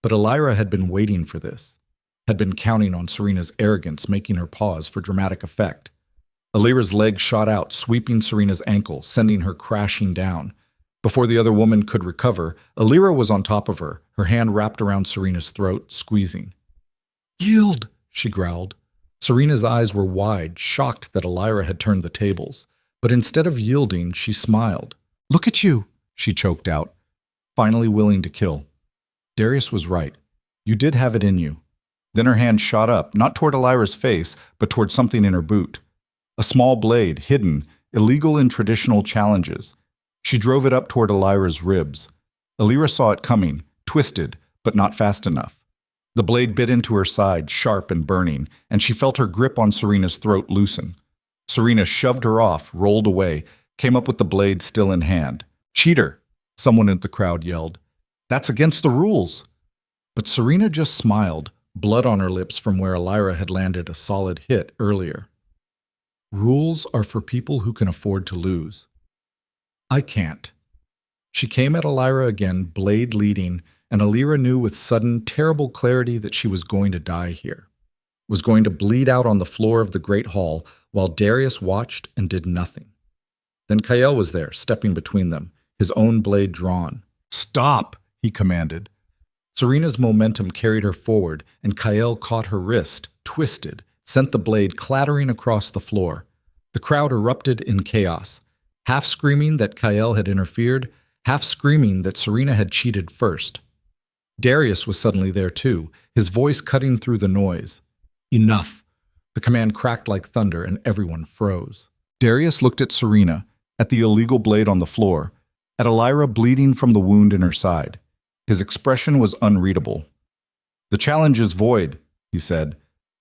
But Elira had been waiting for this, had been counting on Serena's arrogance, making her pause for dramatic effect. Elira's leg shot out, sweeping Serena's ankle, sending her crashing down. Before the other woman could recover, Elira was on top of her, her hand wrapped around Serena's throat, squeezing. "Yield," she growled. Serena's eyes were wide, shocked that Elira had turned the tables. But instead of yielding, she smiled. "Look at you," she choked out, finally willing to kill. Darius was right. You did have it in you. Then her hand shot up, not toward Elira's face, but toward something in her boot. A small blade, hidden, illegal in traditional challenges. She drove it up toward Elira's ribs. Elira saw it coming, twisted, but not fast enough. The blade bit into her side, sharp and burning, and she felt her grip on Serena's throat loosen. Serena shoved her off, rolled away, came up with the blade still in hand. "Cheater!" someone in the crowd yelled. "That's against the rules!" But Serena just smiled, blood on her lips from where Elira had landed a solid hit earlier. Rules are for people who can afford to lose. I can't. She came at Elira again, blade leading, and Elira knew with sudden, terrible clarity that she was going to die here. Was going to bleed out on the floor of the great hall while Darius watched and did nothing. Then Kael was there, stepping between them, his own blade drawn. "Stop!" he commanded. Serena's momentum carried her forward, and Kael caught her wrist, twisted, sent the blade clattering across the floor. The crowd erupted in chaos, half screaming that Kael had interfered, half screaming that Serena had cheated first. Darius was suddenly there too, his voice cutting through the noise. "Enough!" The command cracked like thunder, and everyone froze. Darius looked at Serena, at the illegal blade on the floor, at Elira bleeding from the wound in her side. His expression was unreadable. "The challenge is void," he said.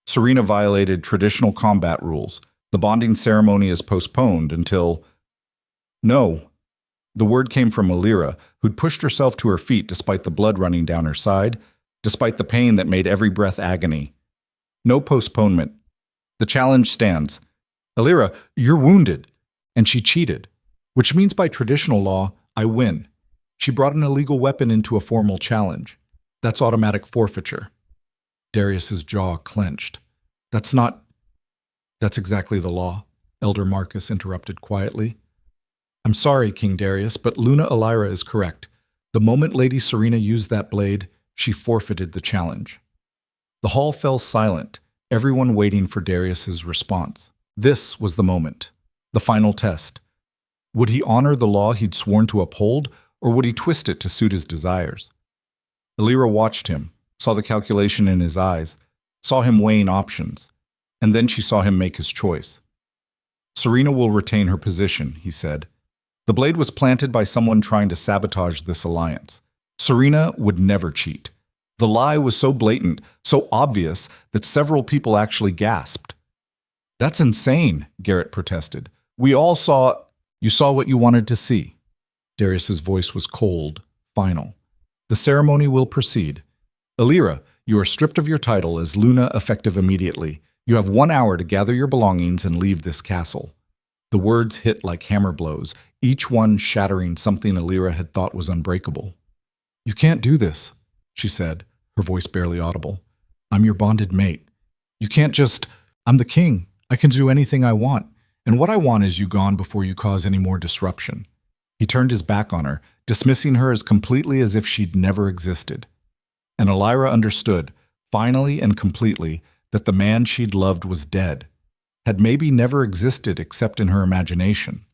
"Serena violated traditional combat rules. The bonding ceremony is postponed until—" "No." The word came from Elira, who'd pushed herself to her feet despite the blood running down her side, despite the pain that made every breath agony. "No postponement. The challenge stands. Elira, you're wounded." And she cheated, which means by traditional law, I win. She brought an illegal weapon into a formal challenge. That's automatic forfeiture. Darius's jaw clenched. That's exactly the law," Elder Marcus interrupted quietly. "I'm sorry, King Darius, but Luna Elira is correct. The moment Lady Serena used that blade, she forfeited the challenge." The hall fell silent, everyone waiting for Darius's response. This was the moment, the final test. Would he honor the law he'd sworn to uphold, or would he twist it to suit his desires? Elira watched him, saw the calculation in his eyes, saw him weighing options, and then she saw him make his choice. "Serena will retain her position," he said. "The blade was planted by someone trying to sabotage this alliance. Serena would never cheat." The lie was so blatant, so obvious, that several people actually gasped. "That's insane," Garrett protested. "We all saw—" "You saw what you wanted to see." Darius's voice was cold, final. "The ceremony will proceed. Elira, you are stripped of your title as Luna effective immediately. You have 1 hour to gather your belongings and leave this castle." The words hit like hammer blows, each one shattering something Elira had thought was unbreakable. "You can't do this," she said, her voice barely audible. "I'm your bonded mate. You can't just— I'm the king. I can do anything I want. And what I want is you gone before you cause any more disruption." He turned his back on her, dismissing her as completely as if she'd never existed. And Elira understood, finally and completely, that the man she'd loved was dead, had maybe never existed except in her imagination.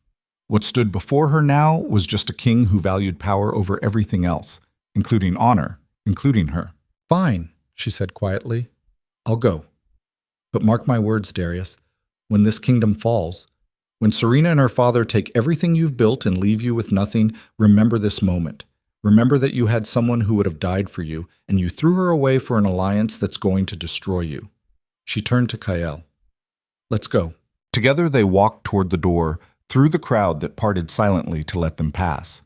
What stood before her now was just a king who valued power over everything else, including honor, including her. Fine, she said quietly. I'll go. But mark my words, Darius, when this kingdom falls, when Serena and her father take everything you've built and leave you with nothing, remember this moment. Remember that you had someone who would have died for you, and you threw her away for an alliance that's going to destroy you. She turned to Kael. Let's go. Together they walked toward the door, through the crowd that parted silently to let them pass.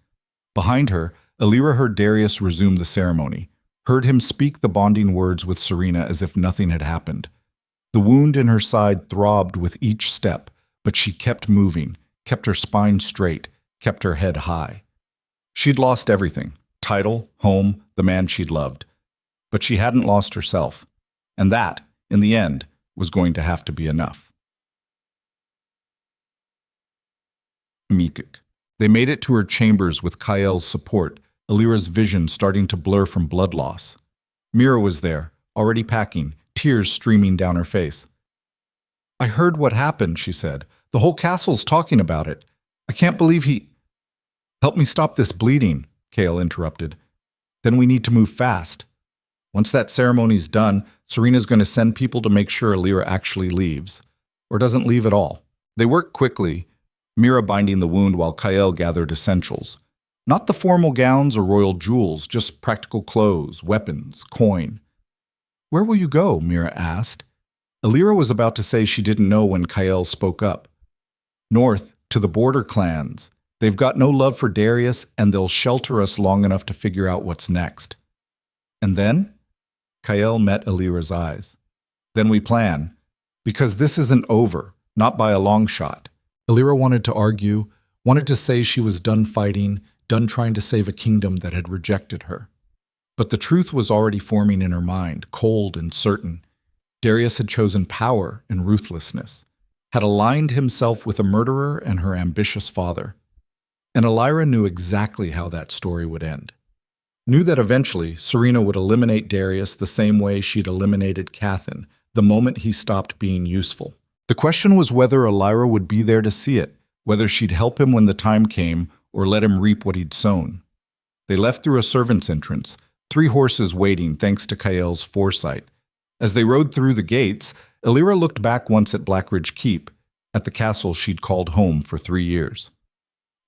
Behind her, Alira heard Darius resume the ceremony, heard him speak the bonding words with Serena as if nothing had happened. The wound in her side throbbed with each step, but she kept moving, kept her spine straight, kept her head high. She'd lost everything, title, home, the man she'd loved. But she hadn't lost herself, and that, in the end, was going to have to be enough. Mikik. They made it to her chambers with Kael's support, Alira's vision starting to blur from blood loss. Mira was there, already packing, tears streaming down her face. I heard what happened, she said. The whole castle's talking about it. I can't believe he... Help me stop this bleeding, Kael interrupted. Then we need to move fast. Once that ceremony's done, Serena's going to send people to make sure Alira actually leaves, or doesn't leave at all. They worked quickly, Mira binding the wound while Kael gathered essentials. Not the formal gowns or royal jewels, just practical clothes, weapons, coin. Where will you go? Mira asked. Alira was about to say she didn't know when Kael spoke up. North, to the border clans. They've got no love for Darius, and they'll shelter us long enough to figure out what's next. And then? Kael met Alira's eyes. Then we plan. Because this isn't over, not by a long shot. Alira wanted to argue, wanted to say she was done fighting, done trying to save a kingdom that had rejected her. But the truth was already forming in her mind, cold and certain. Darius had chosen power and ruthlessness, had aligned himself with a murderer and her ambitious father. And Alira knew exactly how that story would end. Knew that eventually Serena would eliminate Darius the same way she'd eliminated Cathan the moment he stopped being useful. The question was whether Alira would be there to see it, whether she'd help him when the time came or let him reap what he'd sown. They left through a servant's entrance, 3 horses waiting thanks to Kael's foresight. As they rode through the gates, Alira looked back once at Blackridge Keep, at the castle she'd called home for 3 years.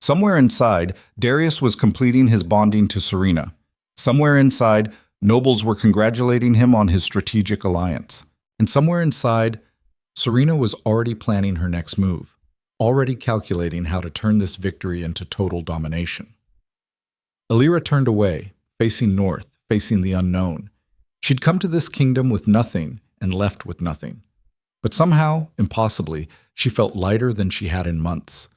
Somewhere inside, Darius was completing his bonding to Serena. Somewhere inside, nobles were congratulating him on his strategic alliance. And somewhere inside, Serena was already planning her next move, already calculating how to turn this victory into total domination. Alira turned away, facing north, facing the unknown. She'd come to this kingdom with nothing and left with nothing. But somehow, impossibly, she felt lighter than she had in months,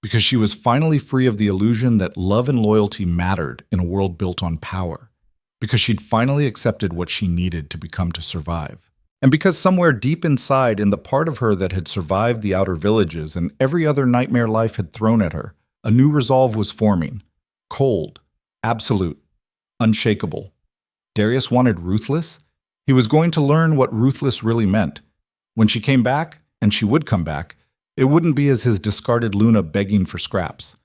because she was finally free of the illusion that love and loyalty mattered in a world built on power, because she'd finally accepted what she needed to become to survive. And because somewhere deep inside, in the part of her that had survived the outer villages and every other nightmare life had thrown at her, a new resolve was forming. Cold, absolute, unshakable. Darius wanted ruthless. He was going to learn what ruthless really meant. When she came back, and she would come back, it wouldn't be as his discarded Luna begging for scraps.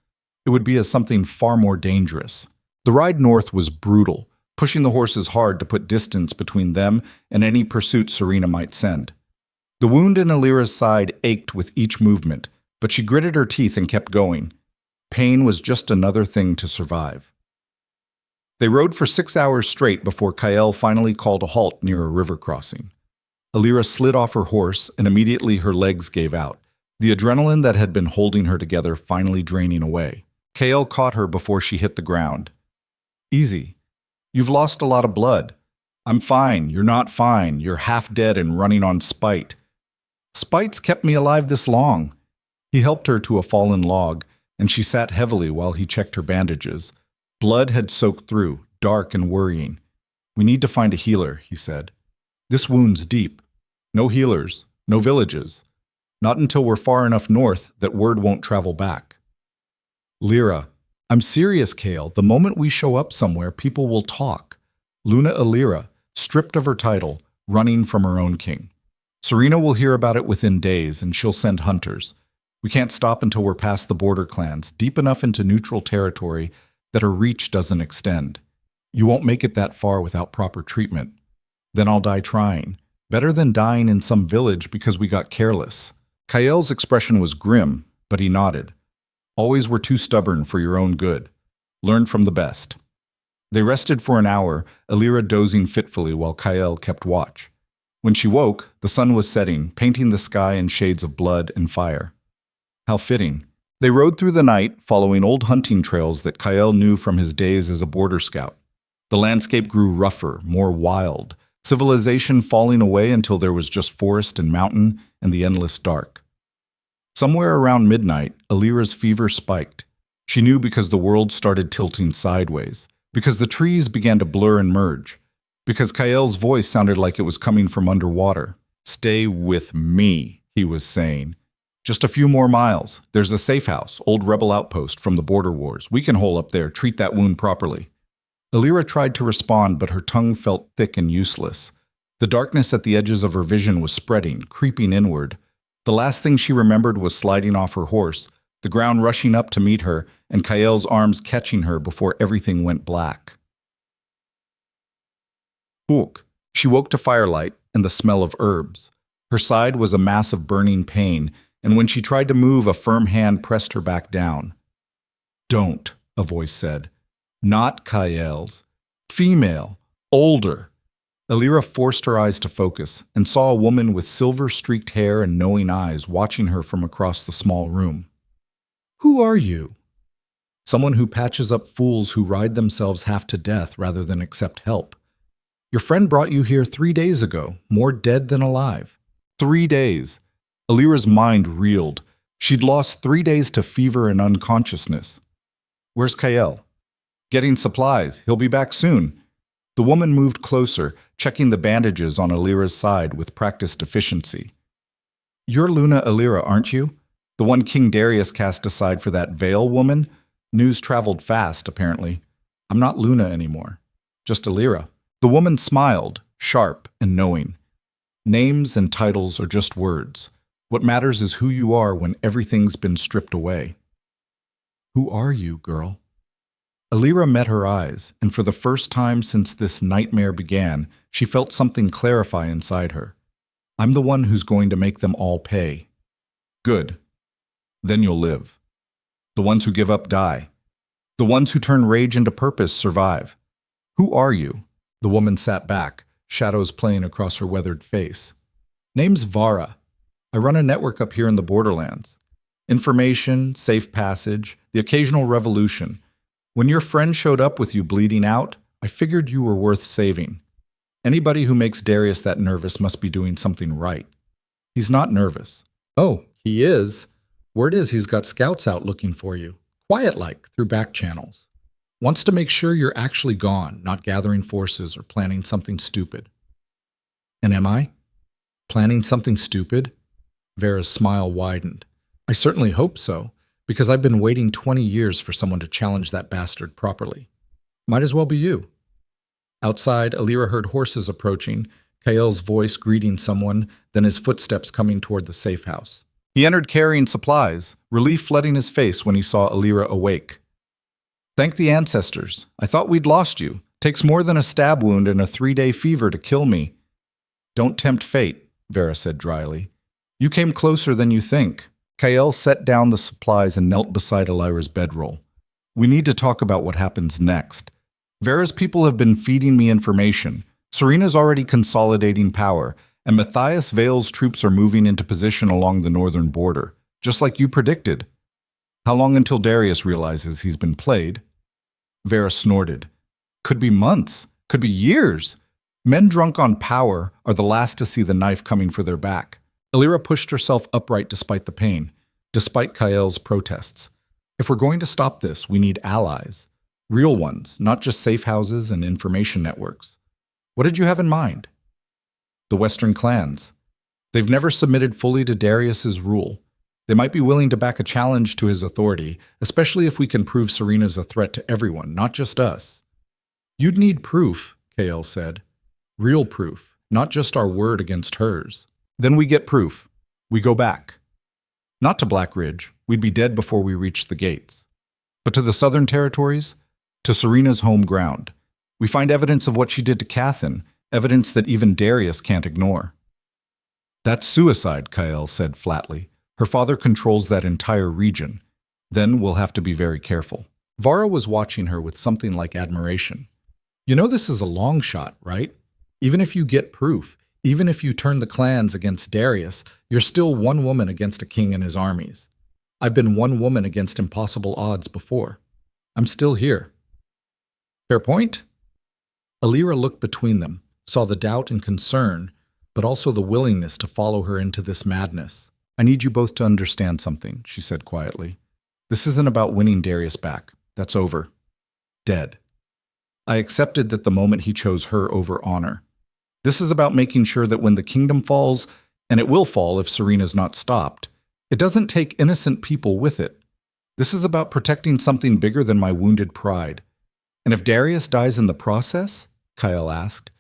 It would be as something far more dangerous. The ride north was brutal, pushing the horses hard to put distance between them and any pursuit Serena might send. The wound in Alira's side ached with each movement, but she gritted her teeth and kept going. Pain was just another thing to survive. They rode for 6 hours straight before Kael finally called a halt near a river crossing. Alira slid off her horse, and immediately her legs gave out, the adrenaline that had been holding her together finally draining away. Kael caught her before she hit the ground. Easy. You've lost a lot of blood. I'm fine. You're not fine. You're half dead and running on spite. Spite's kept me alive this long. He helped her to a fallen log, and she sat heavily while he checked her bandages. Blood had soaked through, dark and worrying. We need to find a healer, he said. This wound's deep. No healers, no villages. Not until we're far enough north that word won't travel back. Lyra. I'm serious, Kael. The moment we show up somewhere, people will talk. Luna Alira, stripped of her title, running from her own king. Serena will hear about it within days, and she'll send hunters. We can't stop until we're past the border clans, deep enough into neutral territory that her reach doesn't extend. You won't make it that far without proper treatment. Then I'll die trying. Better than dying in some village because we got careless." Kael's expression was grim, but he nodded. "Always were too stubborn for your own good. Learn from the best." They rested for an hour, Alira dozing fitfully while Kael kept watch. When she woke, the sun was setting, painting the sky in shades of blood and fire. How fitting. They rode through the night, following old hunting trails that Kael knew from his days as a border scout. The landscape grew rougher, more wild, civilization falling away until there was just forest and mountain and the endless dark. Somewhere around midnight, Alira's fever spiked. She knew because the world started tilting sideways, because the trees began to blur and merge, because Kael's voice sounded like it was coming from underwater. "Stay with me," he was saying. "Just a few more miles. There's a safe house, old rebel outpost from the border wars. We can hole up there, treat that wound properly." Alira tried to respond, but her tongue felt thick and useless. The darkness at the edges of her vision was spreading, creeping inward. The last thing she remembered was sliding off her horse, the ground rushing up to meet her, and Kael's arms catching her before everything went black. Hook. She woke to firelight and the smell of herbs. Her side was a mass of burning pain, and when she tried to move, a firm hand pressed her back down. "Don't," a voice said. "Not Kael's. Female. Older." Alira forced her eyes to focus and saw a woman with silver-streaked hair and knowing eyes watching her from across the small room. "Who are you?" "Someone who patches up fools who ride themselves half to death rather than accept help. Your friend brought you here 3 days ago, more dead than alive." 3 days. Alira's mind reeled. She'd lost 3 days to fever and unconsciousness. "Where's Kael?" "Getting supplies. He'll be back soon." The woman moved closer, checking the bandages on Alira's side with practiced efficiency. "You're Luna Alira, aren't you? The one King Darius cast aside for that veil woman? News traveled fast, apparently. I'm not Luna anymore. Just Alira." The woman smiled, sharp and knowing. "Names and titles are just words. What matters is who you are when everything's been stripped away." "Who are you, girl?" Alira met her eyes, and for the first time since this nightmare began, she felt something clarify inside her. "I'm the one who's going to make them all pay." "Good. Then you'll live. The ones who give up die. The ones who turn rage into purpose survive. Who are you?" The woman sat back, shadows playing across her weathered face. "Name's Vara. I run a network up here in the borderlands. Information, safe passage, the occasional revolution. When your friend showed up with you bleeding out, I figured you were worth saving. Anybody who makes Darius that nervous must be doing something right." "He's not nervous." "Oh, he is. Word is he's got scouts out looking for you, quiet-like, through back channels. Wants to make sure you're actually gone, not gathering forces or planning something stupid." "And am I? Planning something stupid?" Vera's smile widened. "I certainly hope so, because I've been waiting 20 years for someone to challenge that bastard properly. Might as well be you." Outside, Alira heard horses approaching, Kael's voice greeting someone, then his footsteps coming toward the safe house. He entered carrying supplies, relief flooding his face when he saw Alira awake. "Thank the ancestors. I thought we'd lost you. Takes more than a stab wound and a 3-day fever to kill me." "Don't tempt fate," Vera said dryly. "You came closer than you think." Kael set down the supplies and knelt beside Alira's bedroll. "We need to talk about what happens next. Vera's people have been feeding me information. Serena's already consolidating power, and Matthias Vale's troops are moving into position along the northern border, just like you predicted. How long until Darius realizes he's been played?" Vera snorted. "Could be months. Could be years. Men drunk on power are the last to see the knife coming for their back." Alira pushed herself upright despite the pain, despite Kael's protests. "If we're going to stop this, we need allies. Real ones, not just safe houses and information networks. What did you have in mind?" "The Western clans. They've never submitted fully to Darius's rule. They might be willing to back a challenge to his authority, especially if we can prove Serena's a threat to everyone, not just us." "You'd need proof," Kael said. "Real proof, not just our word against hers." "Then we get proof. We go back. Not to Black Ridge. We'd be dead before we reached the gates. But to the southern territories, to Serena's home ground. We find evidence of what she did to Cathin, evidence that even Darius can't ignore. That's suicide, Kael said flatly. Her father controls that entire region. Then we'll have to be very careful. Vara was watching her with something like admiration. You know this is a long shot, right? Even if you get proof, even if you turn the clans against Darius, you're still one woman against a king and his armies. I've been one woman against impossible odds before. I'm still here. Fair point? Alira looked between them, saw the doubt and concern, but also the willingness to follow her into this madness. I need you both to understand something, she said quietly. This isn't about winning Darius back. That's over. Dead. I accepted that the moment he chose her over honor. This is about making sure that when the kingdom falls, and it will fall if Serena's not stopped, it doesn't take innocent people with it. This is about protecting something bigger than my wounded pride. And if Darius dies in the process? Kael asked.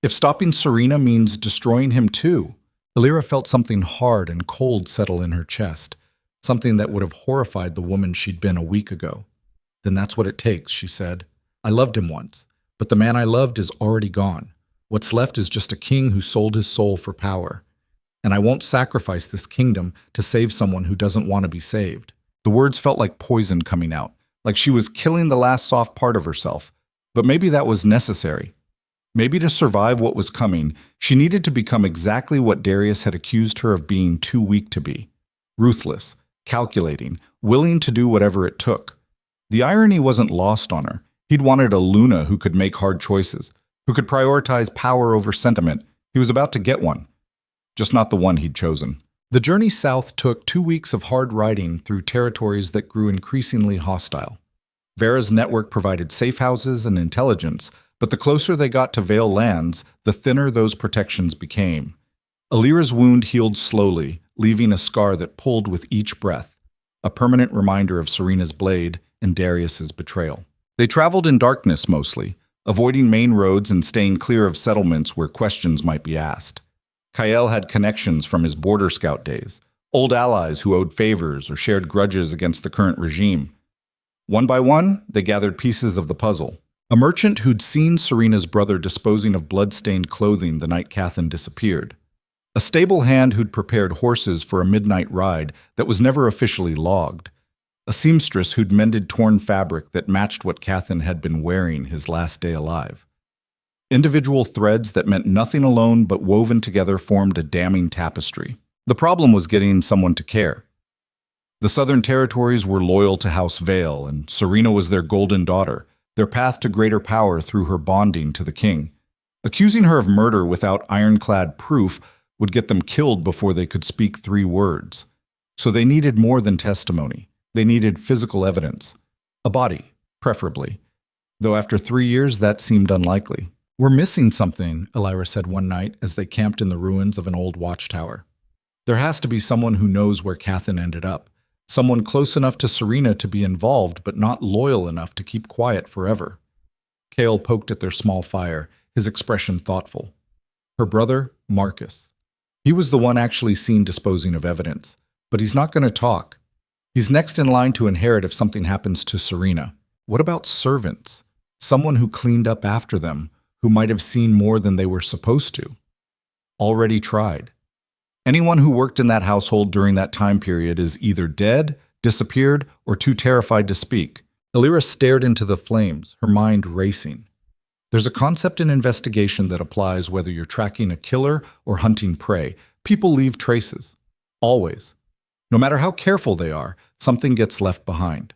If stopping Serena means destroying him too? Alira felt something hard and cold settle in her chest, something that would have horrified the woman she'd been a week ago. Then that's what it takes, she said. I loved him once, but the man I loved is already gone. What's left is just a king who sold his soul for power. And I won't sacrifice this kingdom to save someone who doesn't want to be saved. The words felt like poison coming out, like she was killing the last soft part of herself. But maybe that was necessary. Maybe to survive what was coming, she needed to become exactly what Darius had accused her of being too weak to be. Ruthless, calculating, willing to do whatever it took. The irony wasn't lost on her. He'd wanted a Luna who could make hard choices, who could prioritize power over sentiment. He was about to get one. Just not the one he'd chosen. The journey south took 2 weeks of hard riding through territories that grew increasingly hostile. Vera's network provided safe houses and intelligence, but the closer they got to Vale lands, the thinner those protections became. Alira's wound healed slowly, leaving a scar that pulled with each breath, a permanent reminder of Serena's blade and Darius's betrayal. They traveled in darkness mostly, avoiding main roads and staying clear of settlements where questions might be asked. Kael had connections from his border scout days, old allies who owed favors or shared grudges against the current regime. One by one, they gathered pieces of the puzzle. A merchant who'd seen Serena's brother disposing of blood-stained clothing the night Cathin disappeared. A stable hand who'd prepared horses for a midnight ride that was never officially logged. A seamstress who'd mended torn fabric that matched what Cathin had been wearing his last day alive. Individual threads that meant nothing alone but woven together formed a damning tapestry. The problem was getting someone to care. The Southern Territories were loyal to House Vale, and Serena was their golden daughter, their path to greater power through her bonding to the king. Accusing her of murder without ironclad proof would get them killed before they could speak 3 words. So they needed more than testimony. They needed physical evidence. A body, preferably. Though after 3 years, that seemed unlikely. We're missing something, Alira said one night as they camped in the ruins of an old watchtower. There has to be someone who knows where Cathin ended up. Someone close enough to Serena to be involved, but not loyal enough to keep quiet forever. Kael poked at their small fire, his expression thoughtful. Her brother, Marcus. He was the one actually seen disposing of evidence, but he's not going to talk. He's next in line to inherit if something happens to Serena. What about servants? Someone who cleaned up after them, who might have seen more than they were supposed to. Already tried. Anyone who worked in that household during that time period is either dead, disappeared, or too terrified to speak. Alira stared into the flames, her mind racing. There's a concept in investigation that applies whether you're tracking a killer or hunting prey. People leave traces. Always. No matter how careful they are, something gets left behind.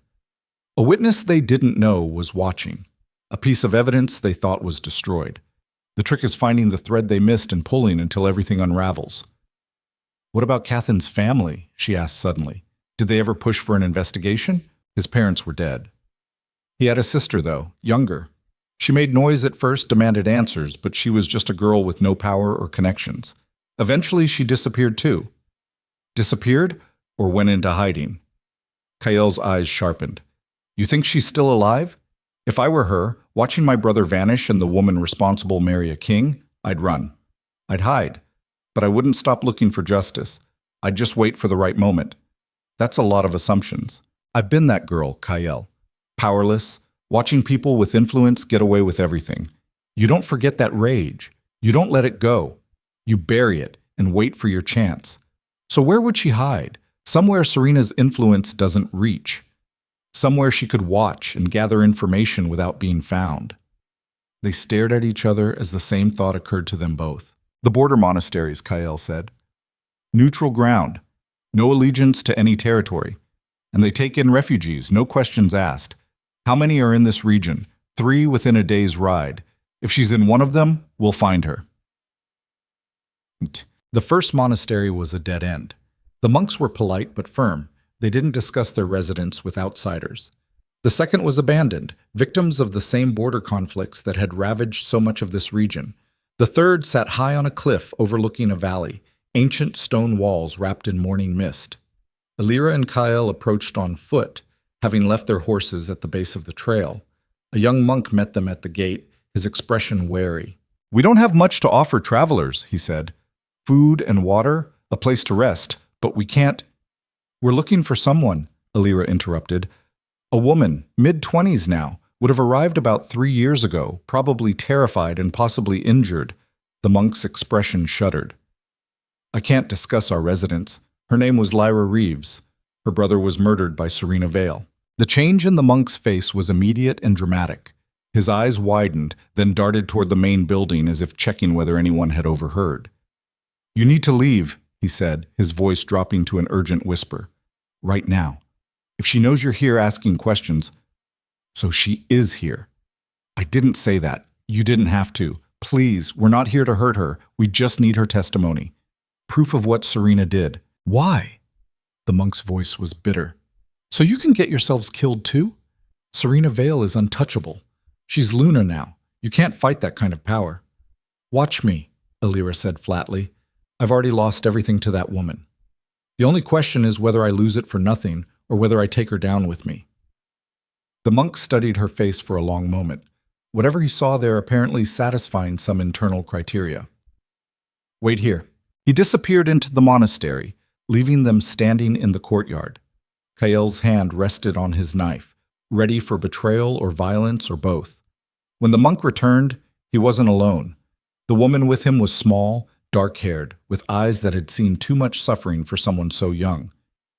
A witness they didn't know was watching. A piece of evidence they thought was destroyed. The trick is finding the thread they missed and pulling until everything unravels. What about Cathin's family? She asked suddenly. Did they ever push for an investigation? His parents were dead. He had a sister, though, younger. She made noise at first, demanded answers, but she was just a girl with no power or connections. Eventually, she disappeared too. Disappeared or went into hiding? Kael's eyes sharpened. You think she's still alive? If I were her, watching my brother vanish and the woman responsible marry a king, I'd run. I'd hide. But I wouldn't stop looking for justice. I'd just wait for the right moment. That's a lot of assumptions. I've been that girl, Kael. Powerless, watching people with influence get away with everything. You don't forget that rage. You don't let it go. You bury it and wait for your chance. So where would she hide? Somewhere Serena's influence doesn't reach. Somewhere she could watch and gather information without being found. They stared at each other as the same thought occurred to them both. The border monasteries, Kael said. Neutral ground. No allegiance to any territory. And they take in refugees, no questions asked. How many are in this region? 3 within a day's ride. If she's in one of them, we'll find her. The first monastery was a dead end. The monks were polite but firm. They didn't discuss their residence with outsiders. The second was abandoned, victims of the same border conflicts that had ravaged so much of this region. The third sat high on a cliff overlooking a valley, ancient stone walls wrapped in morning mist. Alira and Kael approached on foot, having left their horses at the base of the trail. A young monk met them at the gate, his expression wary. "We don't have much to offer travelers," he said. "Food and water, a place to rest, but we can't—" "We're looking for someone," Alira interrupted. "A woman, mid-20s now, would have arrived about 3 years ago, probably terrified and possibly injured." The monk's expression shuddered. "I can't discuss our residence. Her name was Lyra Reeves. Her brother was murdered by Serena Vale." The change in the monk's face was immediate and dramatic. His eyes widened, then darted toward the main building as if checking whether anyone had overheard. "You need to leave," he said, his voice dropping to an urgent whisper. "Right now. If she knows you're here asking questions—" "So she is here." "I didn't say that. You didn't have to. Please, we're not here to hurt her. We just need her testimony. Proof of what Serena did." "Why?" The monk's voice was bitter. "So you can get yourselves killed too? Serena Vale is untouchable. She's Luna now. You can't fight that kind of power." "Watch me," Alira said flatly. "I've already lost everything to that woman. The only question is whether I lose it for nothing or whether I take her down with me." The monk studied her face for a long moment, whatever he saw there apparently satisfying some internal criteria. "Wait here." He disappeared into the monastery, leaving them standing in the courtyard. Kael's hand rested on his knife, ready for betrayal or violence or both. When the monk returned, he wasn't alone. The woman with him was small, dark-haired, with eyes that had seen too much suffering for someone so young.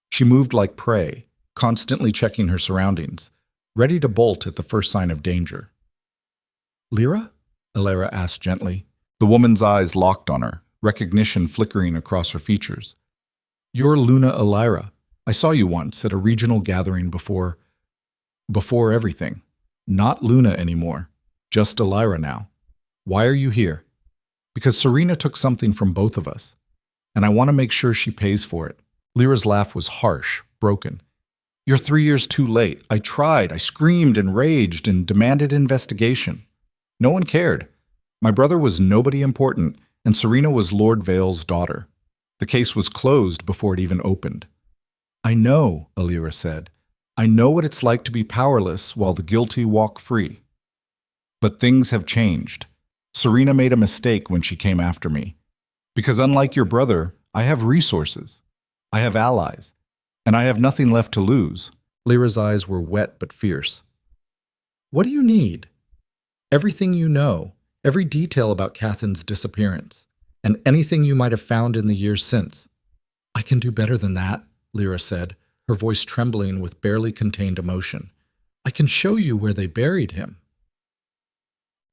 She moved like prey, constantly checking her surroundings, ready to bolt at the first sign of danger. "Lyra?" Alira asked gently. The woman's eyes locked on her, recognition flickering across her features. "You're Luna Alira. I saw you once at a regional gathering before everything. Not Luna anymore. Just Alira now. Why are you here?" "Because Serena took something from both of us, and I want to make sure she pays for it." Lyra's laugh was harsh, broken. "You're 3 years too late. I tried. I screamed and raged and demanded investigation. No one cared. My brother was nobody important, and Serena was Lord Vale's daughter. The case was closed before it even opened." "I know," Alira said. "I know what it's like to be powerless while the guilty walk free. But things have changed. Serena made a mistake when she came after me. Because unlike your brother, I have resources. I have allies. And I have nothing left to lose." Lyra's eyes were wet but fierce. "What do you need?" "Everything you know, every detail about Cathin's disappearance, and anything you might have found in the years since." "I can do better than that," Lyra said, her voice trembling with barely contained emotion. "I can show you where they buried him."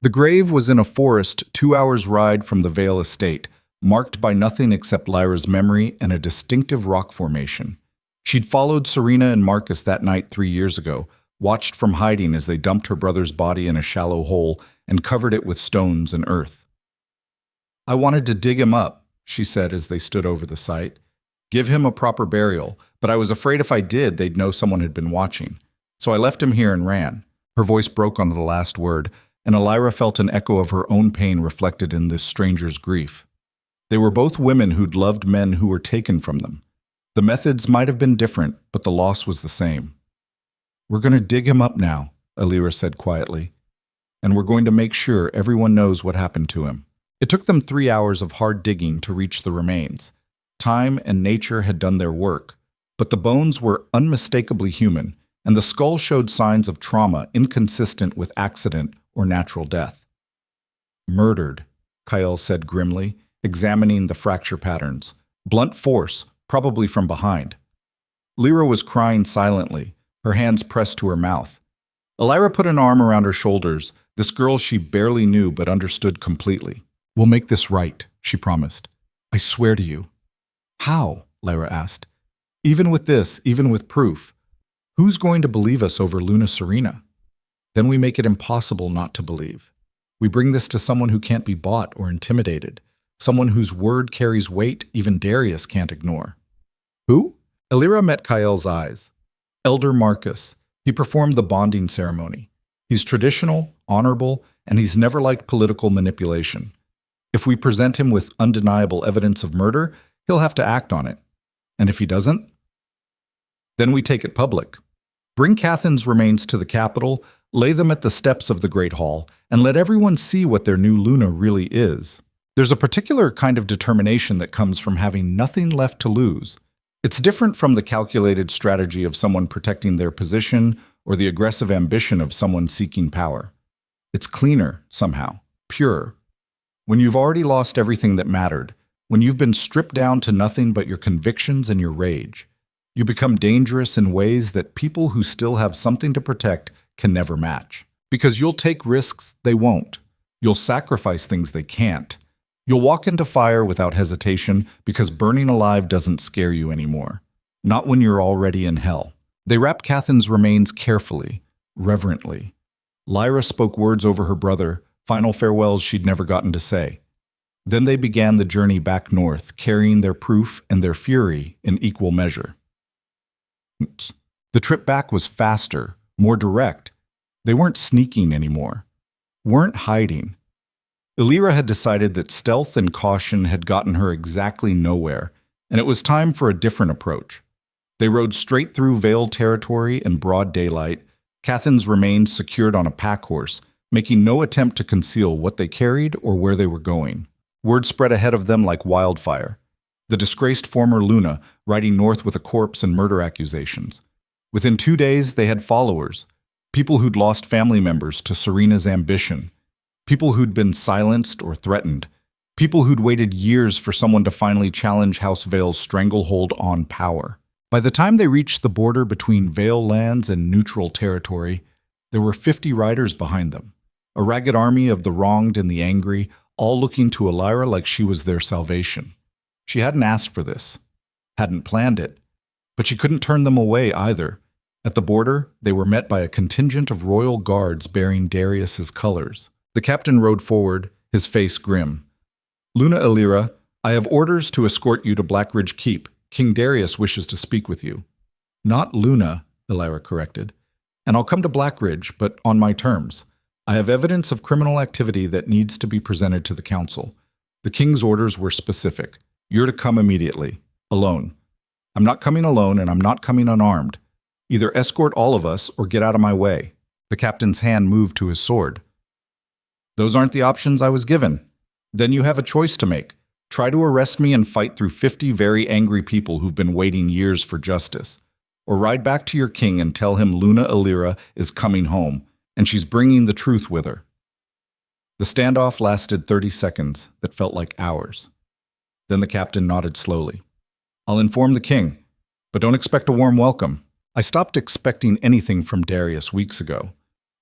The grave was in a forest 2 hours' ride from the Vale estate, marked by nothing except Lyra's memory and a distinctive rock formation. She'd followed Serena and Marcus that night 3 years ago, watched from hiding as they dumped her brother's body in a shallow hole and covered it with stones and earth. "I wanted to dig him up," she said as they stood over the site. "Give him a proper burial, but I was afraid if I did, they'd know someone had been watching. So I left him here and ran." Her voice broke on the last word, and Alira felt an echo of her own pain reflected in this stranger's grief. They were both women who'd loved men who were taken from them. The methods might have been different, but the loss was the same. "We're going to dig him up now," Alira said quietly. "And we're going to make sure everyone knows what happened to him." It took them 3 hours of hard digging to reach the remains. Time and nature had done their work, but the bones were unmistakably human, and the skull showed signs of trauma inconsistent with accident or natural death. Murdered, Kyle said grimly, examining the fracture patterns. Blunt force, probably from behind. Lyra was crying silently, her hands pressed to her mouth. Elira put an arm around her shoulders, this girl she barely knew but understood completely. "We'll make this right," she promised. "I swear to you." "How?" Lyra asked. "Even with this, even with proof, who's going to believe us over Luna Serena? Then we make it impossible not to believe. We bring this to someone who can't be bought or intimidated, someone whose word carries weight even Darius can't ignore." "Who?" Elira met Kyle's eyes. "Elder Marcus. He performed the bonding ceremony. He's traditional, honorable, and he's never liked political manipulation. If we present him with undeniable evidence of murder, he'll have to act on it. And if he doesn't, then we take it public. Bring Cathan's remains to the capital, lay them at the steps of the Great Hall, and let everyone see what their new Luna really is. There's a particular kind of determination that comes from having nothing left to lose. It's different from the calculated strategy of someone protecting their position or the aggressive ambition of someone seeking power. It's cleaner, somehow, pure. When you've already lost everything that mattered, when you've been stripped down to nothing but your convictions and your rage, you become dangerous in ways that people who still have something to protect can never match. Because you'll take risks they won't. You'll sacrifice things they can't. You'll walk into fire without hesitation because burning alive doesn't scare you anymore. Not when you're already in hell. They wrapped Cathan's remains carefully, reverently. Lyra spoke words over her brother, final farewells she'd never gotten to say. Then they began the journey back north, carrying their proof and their fury in equal measure. The trip back was faster, more direct. They weren't sneaking anymore, weren't hiding. Elira had decided that stealth and caution had gotten her exactly nowhere, and it was time for a different approach. They rode straight through Vale territory in broad daylight, Cathan's remains secured on a pack horse, making no attempt to conceal what they carried or where they were going. Word spread ahead of them like wildfire. The disgraced former Luna riding north with a corpse and murder accusations. Within 2 days, they had followers, people who'd lost family members to Serena's ambition, people who'd been silenced or threatened, people who'd waited years for someone to finally challenge House Vale's stranglehold on power. By the time they reached the border between Vale lands and neutral territory, there were 50 riders behind them, a ragged army of the wronged and the angry, all looking to Elira like she was their salvation. She hadn't asked for this, hadn't planned it, but she couldn't turn them away either. At the border, they were met by a contingent of royal guards bearing Darius's colors. The captain rode forward, his face grim. "Luna Elira, I have orders to escort you to Blackridge Keep. King Darius wishes to speak with you." "Not Luna," Elira corrected. "And I'll come to Blackridge, but on my terms. I have evidence of criminal activity that needs to be presented to the council. The king's orders were specific. You're to come immediately, alone. I'm not coming alone, and I'm not coming unarmed. Either escort all of us or get out of my way." The captain's hand moved to his sword. "Those aren't the options I was given. Then you have a choice to make. Try to arrest me and fight through 50 very angry people who've been waiting years for justice. Or ride back to your king and tell him Luna Elira is coming home, and she's bringing the truth with her." The standoff lasted 30 seconds that felt like hours. Then the captain nodded slowly. "I'll inform the king, but don't expect a warm welcome. I stopped expecting anything from Darius weeks ago."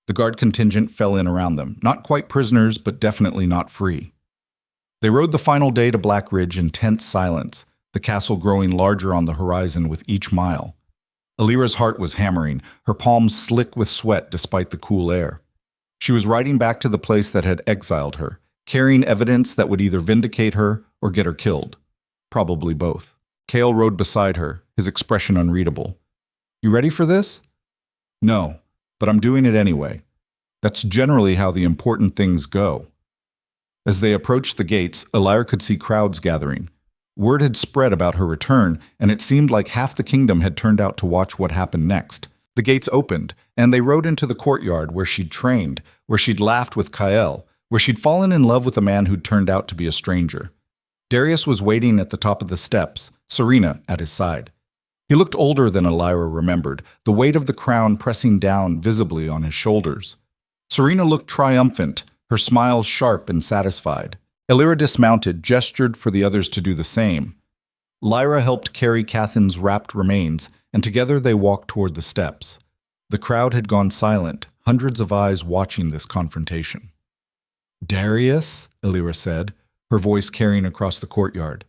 The guard contingent fell in around them, not quite prisoners, but definitely not free. They rode the final day to Blackridge in tense silence, the castle growing larger on the horizon with each mile. Elira's heart was hammering, her palms slick with sweat despite the cool air. She was riding back to the place that had exiled her, carrying evidence that would either vindicate her or get her killed. Probably both. Cale rode beside her, his expression unreadable. "You ready for this?" "No, but I'm doing it anyway. That's generally how the important things go." As they approached the gates, Elira could see crowds gathering. Word had spread about her return, and it seemed like half the kingdom had turned out to watch what happened next. The gates opened, and they rode into the courtyard where she'd trained, where she'd laughed with Kyle, where she'd fallen in love with a man who'd turned out to be a stranger. Darius was waiting at the top of the steps, Serena at his side. He looked older than Elira remembered, the weight of the crown pressing down visibly on his shoulders. Serena looked triumphant, her smile sharp and satisfied. Elira dismounted, gestured for the others to do the same. Lyra helped carry Cathin's wrapped remains, and together they walked toward the steps. The crowd had gone silent, hundreds of eyes watching this confrontation. "Darius," Elira said, her voice carrying across the courtyard,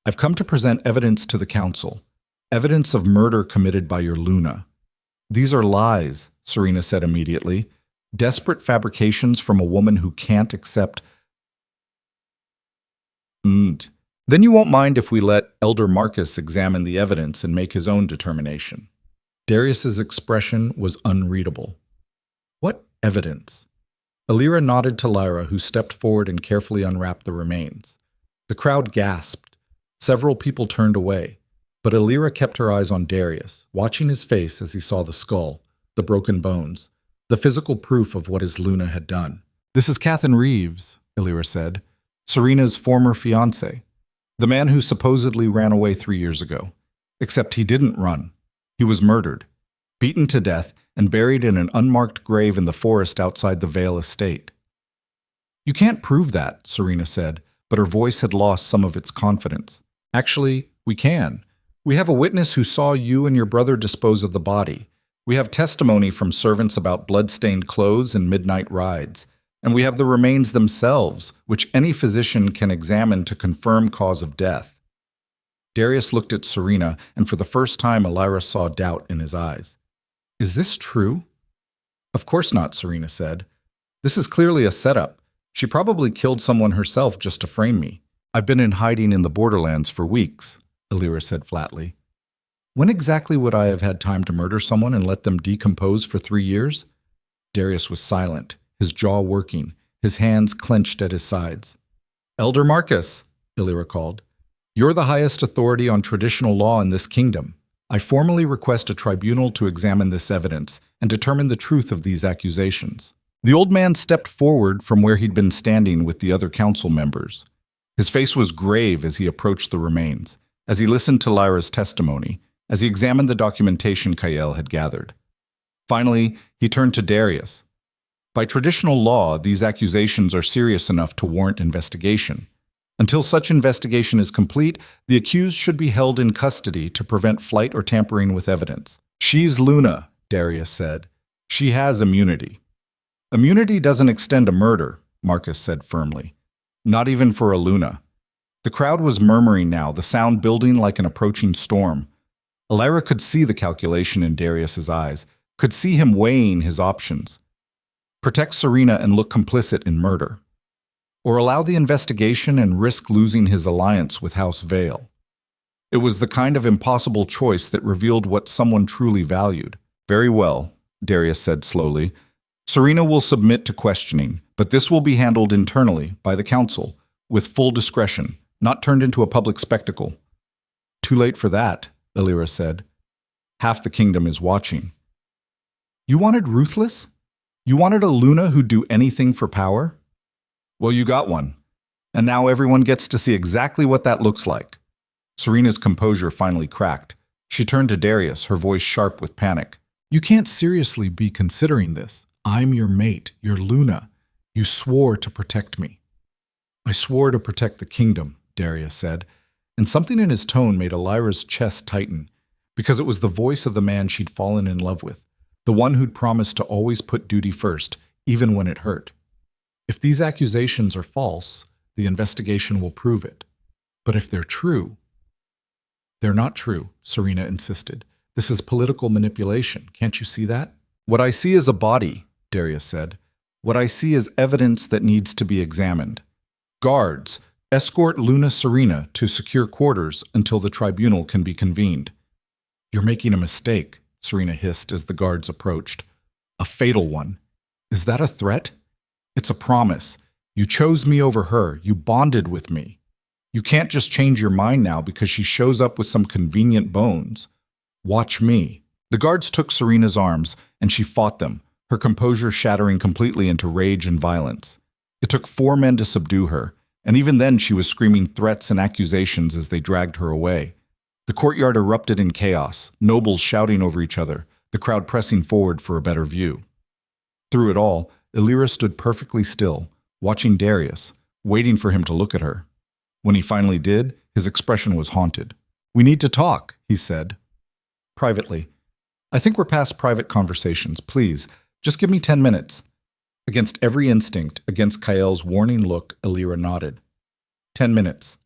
"I've come to present evidence to the council. Evidence of murder committed by your Luna." "These are lies," Serena said immediately. "Desperate fabrications from a woman who can't accept..." "Then you won't mind if we let Elder Marcus examine the evidence and make his own determination." Darius's expression was unreadable. "What evidence?" Elira nodded to Lyra, who stepped forward and carefully unwrapped the remains. The crowd gasped. Several people turned away. But Elira kept her eyes on Darius, watching his face as he saw the skull, the broken bones, the physical proof of what his Luna had done. "This is Cathin Reeves," Elira said, "Serena's former fiancé, the man who supposedly ran away 3 years ago. Except he didn't run. He was murdered, beaten to death, and buried in an unmarked grave in the forest outside the Vale estate." "You can't prove that," Serena said, but her voice had lost some of its confidence. "Actually, we can. We have a witness who saw you and your brother dispose of the body. We have testimony from servants about blood-stained clothes and midnight rides. And we have the remains themselves, which any physician can examine to confirm cause of death." Darius looked at Serena, and for the first time Elira saw doubt in his eyes. "Is this true?" "Of course not," Serena said. "This is clearly a setup. She probably killed someone herself just to frame me. I've been in hiding in the borderlands for weeks," Elira said flatly. "When exactly would I have had time to murder someone and let them decompose for 3 years?" Darius was silent, his jaw working, his hands clenched at his sides. "Elder Marcus," Elira called, "you're the highest authority on traditional law in this kingdom. I formally request a tribunal to examine this evidence and determine the truth of these accusations." The old man stepped forward from where he'd been standing with the other council members. His face was grave as he approached the remains, as he listened to Lyra's testimony, as he examined the documentation Kael had gathered. Finally, he turned to Darius. "By traditional law, these accusations are serious enough to warrant investigation. Until such investigation is complete, the accused should be held in custody to prevent flight or tampering with evidence." "She's Luna," Darius said. "She has immunity." "Immunity doesn't extend to murder," Marcus said firmly. "Not even for a Luna." The crowd was murmuring now, the sound building like an approaching storm. Elira could see the calculation in Darius's eyes, could see him weighing his options. Protect Serena and look complicit in murder, or allow the investigation and risk losing his alliance with House Vale. It was the kind of impossible choice that revealed what someone truly valued. "Very well," Darius said slowly. "Serena will submit to questioning, but this will be handled internally by the council, with full discretion, not turned into a public spectacle." "Too late for that," Elira said. "Half the kingdom is watching." "You wanted ruthless? You wanted a Luna who'd do anything for power? Well, you got one. And now everyone gets to see exactly what that looks like." Serena's composure finally cracked. She turned to Darius, her voice sharp with panic. "You can't seriously be considering this. I'm your mate, your Luna. You swore to protect me." "I swore to protect the kingdom," Darius said, and something in his tone made Elira's chest tighten, because it was the voice of the man she'd fallen in love with, the one who'd promised to always put duty first, even when it hurt. "If these accusations are false, the investigation will prove it. But if they're true..." "They're not true," Serena insisted. "This is political manipulation. Can't you see that?" "What I see is a body," Darius said. "What I see is evidence that needs to be examined. Guards, escort Luna Serena to secure quarters until the tribunal can be convened." "You're making a mistake," Serena hissed as the guards approached. "A fatal one. Is that a threat? It's a promise. You chose me over her. You bonded with me. You can't just change your mind now because she shows up with some convenient bones. Watch me." The guards took Serena's arms, and she fought them, her composure shattering completely into rage and violence. It took 4 men to subdue her, and even then she was screaming threats and accusations as they dragged her away. The courtyard erupted in chaos, nobles shouting over each other, the crowd pressing forward for a better view. Through it all, Illyra stood perfectly still, watching Darius, waiting for him to look at her. When he finally did, his expression was haunted. "We need to talk," he said. Privately. "I think we're past private conversations. Please, just give me 10 minutes. Against every instinct, against Kael's warning look, Illyra nodded. 10 minutes.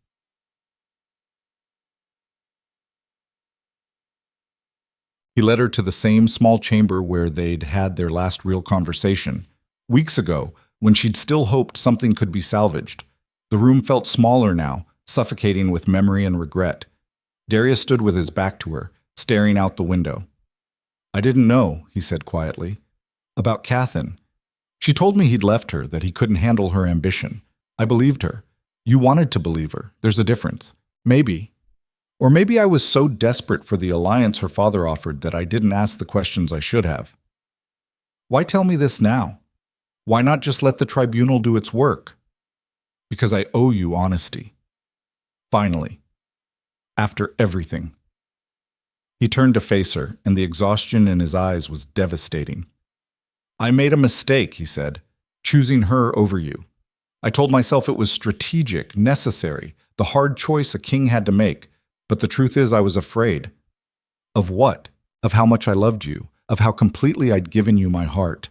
He led her to the same small chamber where they'd had their last real conversation. Weeks ago, when she'd still hoped something could be salvaged. The room felt smaller now, suffocating with memory and regret. Darius stood with his back to her, staring out the window. "I didn't know," he said quietly. "About Cathin. She told me he'd left her, that he couldn't handle her ambition. I believed her. You wanted to believe her. There's a difference. Maybe. Or maybe I was so desperate for the alliance her father offered that I didn't ask the questions I should have. Why tell me this now? Why not just let the tribunal do its work? Because I owe you honesty. Finally. After everything." He turned to face her, and the exhaustion in his eyes was devastating. "I made a mistake," he said, "choosing her over you. I told myself it was strategic, necessary, the hard choice a king had to make, but the truth is I was afraid. Of what? Of how much I loved you, of how completely I'd given you my heart.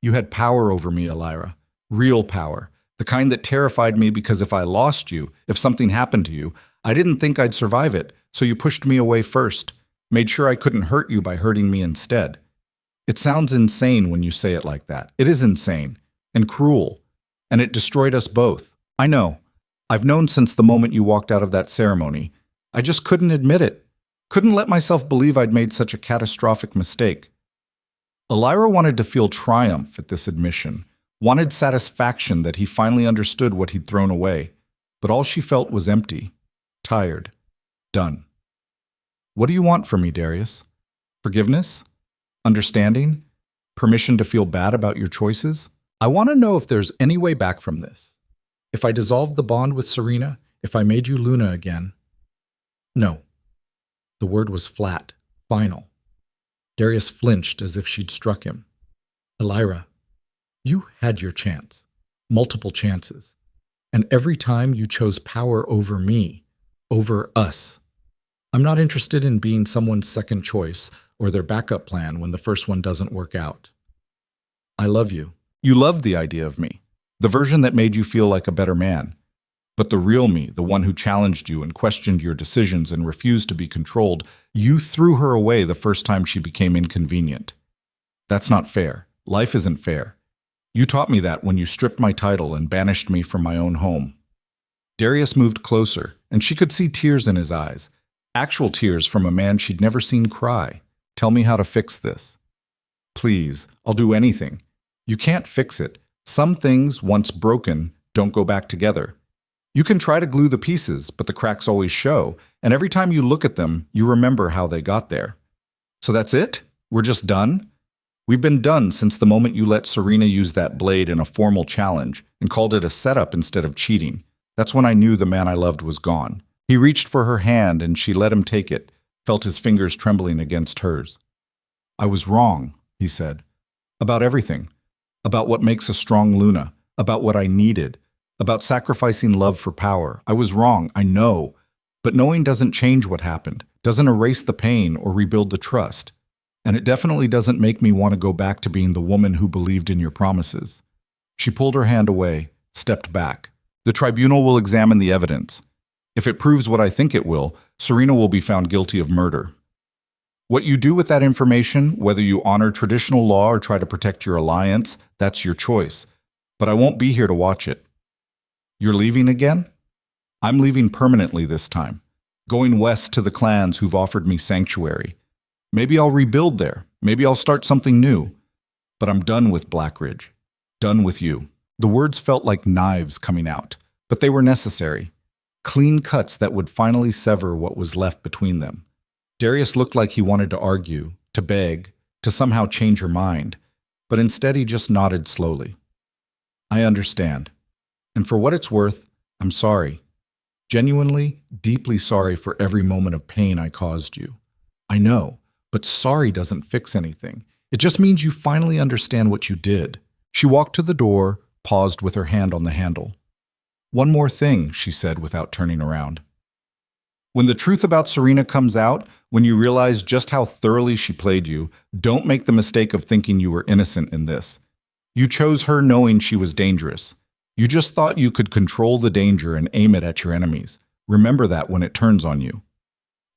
You had power over me, Illyra, real power, the kind that terrified me because if I lost you, if something happened to you, I didn't think I'd survive it, so you pushed me away first, made sure I couldn't hurt you by hurting me instead. It sounds insane when you say it like that. It is insane and cruel, and it destroyed us both. I know. I've known since the moment you walked out of that ceremony. I just couldn't admit it. Couldn't let myself believe I'd made such a catastrophic mistake." Illyra wanted to feel triumph at this admission, wanted satisfaction that he finally understood what he'd thrown away, but all she felt was empty, tired, done. "What do you want from me, Darius? Forgiveness? Understanding? Permission to feel bad about your choices? I want to know if there's any way back from this. If I dissolved the bond with Serena, if I made you Luna again." "No." The word was flat, final. Darius flinched as if she'd struck him. "Illyra, you had your chance, multiple chances, and every time you chose power over me, over us. I'm not interested in being someone's second choice or their backup plan when the first one doesn't work out. I love you. You loved the idea of me, the version that made you feel like a better man. But the real me, the one who challenged you and questioned your decisions and refused to be controlled, you threw her away the first time she became inconvenient. That's not fair. Life isn't fair. You taught me that when you stripped my title and banished me from my own home." Darius moved closer, and she could see tears in his eyes, actual tears from a man she'd never seen cry. "Tell me how to fix this. Please, I'll do anything. You can't fix it. Some things, once broken, don't go back together. You can try to glue the pieces, but the cracks always show, and every time you look at them, you remember how they got there. So that's it? We're just done? We've been done since the moment you let Serena use that blade in a formal challenge and called it a setup instead of cheating. That's when I knew the man I loved was gone." He reached for her hand and she let him take it, felt his fingers trembling against hers. "I was wrong," he said. "About everything. About what makes a strong Luna. About what I needed. About sacrificing love for power. I was wrong, I know. But knowing doesn't change what happened, doesn't erase the pain or rebuild the trust. And it definitely doesn't make me want to go back to being the woman who believed in your promises." She pulled her hand away, stepped back. "The tribunal will examine the evidence. If it proves what I think it will, Serena will be found guilty of murder. What you do with that information, whether you honor traditional law or try to protect your alliance, that's your choice. But I won't be here to watch it." "You're leaving again?" "I'm leaving permanently this time. Going west to the clans who've offered me sanctuary. Maybe I'll rebuild there. Maybe I'll start something new. But I'm done with Blackridge. Done with you." The words felt like knives coming out, but they were necessary. Clean cuts that would finally sever what was left between them. Darius looked like he wanted to argue, to beg, to somehow change her mind, but instead he just nodded slowly. "I understand. And for what it's worth, I'm sorry. Genuinely, deeply sorry for every moment of pain I caused you. I know, but sorry doesn't fix anything. It just means you finally understand what you did. She walked to the door, paused with her hand on the handle. One more thing, she said without turning around. When the truth about Serena comes out, when you realize just how thoroughly she played you, don't make the mistake of thinking you were innocent in this. You chose her knowing she was dangerous. You just thought you could control the danger and aim it at your enemies. Remember that when it turns on you.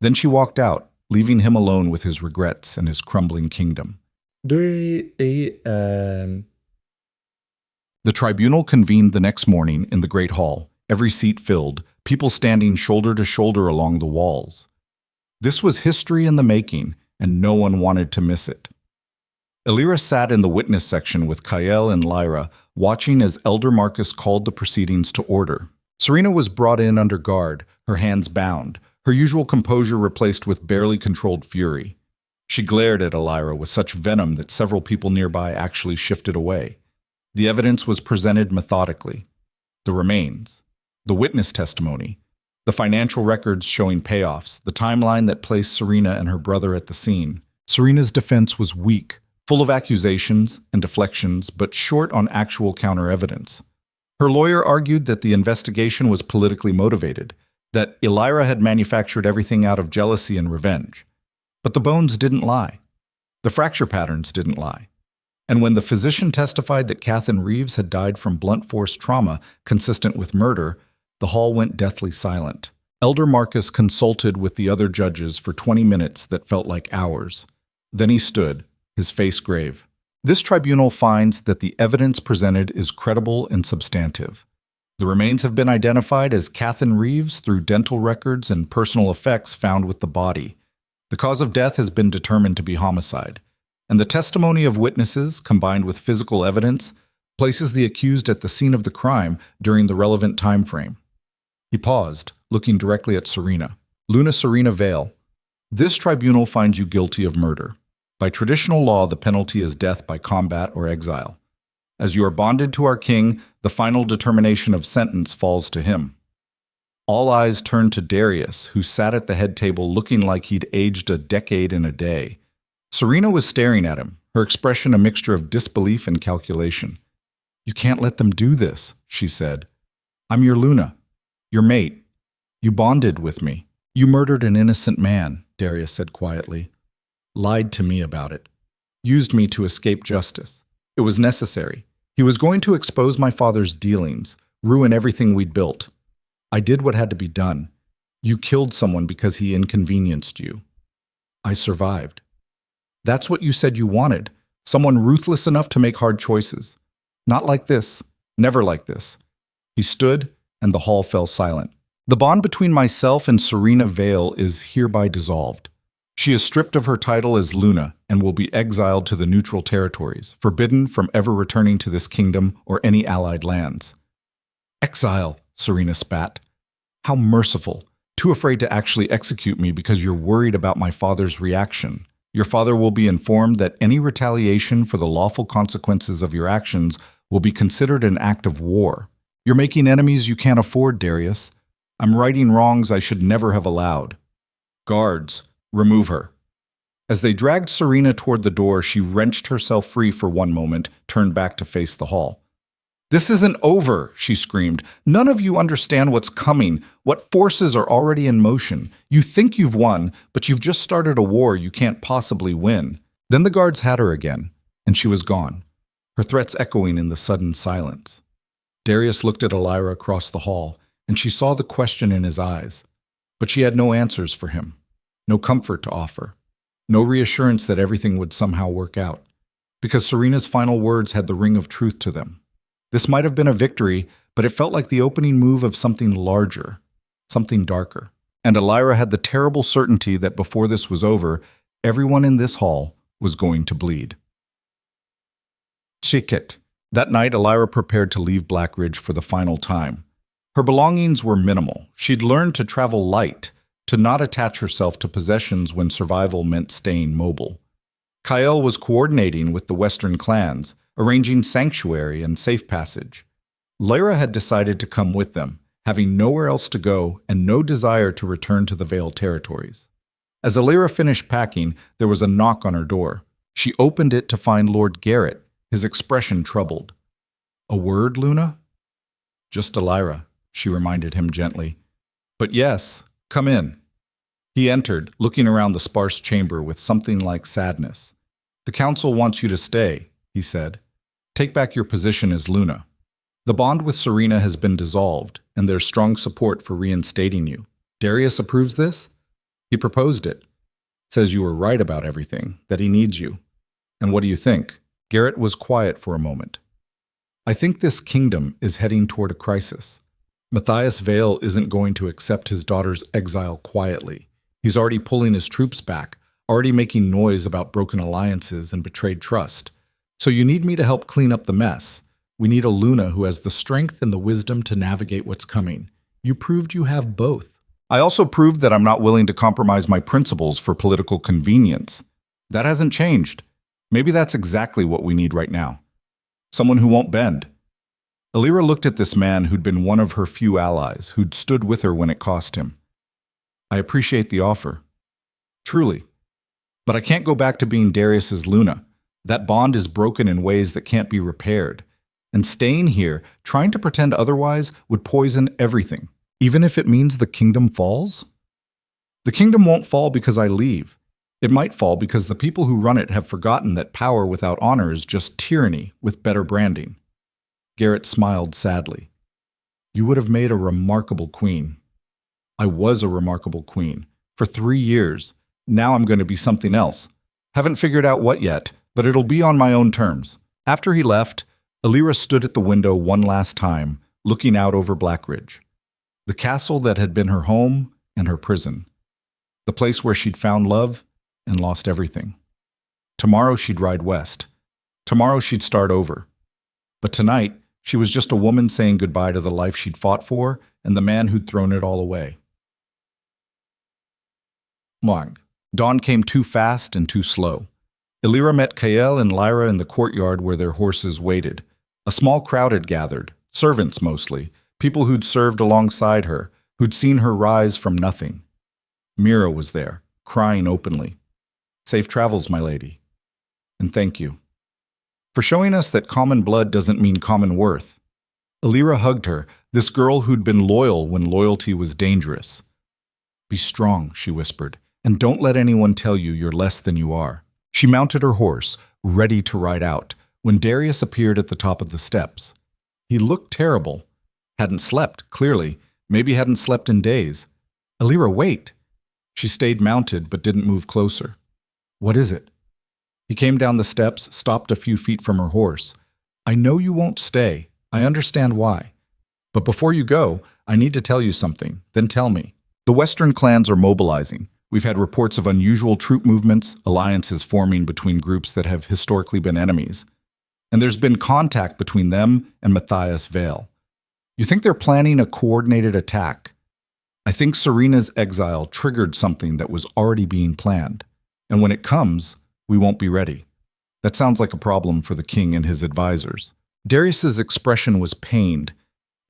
Then she walked out, leaving him alone with his regrets and his crumbling kingdom. The tribunal convened the next morning in the great hall, every seat filled, people standing shoulder to shoulder along the walls. This was history in the making, and no one wanted to miss it. Elira sat in the witness section with Kael and Lyra, watching as Elder Marcus called the proceedings to order. Serena was brought in under guard, her hands bound, her usual composure replaced with barely controlled fury. She glared at Elira with such venom that several people nearby actually shifted away. The evidence was presented methodically. The remains, the witness testimony, the financial records showing payoffs, the timeline that placed Serena and her brother at the scene. Serena's defense was weak, full of accusations and deflections, but short on actual counter-evidence. Her lawyer argued that the investigation was politically motivated, that Elira had manufactured everything out of jealousy and revenge. But the bones didn't lie. The fracture patterns didn't lie. And when the physician testified that Catherine Reeves had died from blunt force trauma consistent with murder, the hall went deathly silent. Elder Marcus consulted with the other judges for 20 minutes that felt like hours. Then he stood, his face grave. This tribunal finds that the evidence presented is credible and substantive. The remains have been identified as Catherine Reeves through dental records and personal effects found with the body. The cause of death has been determined to be homicide, and the testimony of witnesses, combined with physical evidence, places the accused at the scene of the crime during the relevant time frame. He paused, looking directly at Serena. Luna Serena Vale, this tribunal finds you guilty of murder. By traditional law, the penalty is death by combat or exile. As you are bonded to our king, the final determination of sentence falls to him. All eyes turned to Darius, who sat at the head table looking like he'd aged a decade in a day. Serena was staring at him, her expression a mixture of disbelief and calculation. "You can't let them do this," she said. "I'm your Luna, your mate. You bonded with me. You murdered an innocent man," Darius said quietly. "Lied to me about it. Used me to escape justice. It was necessary. He was going to expose my father's dealings, ruin everything we'd built. I did what had to be done. You killed someone because he inconvenienced you. I survived. That's what you said you wanted, someone ruthless enough to make hard choices. Not like this, never like this." He stood, and the hall fell silent. "The bond between myself and Serena Vale is hereby dissolved. She is stripped of her title as Luna and will be exiled to the neutral territories, forbidden from ever returning to this kingdom or any allied lands." "Exile," Serena spat. "How merciful. Too afraid to actually execute me because you're worried about my father's reaction. Your father will be informed that any retaliation for the lawful consequences of your actions will be considered an act of war. You're making enemies you can't afford, Darius. I'm righting wrongs I should never have allowed. Guards, remove her." As they dragged Serena toward the door, she wrenched herself free for one moment, turned back to face the hall. "This isn't over," she screamed. "None of you understand what's coming, what forces are already in motion. You think you've won, but you've just started a war you can't possibly win." Then the guards had her again, and she was gone, her threats echoing in the sudden silence. Darius looked at Elira across the hall, and she saw the question in his eyes. But she had no answers for him, no comfort to offer, no reassurance that everything would somehow work out, because Serena's final words had the ring of truth to them. This might have been a victory, but it felt like the opening move of something larger, something darker. And Elira had the terrible certainty that before this was over, everyone in this hall was going to bleed. Chikit. That night, Elira prepared to leave Blackridge for the final time. Her belongings were minimal. She'd learned to travel light, to not attach herself to possessions when survival meant staying mobile. Kael was coordinating with the Western clans, arranging sanctuary and safe passage. Lyra had decided to come with them, having nowhere else to go and no desire to return to the Vale territories. As Alira finished packing, there was a knock on her door. She opened it to find Lord Garrett, his expression troubled. "A word, Luna?" "Just Alira," she reminded him gently. "But yes, come in." He entered, looking around the sparse chamber with something like sadness. "The council wants you to stay," he said. "Take back your position as Luna. The bond with Serena has been dissolved, and there's strong support for reinstating you. Darius approves this? He proposed it. Says you were right about everything, that he needs you. And what do you think?" Garrett was quiet for a moment. "I think this kingdom is heading toward a crisis. Matthias Vale isn't going to accept his daughter's exile quietly. He's already pulling his troops back, already making noise about broken alliances and betrayed trust. So you need me to help clean up the mess. We need a Luna who has the strength and the wisdom to navigate what's coming. You proved you have both. I also proved that I'm not willing to compromise my principles for political convenience. That hasn't changed. Maybe that's exactly what we need right now. Someone who won't bend." Alira looked at this man who'd been one of her few allies, who'd stood with her when it cost him. "I appreciate the offer. Truly. But I can't go back to being Darius's Luna. That bond is broken in ways that can't be repaired. And staying here, trying to pretend otherwise, would poison everything, even if it means the kingdom falls? The kingdom won't fall because I leave. It might fall because the people who run it have forgotten that power without honor is just tyranny with better branding." Garrett smiled sadly. "You would have made a remarkable queen." "I was a remarkable queen. For 3 years. Now I'm going to be something else. Haven't figured out what yet, but it'll be on my own terms." After he left, Alira stood at the window one last time, looking out over Blackridge. The castle that had been her home and her prison. The place where she'd found love and lost everything. Tomorrow she'd ride west. Tomorrow she'd start over. But tonight, she was just a woman saying goodbye to the life she'd fought for and the man who'd thrown it all away. Dawn came too fast and too slow. Alira met Kael and Lyra in the courtyard where their horses waited. A small crowd had gathered, servants mostly, people who'd served alongside her, who'd seen her rise from nothing. Mira was there, crying openly. "Safe travels, my lady. And thank you for showing us that common blood doesn't mean common worth." Alira hugged her, this girl who'd been loyal when loyalty was dangerous. "Be strong," she whispered, "and don't let anyone tell you you're less than you are." She mounted her horse, ready to ride out, when Darius appeared at the top of the steps. He looked terrible. Hadn't slept, clearly. Maybe hadn't slept in days. "Alira, wait!" She stayed mounted but didn't move closer. "What is it?" He came down the steps, stopped a few feet from her horse. "I know you won't stay. I understand why. But before you go, I need to tell you something. Then tell me. The Western clans are mobilizing. We've had reports of unusual troop movements, alliances forming between groups that have historically been enemies. And there's been contact between them and Matthias Vale. You think they're planning a coordinated attack? I think Serena's exile triggered something that was already being planned. And when it comes, we won't be ready. That sounds like a problem for the king and his advisors." Darius's expression was pained.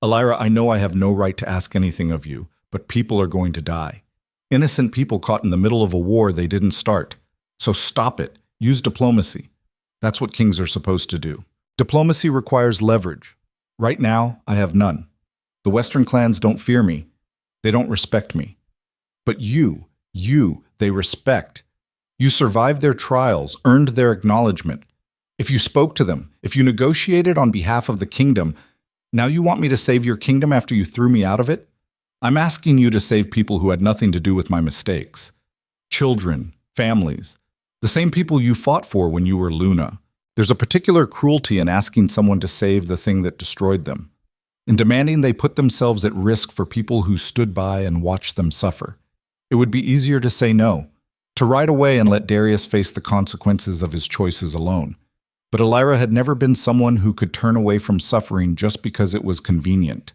"Alira, I know I have no right to ask anything of you, but people are going to die. Innocent people caught in the middle of a war they didn't start. So stop it. Use diplomacy. That's what kings are supposed to do. Diplomacy requires leverage. Right now, I have none. The Western clans don't fear me. They don't respect me. But you, they respect. You survived their trials, earned their acknowledgement. If you spoke to them, if you negotiated on behalf of the kingdom, now you want me to save your kingdom after you threw me out of it? I'm asking you to save people who had nothing to do with my mistakes. Children, families, the same people you fought for when you were Luna. There's a particular cruelty in asking someone to save the thing that destroyed them, in demanding they put themselves at risk for people who stood by and watched them suffer. It would be easier to say no, to ride away and let Darius face the consequences of his choices alone. But Alira had never been someone who could turn away from suffering just because it was convenient.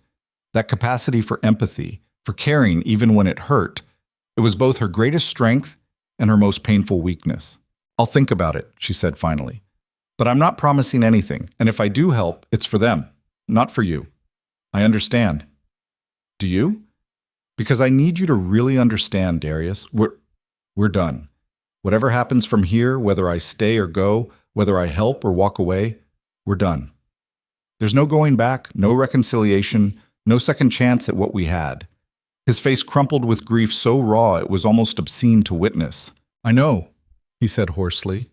That capacity for empathy, for caring even when it hurt, it was both her greatest strength and her most painful weakness. "I'll think about it," she said finally. "But I'm not promising anything, and if I do help, it's for them, not for you. I understand. Do you? Because I need you to really understand, Darius. We're done. Whatever happens from here, whether I stay or go, whether I help or walk away, we're done. There's no going back, no reconciliation, no second chance at what we had. His face crumpled with grief so raw it was almost obscene to witness. I know, he said hoarsely,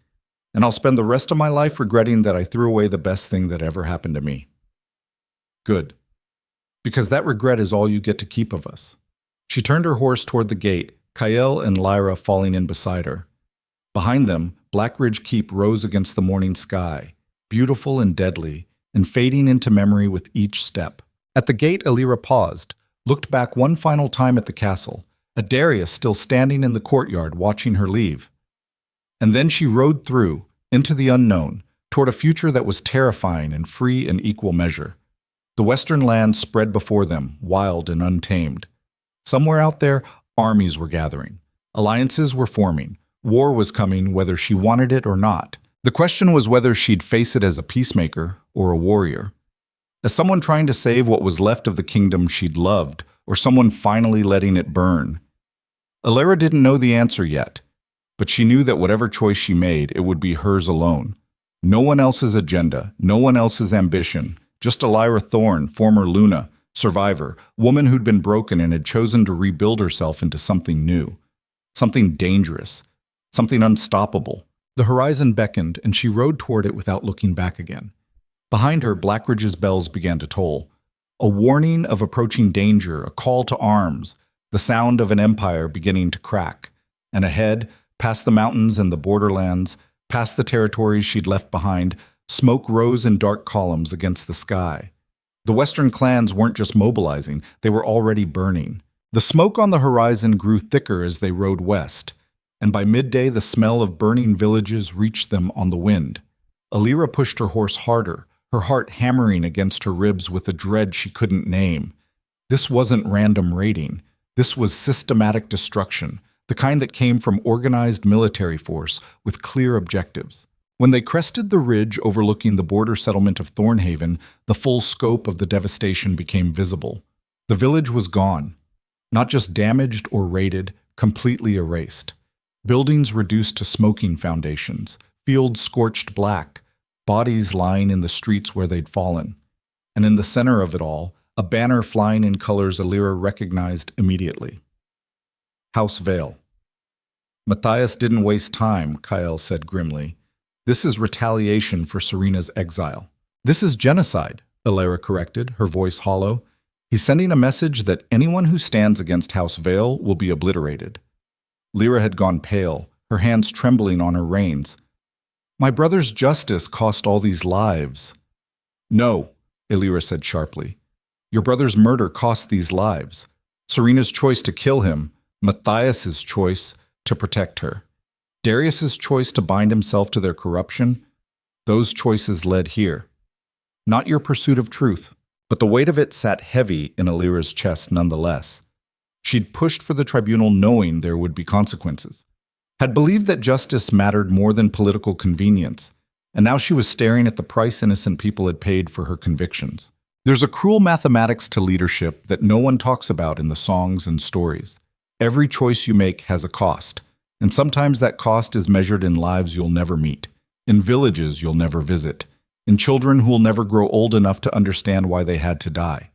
and I'll spend the rest of my life regretting that I threw away the best thing that ever happened to me. Good. Because that regret is all you get to keep of us. She turned her horse toward the gate, Kyle and Lyra falling in beside her. Behind them, Black Ridge Keep rose against the morning sky, beautiful and deadly, and fading into memory with each step. At the gate, Alira paused, looked back one final time at the castle, a Darius still standing in the courtyard watching her leave. And then she rode through, into the unknown, toward a future that was terrifying and free in equal measure. The western land spread before them, wild and untamed. Somewhere out there, armies were gathering. Alliances were forming. War was coming whether she wanted it or not. The question was whether she'd face it as a peacemaker or a warrior. As someone trying to save what was left of the kingdom she'd loved, or someone finally letting it burn. Alira didn't know the answer yet, but she knew that whatever choice she made, it would be hers alone. No one else's agenda, no one else's ambition, just Alira Thorne, former Luna, survivor, woman who'd been broken and had chosen to rebuild herself into something new, something dangerous, something unstoppable. The horizon beckoned, and she rode toward it without looking back again. Behind her, Blackridge's bells began to toll. A warning of approaching danger, a call to arms, the sound of an empire beginning to crack. And ahead, past the mountains and the borderlands, past the territories she'd left behind, smoke rose in dark columns against the sky. The Western clans weren't just mobilizing, they were already burning. The smoke on the horizon grew thicker as they rode west, and by midday the smell of burning villages reached them on the wind. Alira pushed her horse harder, her heart hammering against her ribs with a dread she couldn't name. This wasn't random raiding. This was systematic destruction, the kind that came from organized military force with clear objectives. When they crested the ridge overlooking the border settlement of Thornhaven, the full scope of the devastation became visible. The village was gone, not just damaged or raided, completely erased. Buildings reduced to smoking foundations, fields scorched black, bodies lying in the streets where they'd fallen. And in the center of it all, a banner flying in colors Alira recognized immediately. House Vale. Matthias didn't waste time, Kyle said grimly. This is retaliation for Serena's exile. This is genocide, Alira corrected, her voice hollow. He's sending a message that anyone who stands against House Vale will be obliterated. Lyra had gone pale, her hands trembling on her reins. My brother's justice cost all these lives. No, Alira said sharply. Your brother's murder cost these lives. Serena's choice to kill him, Matthias's choice to protect her. Darius's choice to bind himself to their corruption, those choices led here. Not your pursuit of truth, but the weight of it sat heavy in Alira's chest nonetheless. She'd pushed for the tribunal knowing there would be consequences, had believed that justice mattered more than political convenience, and now she was staring at the price innocent people had paid for her convictions. There's a cruel mathematics to leadership that no one talks about in the songs and stories. Every choice you make has a cost, and sometimes that cost is measured in lives you'll never meet, in villages you'll never visit, in children who'll never grow old enough to understand why they had to die.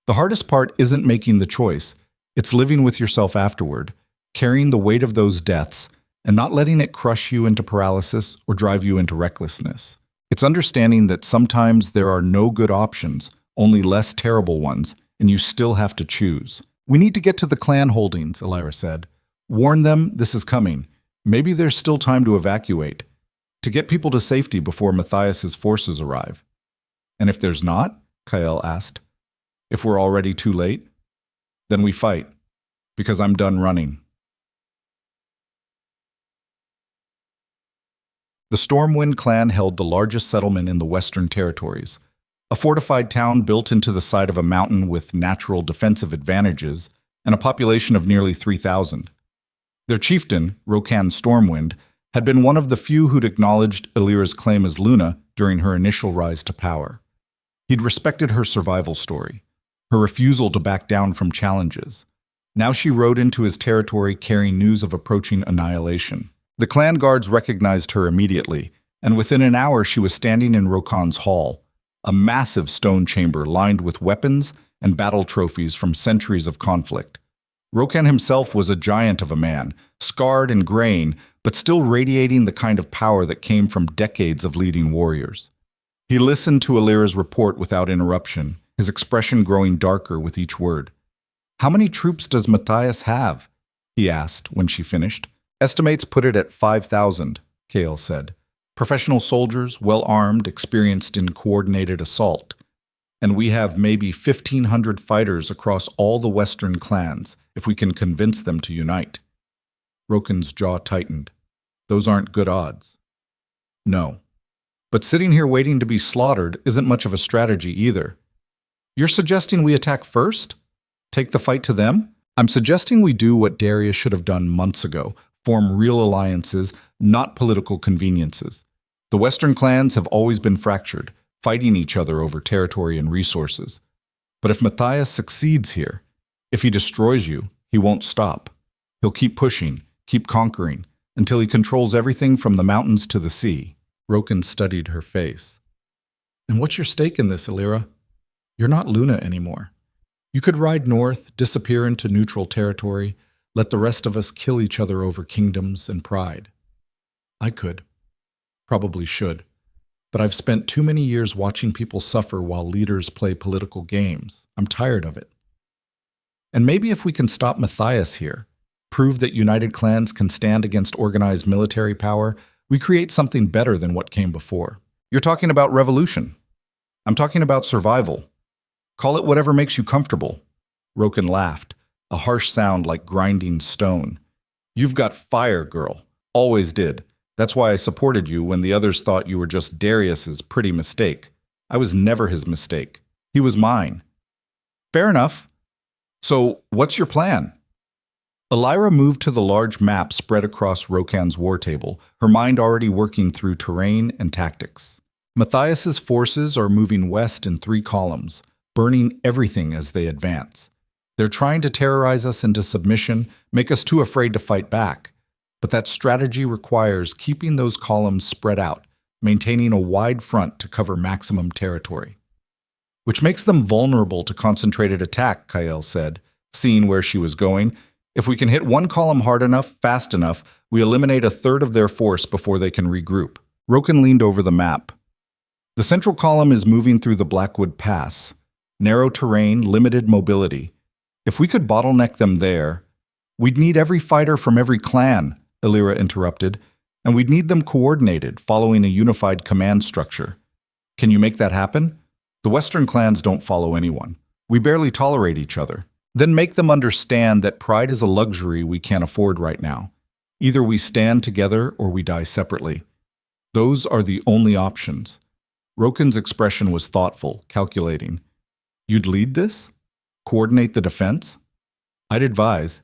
The hardest part isn't making the choice, it's living with yourself afterward, carrying the weight of those deaths, and not letting it crush you into paralysis or drive you into recklessness. It's understanding that sometimes there are no good options, only less terrible ones, and you still have to choose. We need to get to the clan holdings, Alira said. Warn them this is coming. Maybe there's still time to evacuate, to get people to safety before Matthias's forces arrive. And if there's not, Kyle asked, if we're already too late, then we fight, because I'm done running. The Stormwind clan held the largest settlement in the Western Territories, a fortified town built into the side of a mountain with natural defensive advantages and a population of nearly 3,000. Their chieftain, Rokan Stormwind, had been one of the few who'd acknowledged Alira's claim as Luna during her initial rise to power. He'd respected her survival story, her refusal to back down from challenges. Now she rode into his territory carrying news of approaching annihilation. The clan guards recognized her immediately, and within an hour she was standing in Rokan's hall, a massive stone chamber lined with weapons and battle trophies from centuries of conflict. Rokan himself was a giant of a man, scarred and graying, but still radiating the kind of power that came from decades of leading warriors. He listened to Alira's report without interruption, his expression growing darker with each word. "How many troops does Matthias have?" he asked when she finished. "Estimates put it at 5,000, Kael said. "Professional soldiers, well-armed, experienced in coordinated assault. And we have maybe 1,500 fighters across all the Western clans, if we can convince them to unite." Rokan's jaw tightened. "Those aren't good odds." "No. But sitting here waiting to be slaughtered isn't much of a strategy either." "You're suggesting we attack first? Take the fight to them?" "I'm suggesting we do what Darius should have done months ago, form real alliances, not political conveniences. The Western clans have always been fractured, fighting each other over territory and resources. But if Matthias succeeds here, if he destroys you, he won't stop. He'll keep pushing, keep conquering, until he controls everything from the mountains to the sea." Rokan studied her face. "And what's your stake in this, Alira? You're not Luna anymore. You could ride north, disappear into neutral territory, let the rest of us kill each other over kingdoms and pride. I could. Probably should. But I've spent too many years watching people suffer while leaders play political games. I'm tired of it. And maybe if we can stop Matthias here, prove that united clans can stand against organized military power, we create something better than what came before." "You're talking about revolution." "I'm talking about survival. Call it whatever makes you comfortable." Rokan laughed, a harsh sound like grinding stone. "You've got fire, girl. Always did. That's why I supported you when the others thought you were just Darius's pretty mistake. I was never his mistake. He was mine." "Fair enough. So, what's your plan?" Alira moved to the large map spread across Rokan's war table, her mind already working through terrain and tactics. Matthias's forces are moving west in 3 columns, burning everything as they advance. They're trying to terrorize us into submission, make us too afraid to fight back. But that strategy requires keeping those columns spread out, maintaining a wide front to cover maximum territory. "Which makes them vulnerable to concentrated attack," Kael said, seeing where she was going. "If we can hit one column hard enough, fast enough, we eliminate a third of their force before they can regroup." Rokan leaned over the map. "The central column is moving through the Blackwood Pass. Narrow terrain, limited mobility. If we could bottleneck them there..." "We'd need every fighter from every clan," Alira interrupted, "and we'd need them coordinated, following a unified command structure. Can you make that happen? The Western clans don't follow anyone. We barely tolerate each other. Then make them understand that pride is a luxury we can't afford right now. Either we stand together or we die separately. Those are the only options." Rokan's expression was thoughtful, calculating. "You'd lead this? Coordinate the defense?" "I'd advise.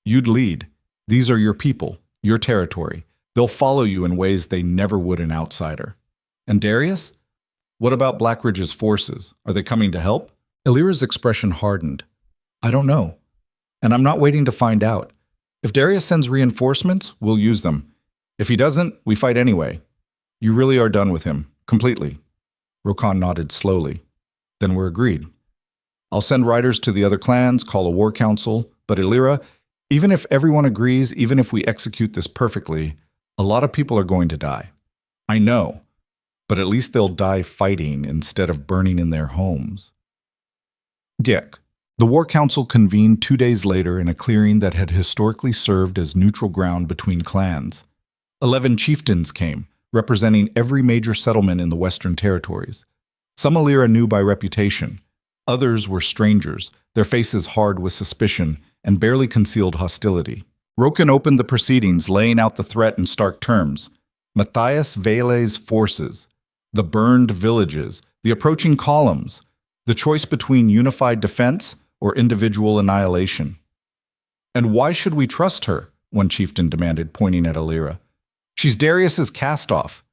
You'd lead. These are your people, your territory. They'll follow you in ways they never would an outsider." "And Darius? What about Blackridge's forces? Are they coming to help?" Alira's expression hardened. "I don't know. And I'm not waiting to find out. If Darius sends reinforcements, we'll use them. If he doesn't, we fight anyway. You really are done with him, completely." Rokan nodded slowly. "Then we're agreed. I'll send riders to the other clans, call a war council, but Alira, even if everyone agrees, even if we execute this perfectly, a lot of people are going to die. I know, but at least they'll die fighting instead of burning in their homes." Dick. The war council convened 2 days later in a clearing that had historically served as neutral ground between clans. 11 chieftains came, representing every major settlement in the Western territories. Some Alira knew by reputation. Others were strangers, their faces hard with suspicion and barely concealed hostility. Rokan opened the proceedings, laying out the threat in stark terms. Matthias Vele's forces, the burned villages, the approaching columns, the choice between unified defense or individual annihilation. "And why should we trust her?" one chieftain demanded, pointing at Alira. "She's Darius's cast-off.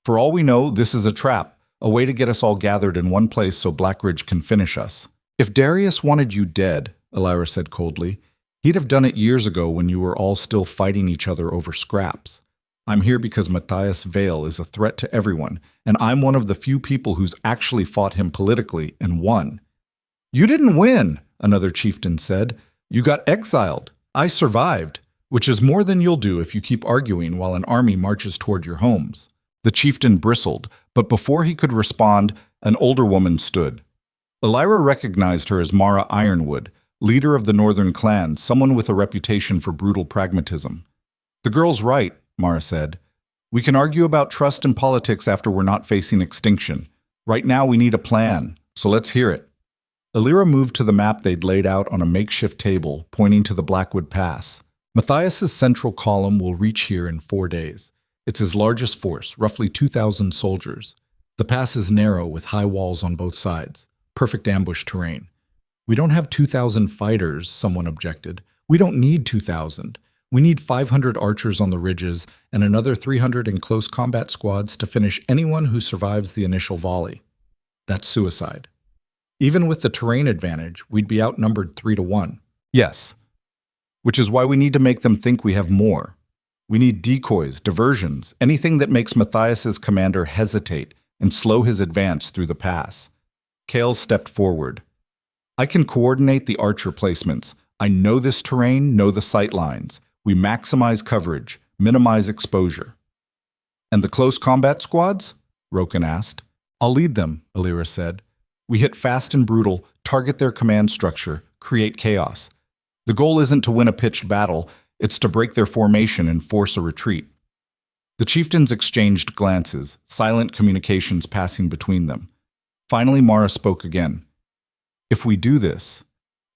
For all we know, this is a trap, a way to get us all gathered in one place so Blackridge can finish us." If Darius wanted you dead, Elira said coldly, he'd have done it years ago when you were all still fighting each other over scraps. I'm here because Matthias Vale is a threat to everyone, and I'm one of the few people who's actually fought him politically and won. You didn't win, another chieftain said. You got exiled. I survived, which is more than you'll do if you keep arguing while an army marches toward your homes. The chieftain bristled, but before he could respond, an older woman stood. Elira recognized her as Mara Ironwood, leader of the northern clan, someone with a reputation for brutal pragmatism. The girl's right, Mara said. We can argue about trust and politics after we're not facing extinction. Right now we need a plan, so let's hear it. Elira moved to the map they'd laid out on a makeshift table, pointing to the Blackwood Pass. Matthias's central column will reach here in 4 days. It's his largest force, roughly 2,000 soldiers. The pass is narrow with high walls on both sides. Perfect ambush terrain. We don't have 2,000 fighters, someone objected. We don't need 2,000. We need 500 archers on the ridges and another 300 in close combat squads to finish anyone who survives the initial volley. That's suicide. Even with the terrain advantage, we'd be outnumbered 3-1. Yes. Which is why we need to make them think we have more. We need decoys, diversions, anything that makes Matthias's commander hesitate and slow his advance through the pass. Kale stepped forward. I can coordinate the archer placements. I know this terrain, know the sight lines. We maximize coverage, minimize exposure. And the close combat squads? Roken asked. I'll lead them, Elira said. We hit fast and brutal, target their command structure, create chaos. The goal isn't to win a pitched battle, it's to break their formation and force a retreat. The chieftains exchanged glances, silent communications passing between them. Finally, Mara spoke again. If we do this,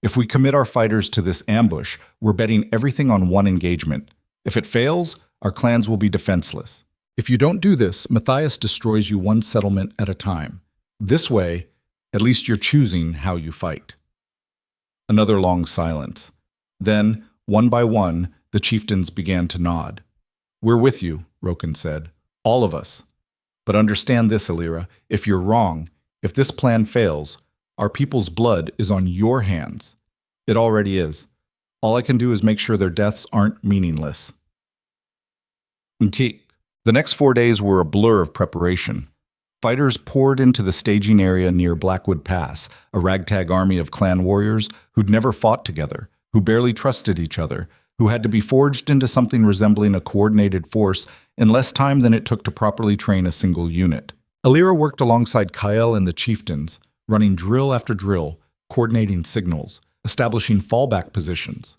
if we commit our fighters to this ambush, we're betting everything on one engagement. If it fails, our clans will be defenseless. If you don't do this, Matthias destroys you one settlement at a time. This way, at least you're choosing how you fight. Another long silence. Then, one by one, the chieftains began to nod. We're with you, Roken said. All of us. But understand this, Elira. If you're wrong, if this plan fails, our people's blood is on your hands. It already is. All I can do is make sure their deaths aren't meaningless. The next 4 days were a blur of preparation. Fighters poured into the staging area near Blackwood Pass, a ragtag army of clan warriors who'd never fought together, who barely trusted each other, who had to be forged into something resembling a coordinated force in less time than it took to properly train a single unit. Elira worked alongside Kyle and the chieftains, running drill after drill, coordinating signals, establishing fallback positions.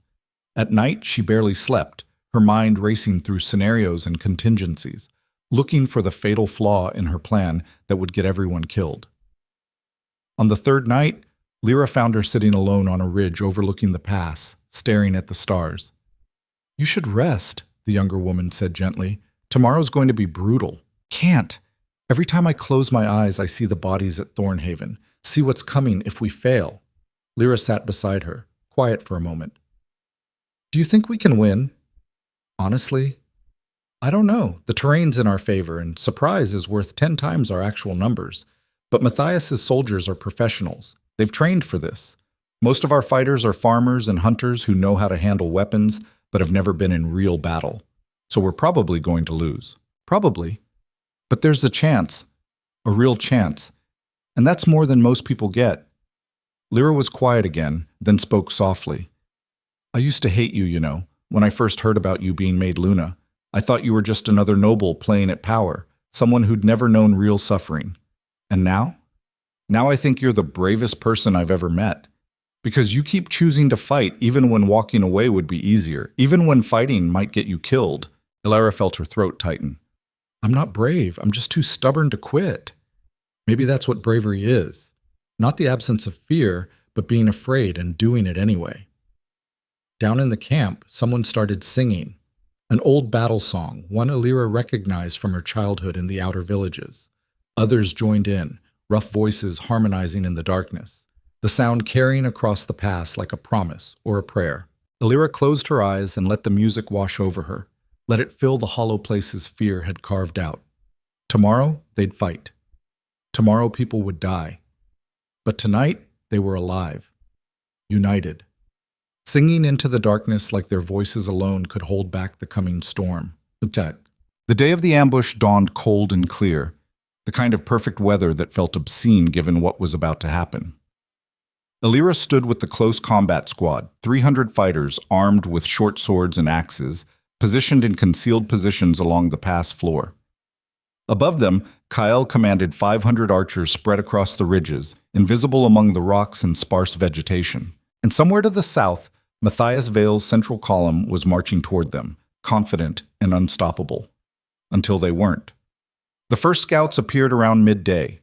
At night, she barely slept, her mind racing through scenarios and contingencies, looking for the fatal flaw in her plan that would get everyone killed. On the third night, Lyra found her sitting alone on a ridge overlooking the pass, staring at the stars. You should rest, the younger woman said gently. Tomorrow's going to be brutal. Can't. Every time I close my eyes, I see the bodies at Thornhaven, see what's coming if we fail. Lyra sat beside her, quiet for a moment. Do you think we can win? Honestly, I don't know. The terrain's in our favor, and surprise is worth 10 times our actual numbers. But Matthias's soldiers are professionals. They've trained for this. Most of our fighters are farmers and hunters who know how to handle weapons, but have never been in real battle. So we're probably going to lose. Probably. But there's a chance. A real chance. And that's more than most people get. Lyra was quiet again, then spoke softly. I used to hate you, you know, when I first heard about you being made Luna. I thought you were just another noble playing at power, someone who'd never known real suffering. And now? Now I think you're the bravest person I've ever met. Because you keep choosing to fight even when walking away would be easier, even when fighting might get you killed. Elira felt her throat tighten. I'm not brave, I'm just too stubborn to quit. Maybe that's what bravery is. Not the absence of fear, but being afraid and doing it anyway. Down in the camp, someone started singing. An old battle song, one Elira recognized from her childhood in the outer villages. Others joined in, rough voices harmonizing in the darkness, the sound carrying across the pass like a promise or a prayer. Elira closed her eyes and let the music wash over her, let it fill the hollow places fear had carved out. Tomorrow, they'd fight. Tomorrow, people would die. But tonight, They were alive, united, singing into the darkness like their voices alone could hold back the coming storm. Attack. The day of the ambush dawned cold and clear, the kind of perfect weather that felt obscene given what was about to happen. Alira stood with the close combat squad, 300 fighters armed with short swords and axes, positioned in concealed positions along the pass floor. Above them, Kyle commanded 500 archers spread across the ridges, invisible among the rocks and sparse vegetation. And somewhere to the south, Matthias Vale's central column was marching toward them, confident and unstoppable. Until they weren't. The first scouts appeared around midday,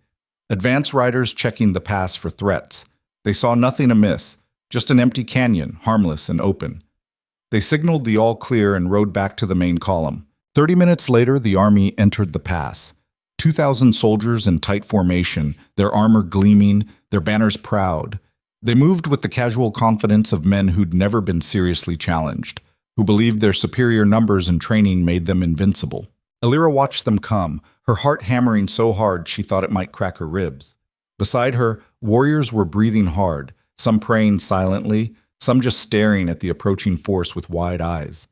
advance riders checking the pass for threats. They saw nothing amiss, just an empty canyon, harmless and open. They signaled the all clear and rode back to the main column. 30 minutes later, the army entered the pass. 2,000 soldiers in tight formation, their armor gleaming, their banners proud. They moved with the casual confidence of men who'd never been seriously challenged, who believed their superior numbers and training made them invincible. Alira watched them come, her heart hammering so hard she thought it might crack her ribs. Beside her, warriors were breathing hard, some praying silently, some just staring at the approaching force with wide eyes.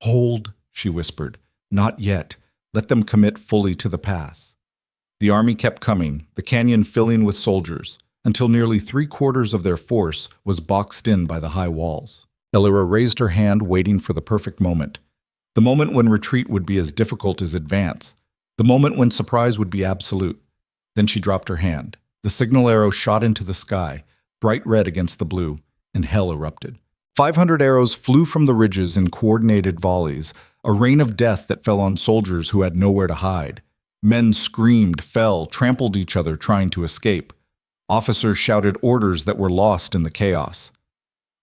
"Hold," she whispered. "Not yet. Let them commit fully to the pass." The army kept coming, the canyon filling with soldiers, until nearly 3/4 of their force was boxed in by the high walls. Alira raised her hand, waiting for the perfect moment. The moment when retreat would be as difficult as advance. The moment when surprise would be absolute. Then she dropped her hand. The signal arrow shot into the sky, bright red against the blue, and hell erupted. 500 arrows flew from the ridges in coordinated volleys, a rain of death that fell on soldiers who had nowhere to hide. Men screamed, fell, trampled each other trying to escape. Officers shouted orders that were lost in the chaos.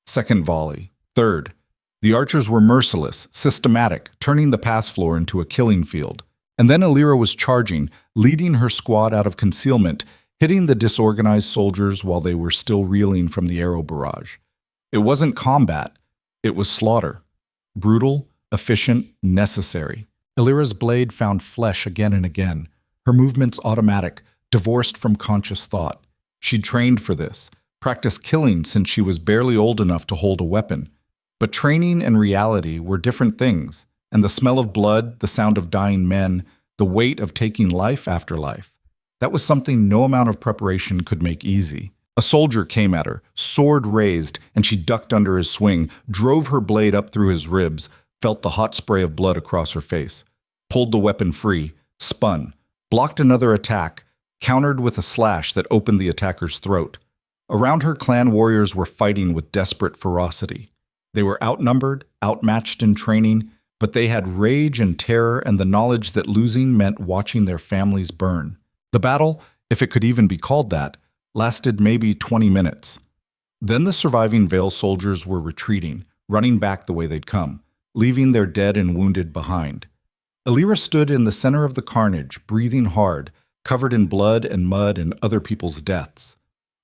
Second volley. Third. The archers were merciless, systematic, turning the pass floor into a killing field. And then Alira was charging, leading her squad out of concealment, hitting the disorganized soldiers while they were still reeling from the arrow barrage. It wasn't combat, it was slaughter. Brutal, efficient, necessary. Alira's blade found flesh again and again, her movements automatic, divorced from conscious thought. She'd trained for this, practiced killing since she was barely old enough to hold a weapon. But training and reality were different things, and the smell of blood, the sound of dying men, the weight of taking life after life, that was something no amount of preparation could make easy. A soldier came at her, sword raised, and she ducked under his swing, drove her blade up through his ribs, felt the hot spray of blood across her face, pulled the weapon free, spun, blocked another attack, countered with a slash that opened the attacker's throat. Around her, clan warriors were fighting with desperate ferocity. They were outnumbered, outmatched in training, but they had rage and terror and the knowledge that losing meant watching their families burn. The battle, if it could even be called that, lasted maybe 20 minutes. Then the surviving Vale soldiers were retreating, running back the way they'd come, leaving their dead and wounded behind. Alira stood in the center of the carnage, breathing hard, covered in blood and mud and other people's deaths.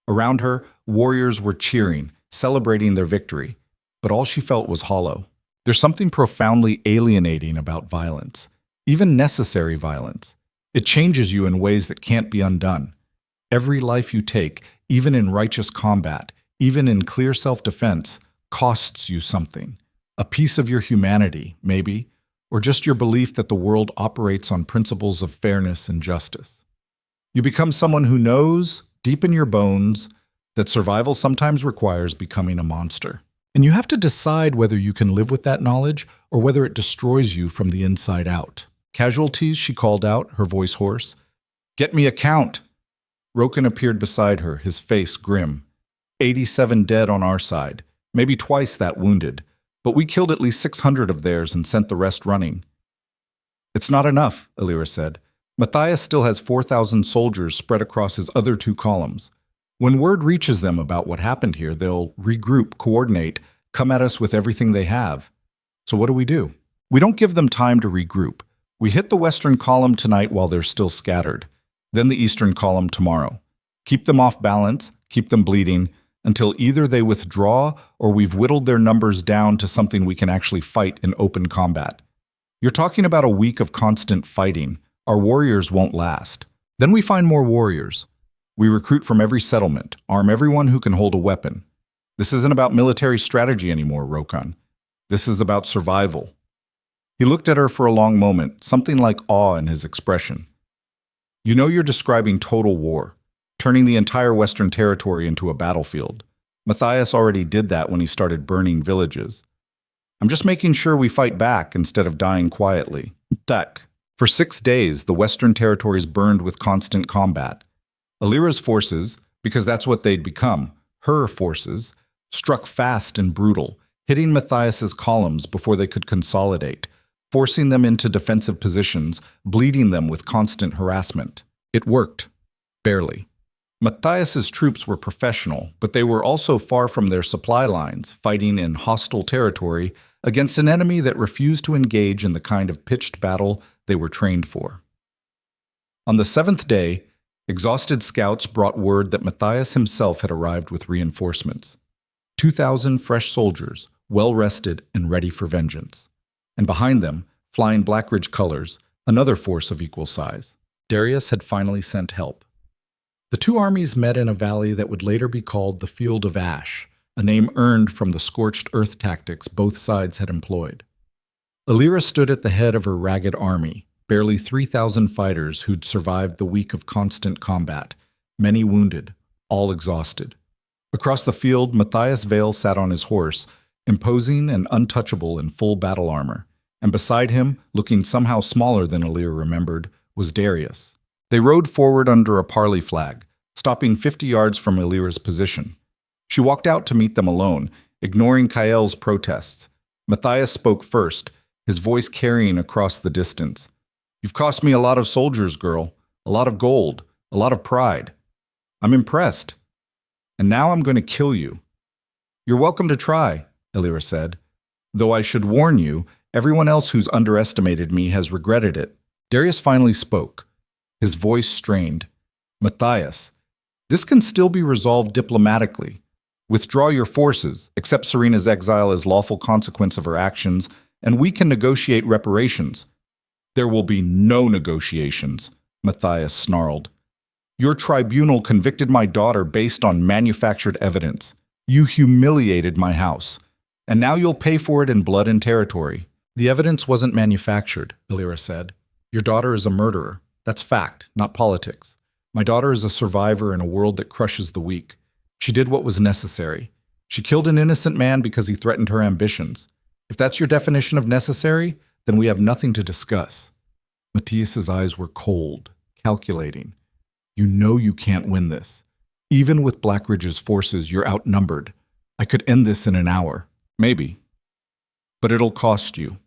Around her, warriors were cheering, celebrating their victory, but all she felt was hollow. There's something profoundly alienating about violence, even necessary violence. It changes you in ways that can't be undone. Every life you take, even in righteous combat, even in clear self-defense, costs you something. A piece of your humanity, maybe, or just your belief that the world operates on principles of fairness and justice. You become someone who knows, deep in your bones, that survival sometimes requires becoming a monster. And you have to decide whether you can live with that knowledge or whether it destroys you from the inside out. "Casualties," she called out, her voice hoarse. "Get me a count." Roken appeared beside her, his face grim. 87 dead on our side, maybe twice that wounded, but we killed at least 600 of theirs and sent the rest running. "It's not enough," Alira said. "Matthias still has 4,000 soldiers spread across his other 2 columns. When word reaches them about what happened here, they'll regroup, coordinate, come at us with everything they have. So what do? We don't give them time to regroup. We hit the western column tonight while they're still scattered, then the eastern column tomorrow. Keep them off balance, keep them bleeding, until either they withdraw or we've whittled their numbers down to something we can actually fight in open combat. You're talking about a week of constant fighting. Our warriors won't last. Then we find more warriors. We recruit from every settlement, arm everyone who can hold a weapon. This isn't about military strategy anymore, Rokan. This is about survival." He looked at her for a long moment, something like awe in his expression. "You know you're describing total war, turning the entire Western Territory into a battlefield. Matthias already did that when he started burning villages. I'm just making sure we fight back instead of dying quietly." Tak. For 6 days, the Western Territories burned with constant combat. Alira's forces, because that's what they'd become, her forces, struck fast and brutal, hitting Matthias's columns before they could consolidate, forcing them into defensive positions, bleeding them with constant harassment. It worked. Barely. Matthias's troops were professional, but they were also far from their supply lines, fighting in hostile territory against an enemy that refused to engage in the kind of pitched battle they were trained for. On the 7th day, exhausted scouts brought word that Matthias himself had arrived with reinforcements. 2,000 fresh soldiers, well-rested and ready for vengeance. And behind them, flying Blackridge colors, another force of equal size. Darius had finally sent help. The two armies met in a valley that would later be called the Field of Ash, a name earned from the scorched earth tactics both sides had employed. Alira stood at the head of her ragged army, barely 3,000 fighters who'd survived the week of constant combat, many wounded, all exhausted. Across the field, Matthias Vale sat on his horse, imposing and untouchable in full battle armor, and beside him, looking somehow smaller than Alira remembered, was Darius. They rode forward under a parley flag, stopping 50 yards from Alira's position. She walked out to meet them alone, ignoring Kael's protests. Matthias spoke first, his voice carrying across the distance. "You've cost me a lot of soldiers, girl, a lot of gold, a lot of pride. I'm impressed. And now I'm going to kill you." "You're welcome to try," Alira said. "Though I should warn you, everyone else who's underestimated me has regretted it." Darius finally spoke, his voice strained. "Matthias, this can still be resolved diplomatically. Withdraw your forces, accept Serena's exile as lawful consequence of her actions, and we can negotiate reparations." "There will be no negotiations," Matthias snarled. "Your tribunal convicted my daughter based on manufactured evidence. You humiliated my house, and now you'll pay for it in blood and territory." "The evidence wasn't manufactured," Alira said. "Your daughter is a murderer. That's fact, not politics. My daughter is a survivor in a world that crushes the weak. She did what was necessary. She killed an innocent man because he threatened her ambitions. If that's your definition of necessary, then we have nothing to discuss." Matthias's eyes were cold, calculating. "You know you can't win this. Even with Blackridge's forces, you're outnumbered. I could end this in an hour. Maybe. But it'll cost you.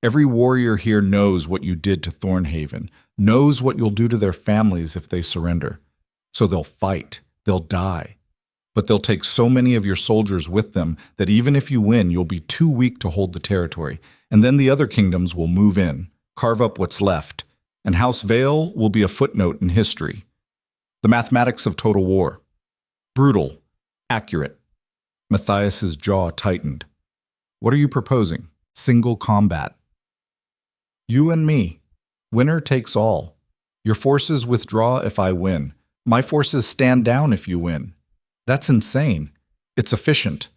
Every warrior here knows what you did to Thornhaven, knows what you'll do to their families if they surrender. So they'll fight. They'll die. But they'll take so many of your soldiers with them that even if you win, you'll be too weak to hold the territory. And then the other kingdoms will move in, carve up what's left, and House Vale will be a footnote in history. The mathematics of total war. Brutal. Accurate." Matthias's jaw tightened. "What are you proposing? Single combat?" "You and me. Winner takes all. Your forces withdraw if I win. My forces stand down if you win. That's insane. It's efficient.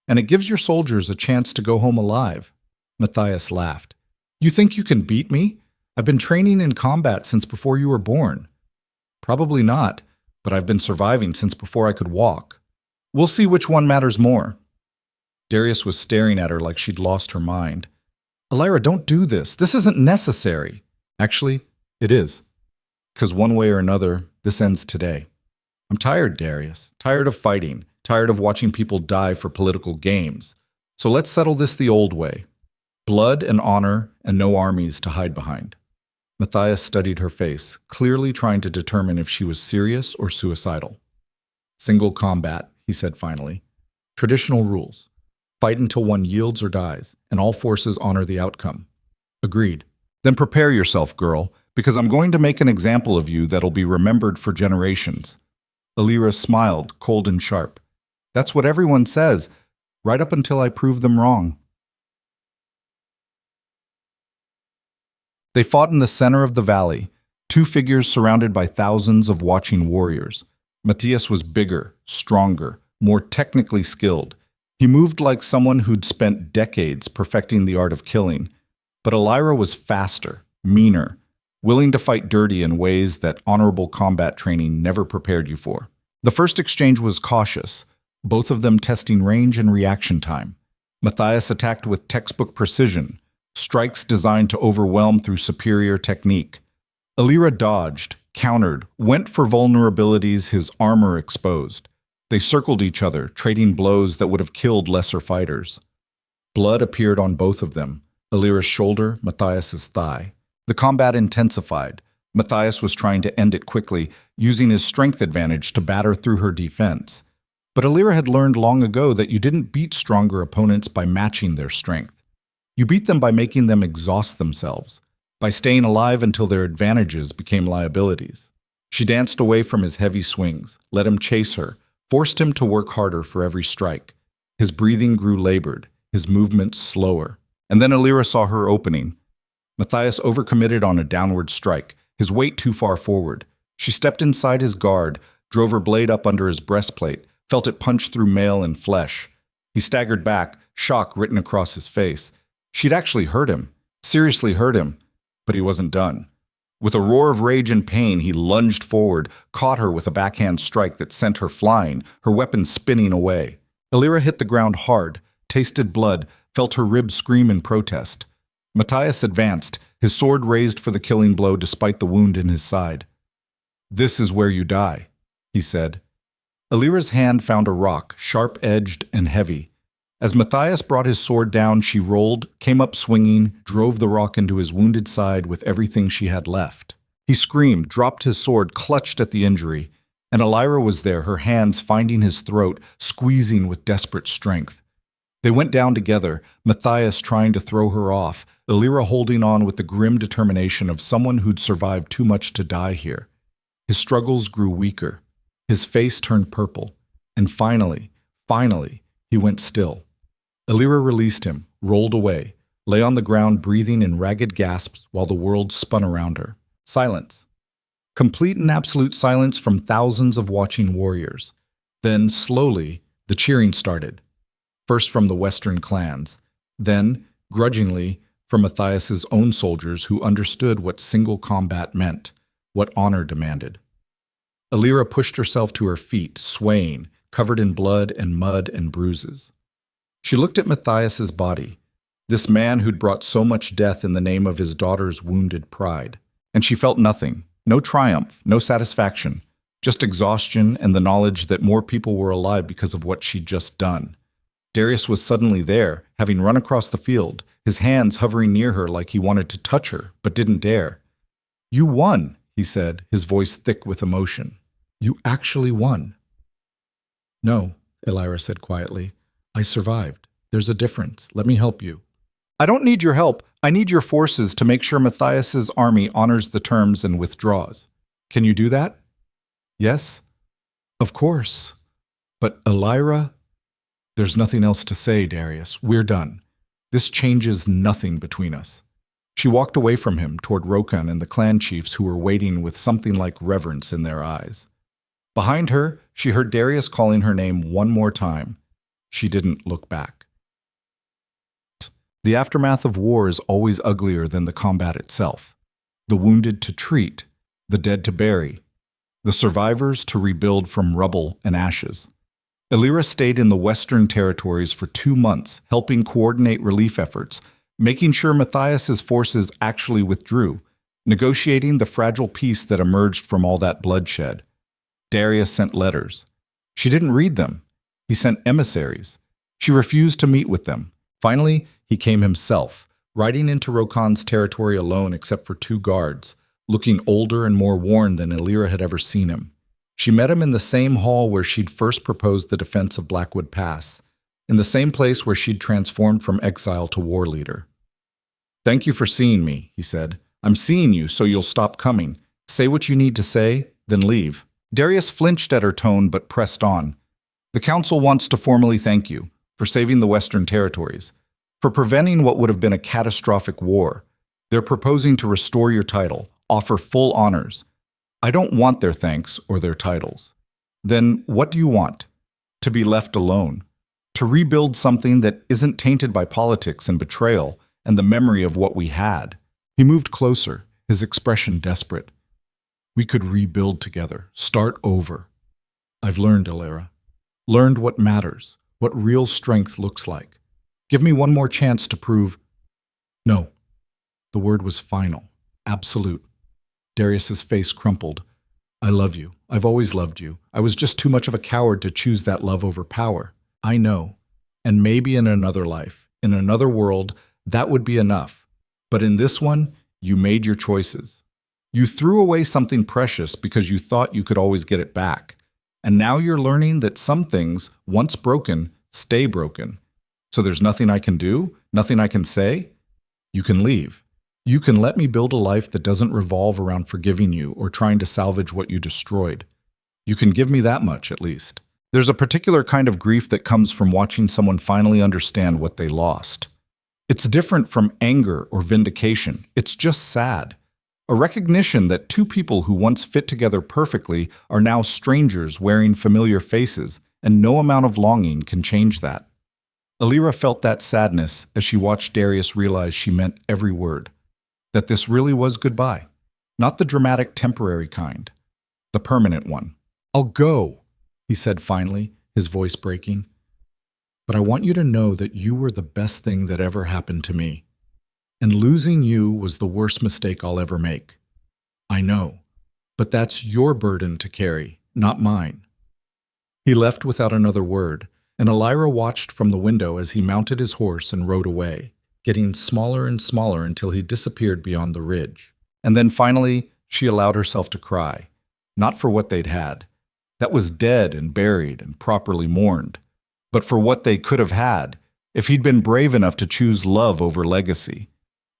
And it gives your soldiers a chance to go home alive." Matthias laughed. "You think you can beat me? I've been training in combat since before you were born." "Probably not, but I've been surviving since before I could walk. We'll see which one matters more." Darius was staring at her like she'd lost her mind. "Alira, don't do this. This isn't necessary." "Actually, it is. Because one way or another, this ends today. I'm tired, Darius. Tired of fighting. Tired of watching people die for political games. So let's settle this the old way. Blood and honor and no armies to hide behind." Matthias studied her face, clearly trying to determine if she was serious or suicidal. "Single combat," he said finally. "Traditional rules. Fight until one yields or dies, and all forces honor the outcome." "Agreed. Then prepare yourself, girl, because I'm going to make an example of you that'll be remembered for generations." Alira smiled, cold and sharp. "That's what everyone says, right up until I prove them wrong." They fought in the center of the valley, two figures surrounded by thousands of watching warriors. Matthias was bigger, stronger, more technically skilled. He moved like someone who'd spent decades perfecting the art of killing. But Elira was faster, meaner, willing to fight dirty in ways that honorable combat training never prepared you for. The first exchange was cautious, both of them testing range and reaction time. Matthias attacked with textbook precision, strikes designed to overwhelm through superior technique. Elira dodged, countered, went for vulnerabilities his armor exposed. They circled each other, trading blows that would have killed lesser fighters. Blood appeared on both of them, Elira's shoulder, Matthias's thigh. The combat intensified. Matthias was trying to end it quickly, using his strength advantage to batter through her defense. But Elira had learned long ago that you didn't beat stronger opponents by matching their strength. You beat them by making them exhaust themselves, by staying alive until their advantages became liabilities. She danced away from his heavy swings, let him chase her, forced him to work harder for every strike. His breathing grew labored, his movements slower. And then Elira saw her opening. Matthias overcommitted on a downward strike, his weight too far forward. She stepped inside his guard, drove her blade up under his breastplate, felt it punch through mail and flesh. He staggered back, shock written across his face. She'd actually hurt him, seriously hurt him, but he wasn't done. With a roar of rage and pain, he lunged forward, caught her with a backhand strike that sent her flying, her weapon spinning away. Elira hit the ground hard, tasted blood, felt her ribs scream in protest. Matthias advanced, his sword raised for the killing blow despite the wound in his side. "This is where you die," he said. Elira's hand found a rock, sharp-edged and heavy. As Matthias brought his sword down, she rolled, came up swinging, drove the rock into his wounded side with everything she had left. He screamed, dropped his sword, clutched at the injury, and Elira was there, her hands finding his throat, squeezing with desperate strength. They went down together, Matthias trying to throw her off, Elira holding on with the grim determination of someone who'd survived too much to die here. His struggles grew weaker. His face turned purple. And finally, he went still. Elira released him, rolled away, lay on the ground breathing in ragged gasps while the world spun around her. Silence. Complete and absolute silence from thousands of watching warriors. Then, slowly, the cheering started. First from the Western clans, then, grudgingly, from Matthias's own soldiers who understood what single combat meant, what honor demanded. Elira pushed herself to her feet, swaying, covered in blood and mud and bruises. She looked at Matthias's body, this man who'd brought so much death in the name of his daughter's wounded pride, and she felt nothing, no triumph, no satisfaction, just exhaustion and the knowledge that more people were alive because of what she'd just done. Darius was suddenly there, having run across the field, his hands hovering near her like he wanted to touch her, but didn't dare. "You won," he said, his voice thick with emotion. "You actually won." "No," Elira said quietly. "I survived. There's a difference. Let me help you." "I don't need your help. I need your forces to make sure Matthias's army honors the terms and withdraws. Can you do that?" "Yes." "Of course." "But Elira..." "There's nothing else to say, Darius. We're done. This changes nothing between us." She walked away from him toward Rokan and the clan chiefs who were waiting with something like reverence in their eyes. Behind her, she heard Darius calling her name one more time. She didn't look back. The aftermath of war is always uglier than the combat itself. The wounded to treat, the dead to bury, the survivors to rebuild from rubble and ashes. Elira stayed in the Western Territories for 2 months, helping coordinate relief efforts, making sure Matthias's forces actually withdrew, negotiating the fragile peace that emerged from all that bloodshed. Darius sent letters. She didn't read them. He sent emissaries. She refused to meet with them. Finally, he came himself, riding into Rokan's territory alone except for 2 guards, looking older and more worn than Elira had ever seen him. She met him in the same hall where she'd first proposed the defense of Blackwood Pass, in the same place where she'd transformed from exile to war leader. "Thank you for seeing me," he said. "I'm seeing you so you'll stop coming. Say what you need to say, then leave." Darius flinched at her tone but pressed on. "The Council wants to formally thank you for saving the Western Territories, for preventing what would have been a catastrophic war. They're proposing to restore your title, offer full honors. I don't want their thanks or their titles. Then what do you want? To be left alone. To rebuild something that isn't tainted by politics and betrayal and the memory of what we had. He moved closer, his expression desperate. We could rebuild together, start over. I've learned, Alara. Learned what matters, what real strength looks like. Give me one more chance to prove... No. The word was final, absolute. Darius's face crumpled. I love you. I've always loved you. I was just too much of a coward to choose that love over power. I know. And maybe in another life, in another world, that would be enough. But in this one, you made your choices. You threw away something precious because you thought you could always get it back. And now you're learning that some things, once broken, stay broken. So there's nothing I can do, nothing I can say. You can leave. You can let me build a life that doesn't revolve around forgiving you or trying to salvage what you destroyed. You can give me that much, at least. There's a particular kind of grief that comes from watching someone finally understand what they lost. It's different from anger or vindication. It's just sad. A recognition that two people who once fit together perfectly are now strangers wearing familiar faces, and no amount of longing can change that. Alara felt that sadness as she watched Darius realize she meant every word. That this really was goodbye. Not the dramatic temporary kind. The permanent one. I'll go, he said finally, his voice breaking. But I want you to know that you were the best thing that ever happened to me. And losing you was the worst mistake I'll ever make. I know, but that's your burden to carry, not mine. He left without another word, and Alara watched from the window as he mounted his horse and rode away, getting smaller and smaller until he disappeared beyond the ridge. And then finally, she allowed herself to cry, not for what they'd had. That was dead and buried and properly mourned, but for what they could have had, if he'd been brave enough to choose love over legacy.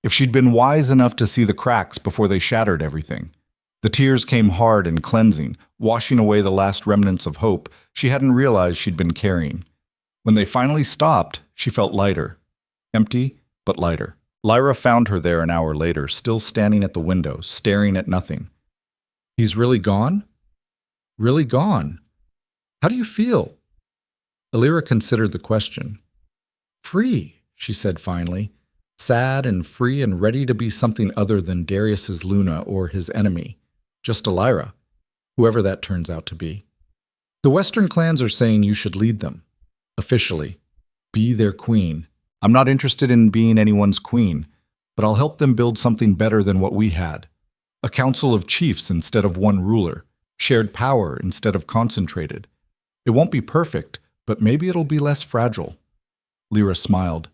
If she'd been wise enough to see the cracks before they shattered everything. The tears came hard and cleansing, washing away the last remnants of hope she hadn't realized she'd been carrying. When they finally stopped, she felt lighter. Empty, but lighter. Lyra found her there an hour later, still standing at the window, staring at nothing. He's really gone? Really gone? How do you feel? Alara considered the question. Free, she said finally. Sad and free and ready to be something other than Darius's Luna or his enemy. Just Alara, whoever that turns out to be. The Western clans are saying you should lead them. Officially. Be their queen. I'm not interested in being anyone's queen, but I'll help them build something better than what we had. A council of chiefs instead of one ruler. Shared power instead of concentrated. It won't be perfect, but maybe it'll be less fragile. Lyra smiled.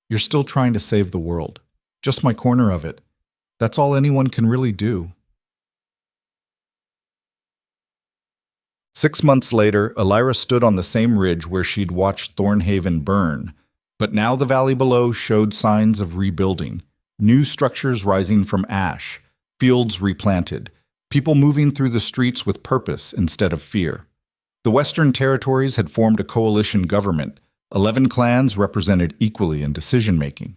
You're still trying to save the world. Just my corner of it. That's all anyone can really do. 6 months later, Alara stood on the same ridge where she'd watched Thornhaven burn, but now the valley below showed signs of rebuilding. New structures rising from ash, fields replanted, people moving through the streets with purpose instead of fear. The Western territories had formed a coalition government. 11 clans represented equally in decision-making.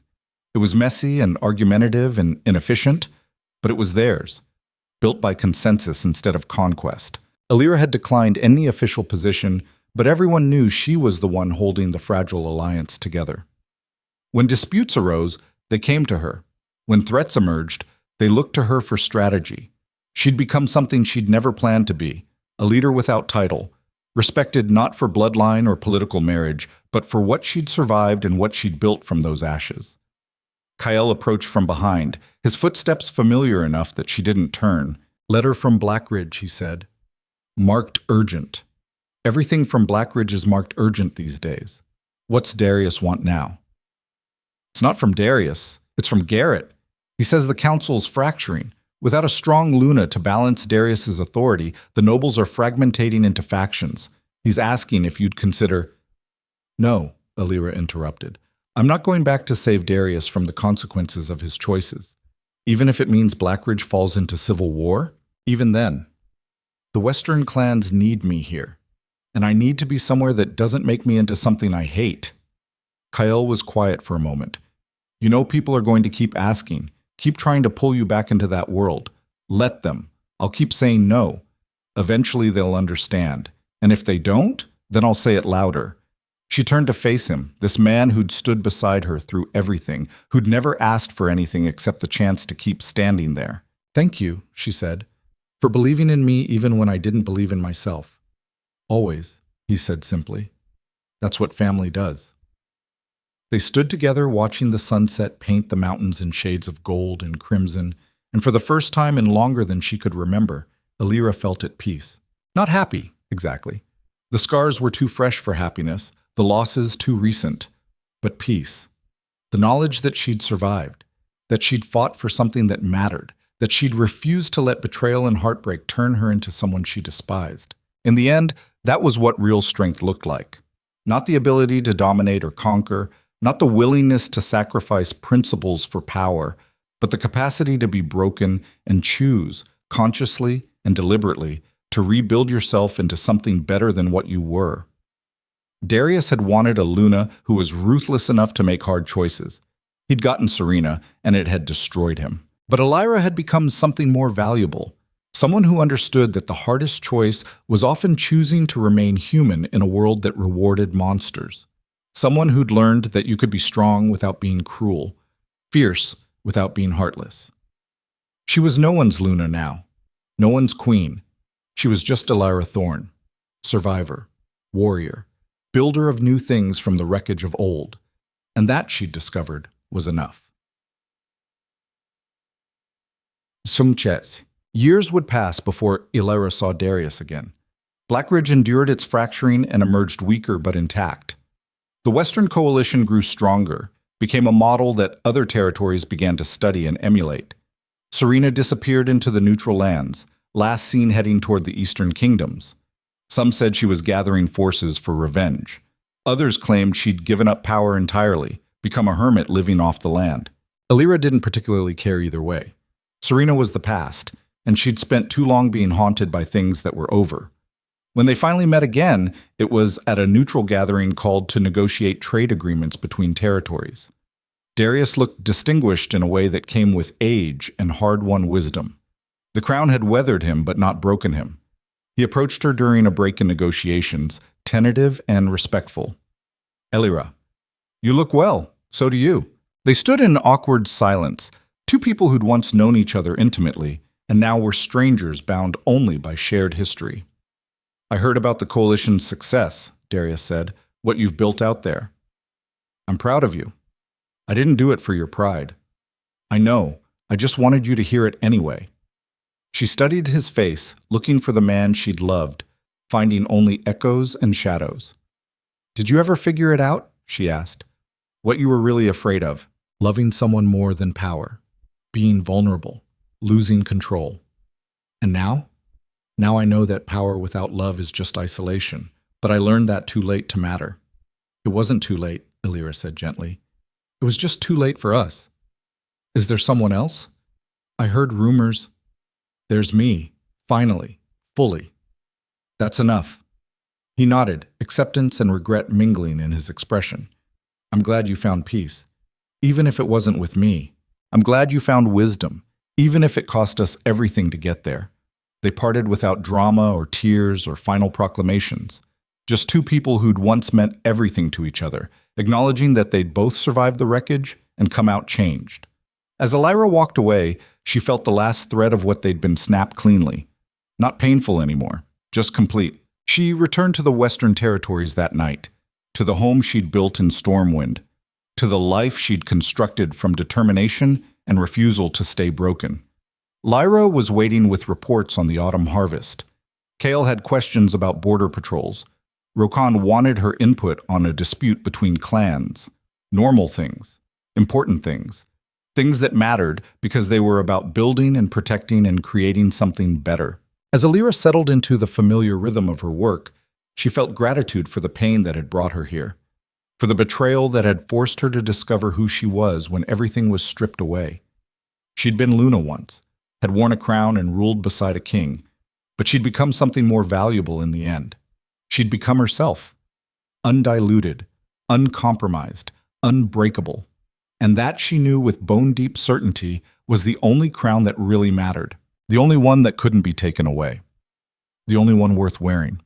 It was messy and argumentative and inefficient, but it was theirs, built by consensus instead of conquest. Alara had declined any official position, but everyone knew she was the one holding the fragile alliance together. When disputes arose, they came to her. When threats emerged, they looked to her for strategy. She'd become something she'd never planned to be, a leader without title, respected not for bloodline or political marriage, but for what she'd survived and what she'd built from those ashes. Kyle approached from behind, his footsteps familiar enough that she didn't turn. Letter from Blackridge, he said. Marked urgent. Everything from Blackridge is marked urgent these days. What's Darius want now? It's not from Darius, it's from Garrett. He says the council's fracturing. Without a strong Luna to balance Darius's authority, the nobles are fragmentating into factions. He's asking if you'd consider... No, Alara interrupted. I'm not going back to save Darius from the consequences of his choices. Even if it means Blackridge falls into civil war, even then. The Western clans need me here, and I need to be somewhere that doesn't make me into something I hate. Kyle was quiet for a moment. You know people are going to keep asking, keep trying to pull you back into that world. Let them. I'll keep saying no. Eventually they'll understand. And if they don't, then I'll say it louder. She turned to face him, this man who'd stood beside her through everything, who'd never asked for anything except the chance to keep standing there. "Thank you," she said, "for believing in me even when I didn't believe in myself." "Always," he said simply. "That's what family does." They stood together watching the sunset paint the mountains in shades of gold and crimson, and for the first time in longer than she could remember, Elira felt at peace. Not happy, exactly. The scars were too fresh for happiness, the losses too recent, but peace. The knowledge that she'd survived, that she'd fought for something that mattered, that she'd refused to let betrayal and heartbreak turn her into someone she despised. In the end, that was what real strength looked like. Not the ability to dominate or conquer, not the willingness to sacrifice principles for power, but the capacity to be broken and choose, consciously and deliberately, to rebuild yourself into something better than what you were. Darius had wanted a Luna who was ruthless enough to make hard choices. He'd gotten Serena, and it had destroyed him. But Elira had become something more valuable, someone who understood that the hardest choice was often choosing to remain human in a world that rewarded monsters. Someone who'd learned that you could be strong without being cruel, fierce without being heartless. She was no one's Luna now, no one's queen. She was just Elira Thorne, survivor, warrior, builder of new things from the wreckage of old. And that, she'd discovered, was enough. Sumches. Years would pass before Elira saw Darius again. Blackridge endured its fracturing and emerged weaker but intact. The Western Coalition grew stronger, became a model that other territories began to study and emulate. Serena disappeared into the neutral lands, last seen heading toward the Eastern Kingdoms. Some said she was gathering forces for revenge. Others claimed she'd given up power entirely, become a hermit living off the land. Elira didn't particularly care either way. Serena was the past, and she'd spent too long being haunted by things that were over. When they finally met again, it was at a neutral gathering called to negotiate trade agreements between territories. Darius looked distinguished in a way that came with age and hard-won wisdom. The crown had weathered him but not broken him. He approached her during a break in negotiations, tentative and respectful. "Elira, you look well. So do you." They stood in awkward silence, two people who'd once known each other intimately, and now were strangers bound only by shared history. "I heard about the Coalition's success," Darius said, "what you've built out there. I'm proud of you. I didn't do it for your pride. I know, I just wanted you to hear it anyway." She studied his face, looking for the man she'd loved, finding only echoes and shadows. "Did you ever figure it out?" she asked. "What you were really afraid of? Loving someone more than power, being vulnerable, losing control. And now? Now I know that power without love is just isolation, but I learned that too late to matter." "It wasn't too late," Elira said gently. "It was just too late for us." "Is there someone else?" "I heard rumors." "There's me, finally, fully." "That's enough." He nodded, acceptance and regret mingling in his expression. "I'm glad you found peace, even if it wasn't with me. I'm glad you found wisdom, even if it cost us everything to get there." They parted without drama or tears or final proclamations. Just two people who'd once meant everything to each other, acknowledging that they'd both survived the wreckage and come out changed. As Elira walked away, she felt the last thread of what they'd been snapped cleanly. Not painful anymore, just complete. She returned to the Western Territories that night, to the home she'd built in Stormwind, to the life she'd constructed from determination and refusal to stay broken. Lyra was waiting with reports on the autumn harvest. Kale had questions about border patrols. Rokan wanted her input on a dispute between clans. Normal things, important things, things that mattered because they were about building and protecting and creating something better. As Elira settled into the familiar rhythm of her work, she felt gratitude for the pain that had brought her here, for the betrayal that had forced her to discover who she was when everything was stripped away. She'd been Luna once, had worn a crown and ruled beside a king, but she'd become something more valuable in the end. She'd become herself, undiluted, uncompromised, unbreakable. And that, she knew with bone-deep certainty, was the only crown that really mattered, the only one that couldn't be taken away, the only one worth wearing.